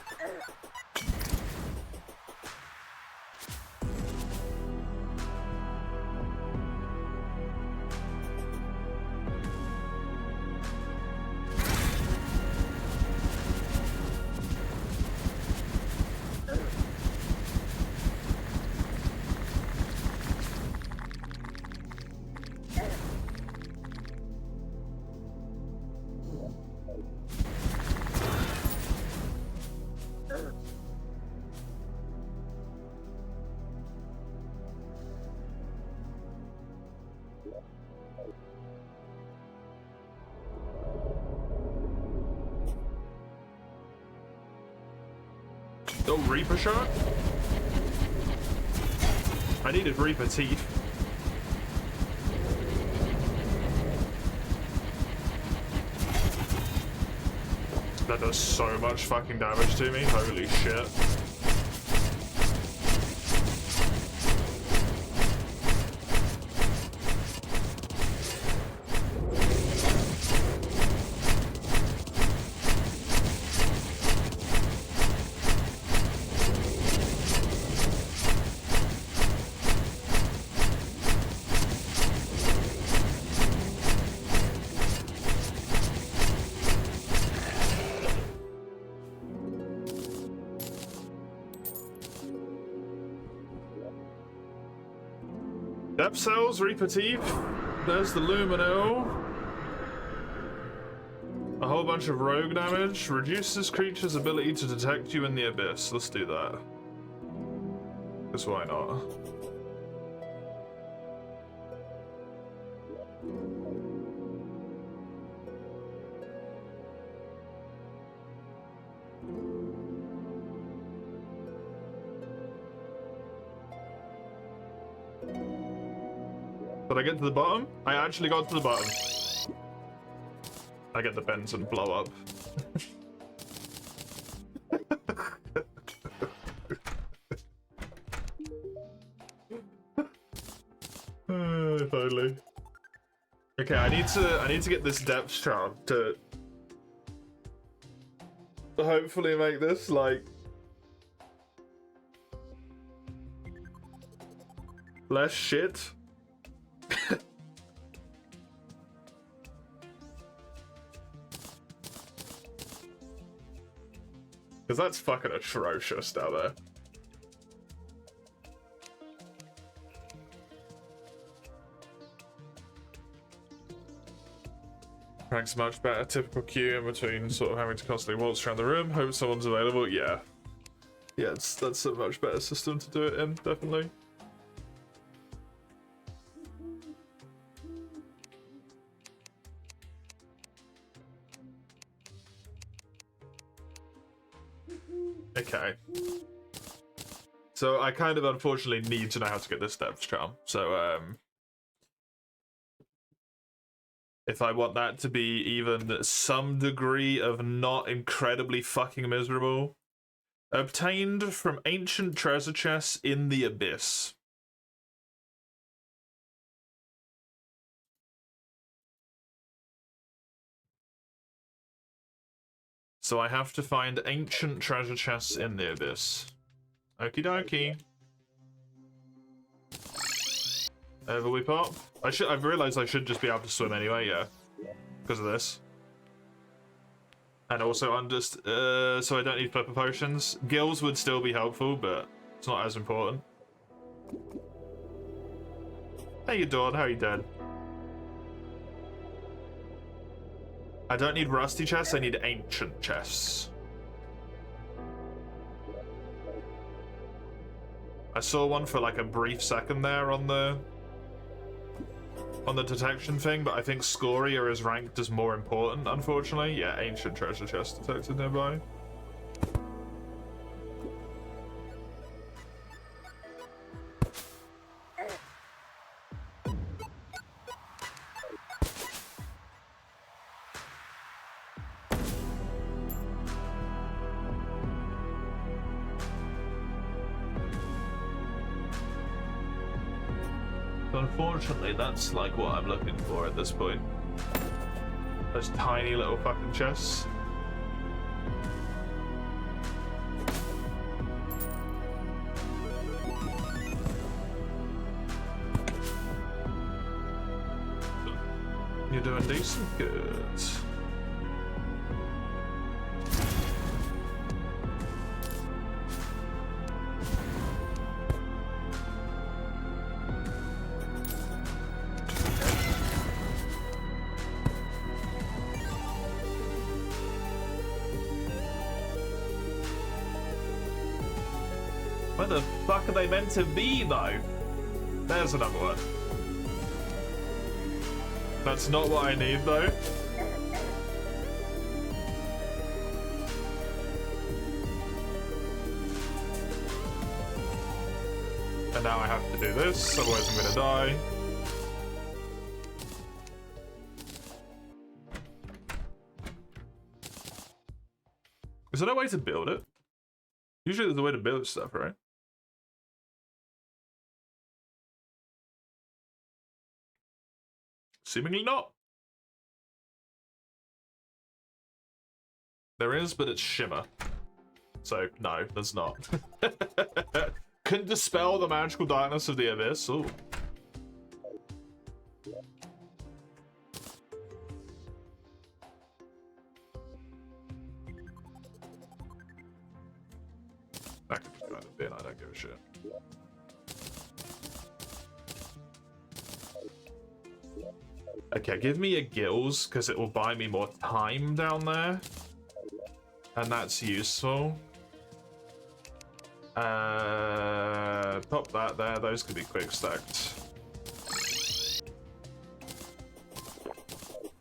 Oh, Reaper shot? I needed Reaper teeth. That does so much fucking damage to me, holy shit. Depth cells, Reaper teeth. There's the Lumino. A whole bunch of rogue damage. Reduces creature's ability to detect you in the abyss. Let's do that. Because why not? Did I get to the bottom? I actually got to the bottom. I get the Benson blow up. Finally. Okay, I need to get this depth charm to hopefully make this like less shit. Because that's fucking atrocious down there. Frank's much better. Typical queue in between sort of having to constantly waltz around the room. Hope someone's available. Yeah. Yeah, that's a much better system to do it in, definitely. Okay. So I kind of unfortunately need to know how to get this depth charm. So if I want that to be even some degree of not incredibly fucking miserable. Obtained from ancient treasure chests in the abyss. So I have to find ancient treasure chests in the abyss. Okie dokie. Over we pop. I've realized I should just be able to swim anyway, yeah. Because of this. And also so I don't need flipper potions. Gills would still be helpful, but it's not as important. How you doing? How you doing? I don't need rusty chests, I need ancient chests. I saw one for like a brief second there on the detection thing, but I think Scoria is ranked as more important, unfortunately. Yeah, ancient treasure chest detected nearby. Unfortunately, that's like what I'm looking for at this point. Those tiny little fucking chests. You're doing decent, good. Where the fuck are they meant to be, though? There's another one. That's not what I need, though. And now I have to do this, otherwise I'm gonna die. Is there a way to build it? Usually there's a way to build stuff, right? Seemingly not. There is, but it's shimmer. So, no, there's not. Couldn't dispel the magical darkness of the abyss. Ooh. That could be kind of bin, I don't give a shit. Okay, give me a gills, because it will buy me more time down there. And that's useful. Pop that there, those could be quick stacked.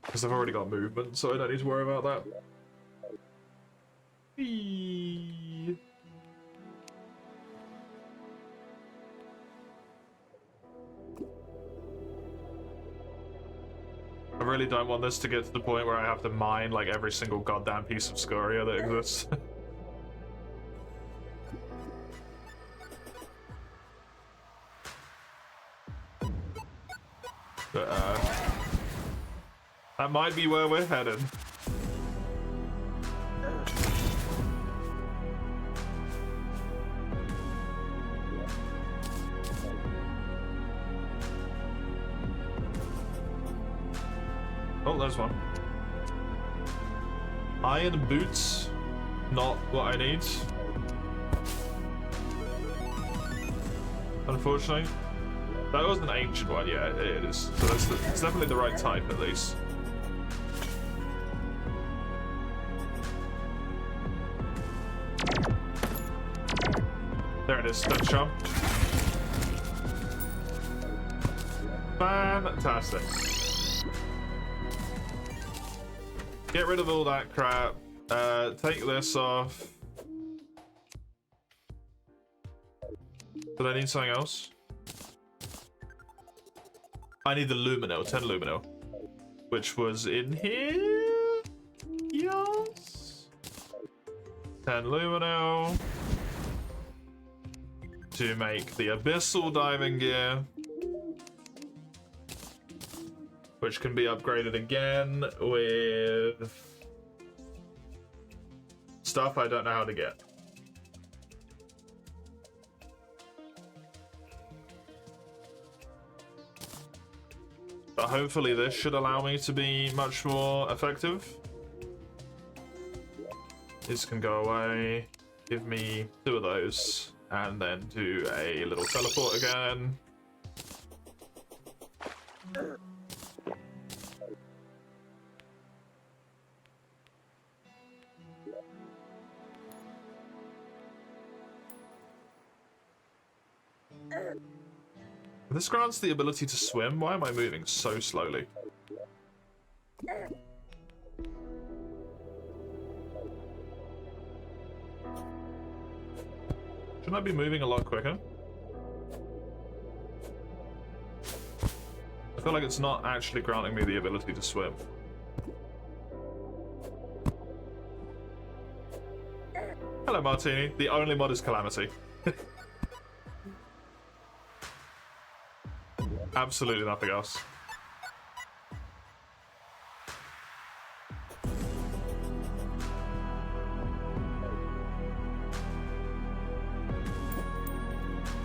Because I've already got movement, so I don't need to worry about that. Eee. I really don't want this to get to the point where I have to mine like every single goddamn piece of scoria that exists. But, that might be where we're headed. Oh, there's one. Iron boots. Not what I need. Unfortunately. That was an ancient one, yeah, it is. So it's definitely the right type, at least. There it is, Dutch Charm. Fantastic. Get rid of all that crap. Take this off. Did I need something else? I need the luminol, 10 luminol. Which was in here? Yes. 10 luminol. To make the abyssal diving gear. Which can be upgraded again with stuff I don't know how to get. But hopefully this should allow me to be much more effective. This can go away. Give me 2 of those. And then do a little teleport again. This grants the ability to swim. Why am I moving so slowly? Shouldn't I be moving a lot quicker? I feel like it's not actually granting me the ability to swim. Hello, Martini. The only mod is Calamity. Absolutely nothing else.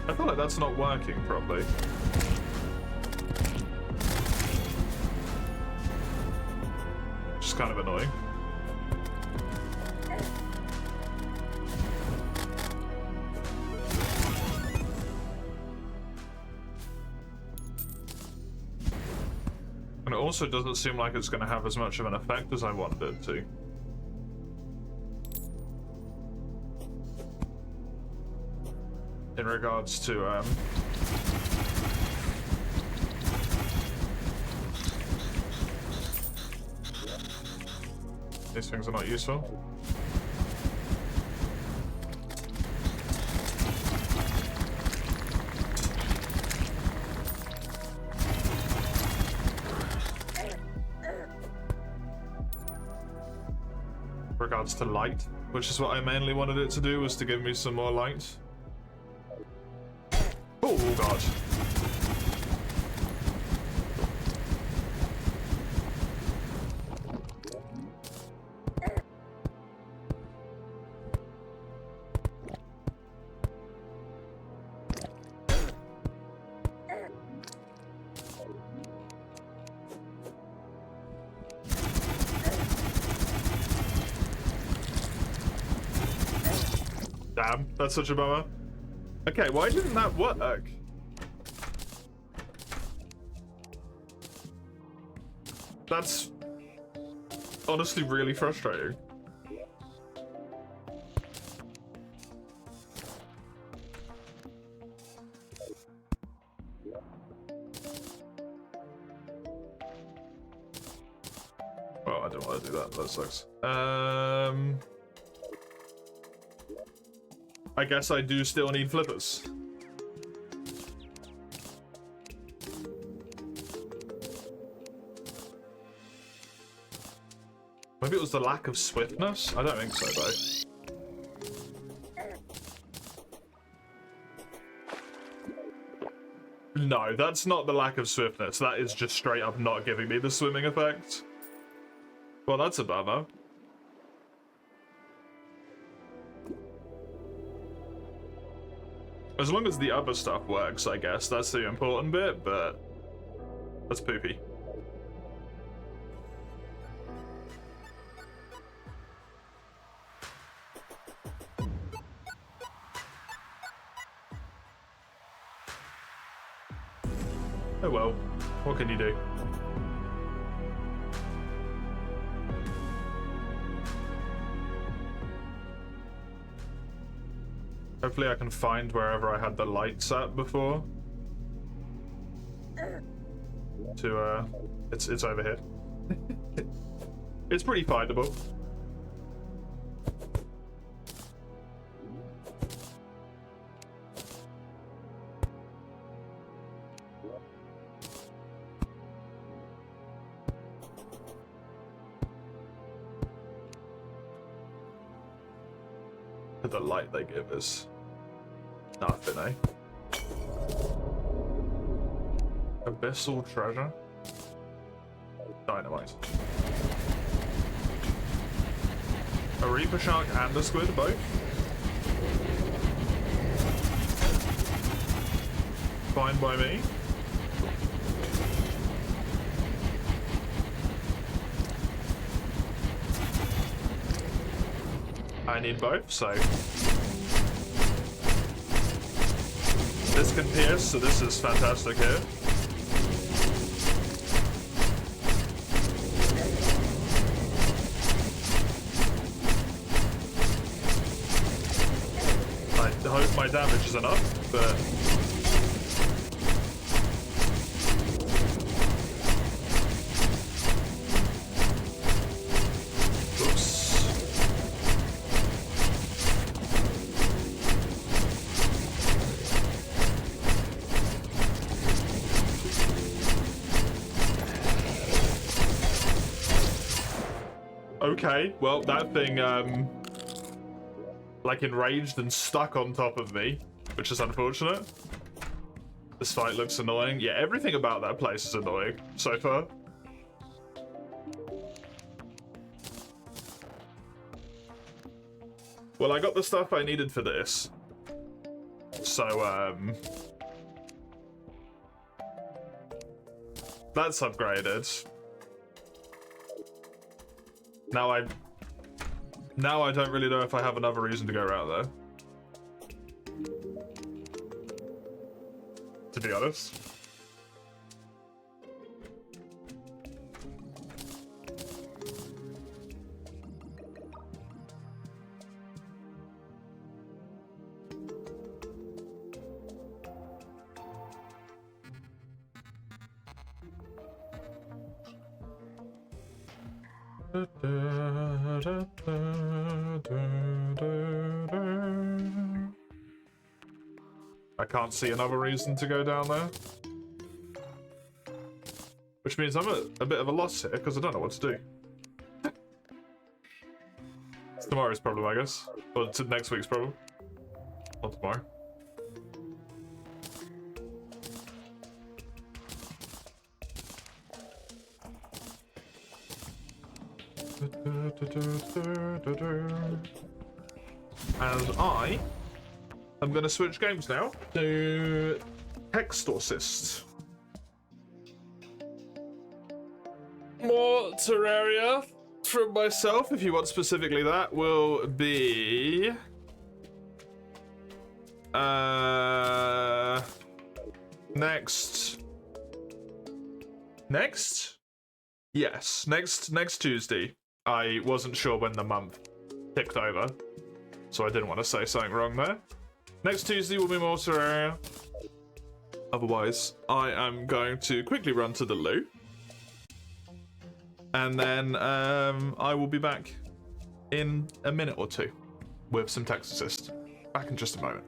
I feel like that's not working properly. Just kind of annoying. And it also doesn't seem like it's going to have as much of an effect as I wanted it to. In regards to, these things are not useful. Regards to light, which is what I mainly wanted it to do, was to give me some more light. Oh god. Damn, that's such a bummer. Okay, why didn't that work? That's honestly really frustrating. Well, I don't want to do that. That sucks. I guess I do still need flippers. Maybe it was the lack of swiftness? I don't think so, though. No, that's not the lack of swiftness. That is just straight up not giving me the swimming effect. Well, that's a bummer. As long as the other stuff works, I guess. That's the important bit, but that's poopy. Oh well, what can you do? Hopefully I can find wherever I had the lights at before. It's over here. It's pretty findable. The light they give us nothing, eh? Abyssal treasure, dynamite, a reaper shark and a squid, both. Fine by me. I need both, so this can pierce, so this is fantastic here. I hope my damage is enough, but okay, well, that thing, like, enraged and stuck on top of me, which is unfortunate. This fight looks annoying. Yeah, everything about that place is annoying so far. Well, I got the stuff I needed for this. So, that's upgraded. Now I don't really know if I have another reason to go around there. To be honest. I can't see another reason to go down there. Which means I'm at a bit of a loss here, because I don't know what to do. It's tomorrow's problem, I guess. Or it's next week's problem. Not tomorrow. And I am going to switch games now to text assist. More Terraria from myself, if you want specifically that, will be next yes, next Tuesday. I wasn't sure when the month ticked over, so I didn't want to say something wrong there. Next Tuesday will be more Terraria. Otherwise, I am going to quickly run to the loo. And then I will be back in a minute or two with some text assist. Back in just a moment.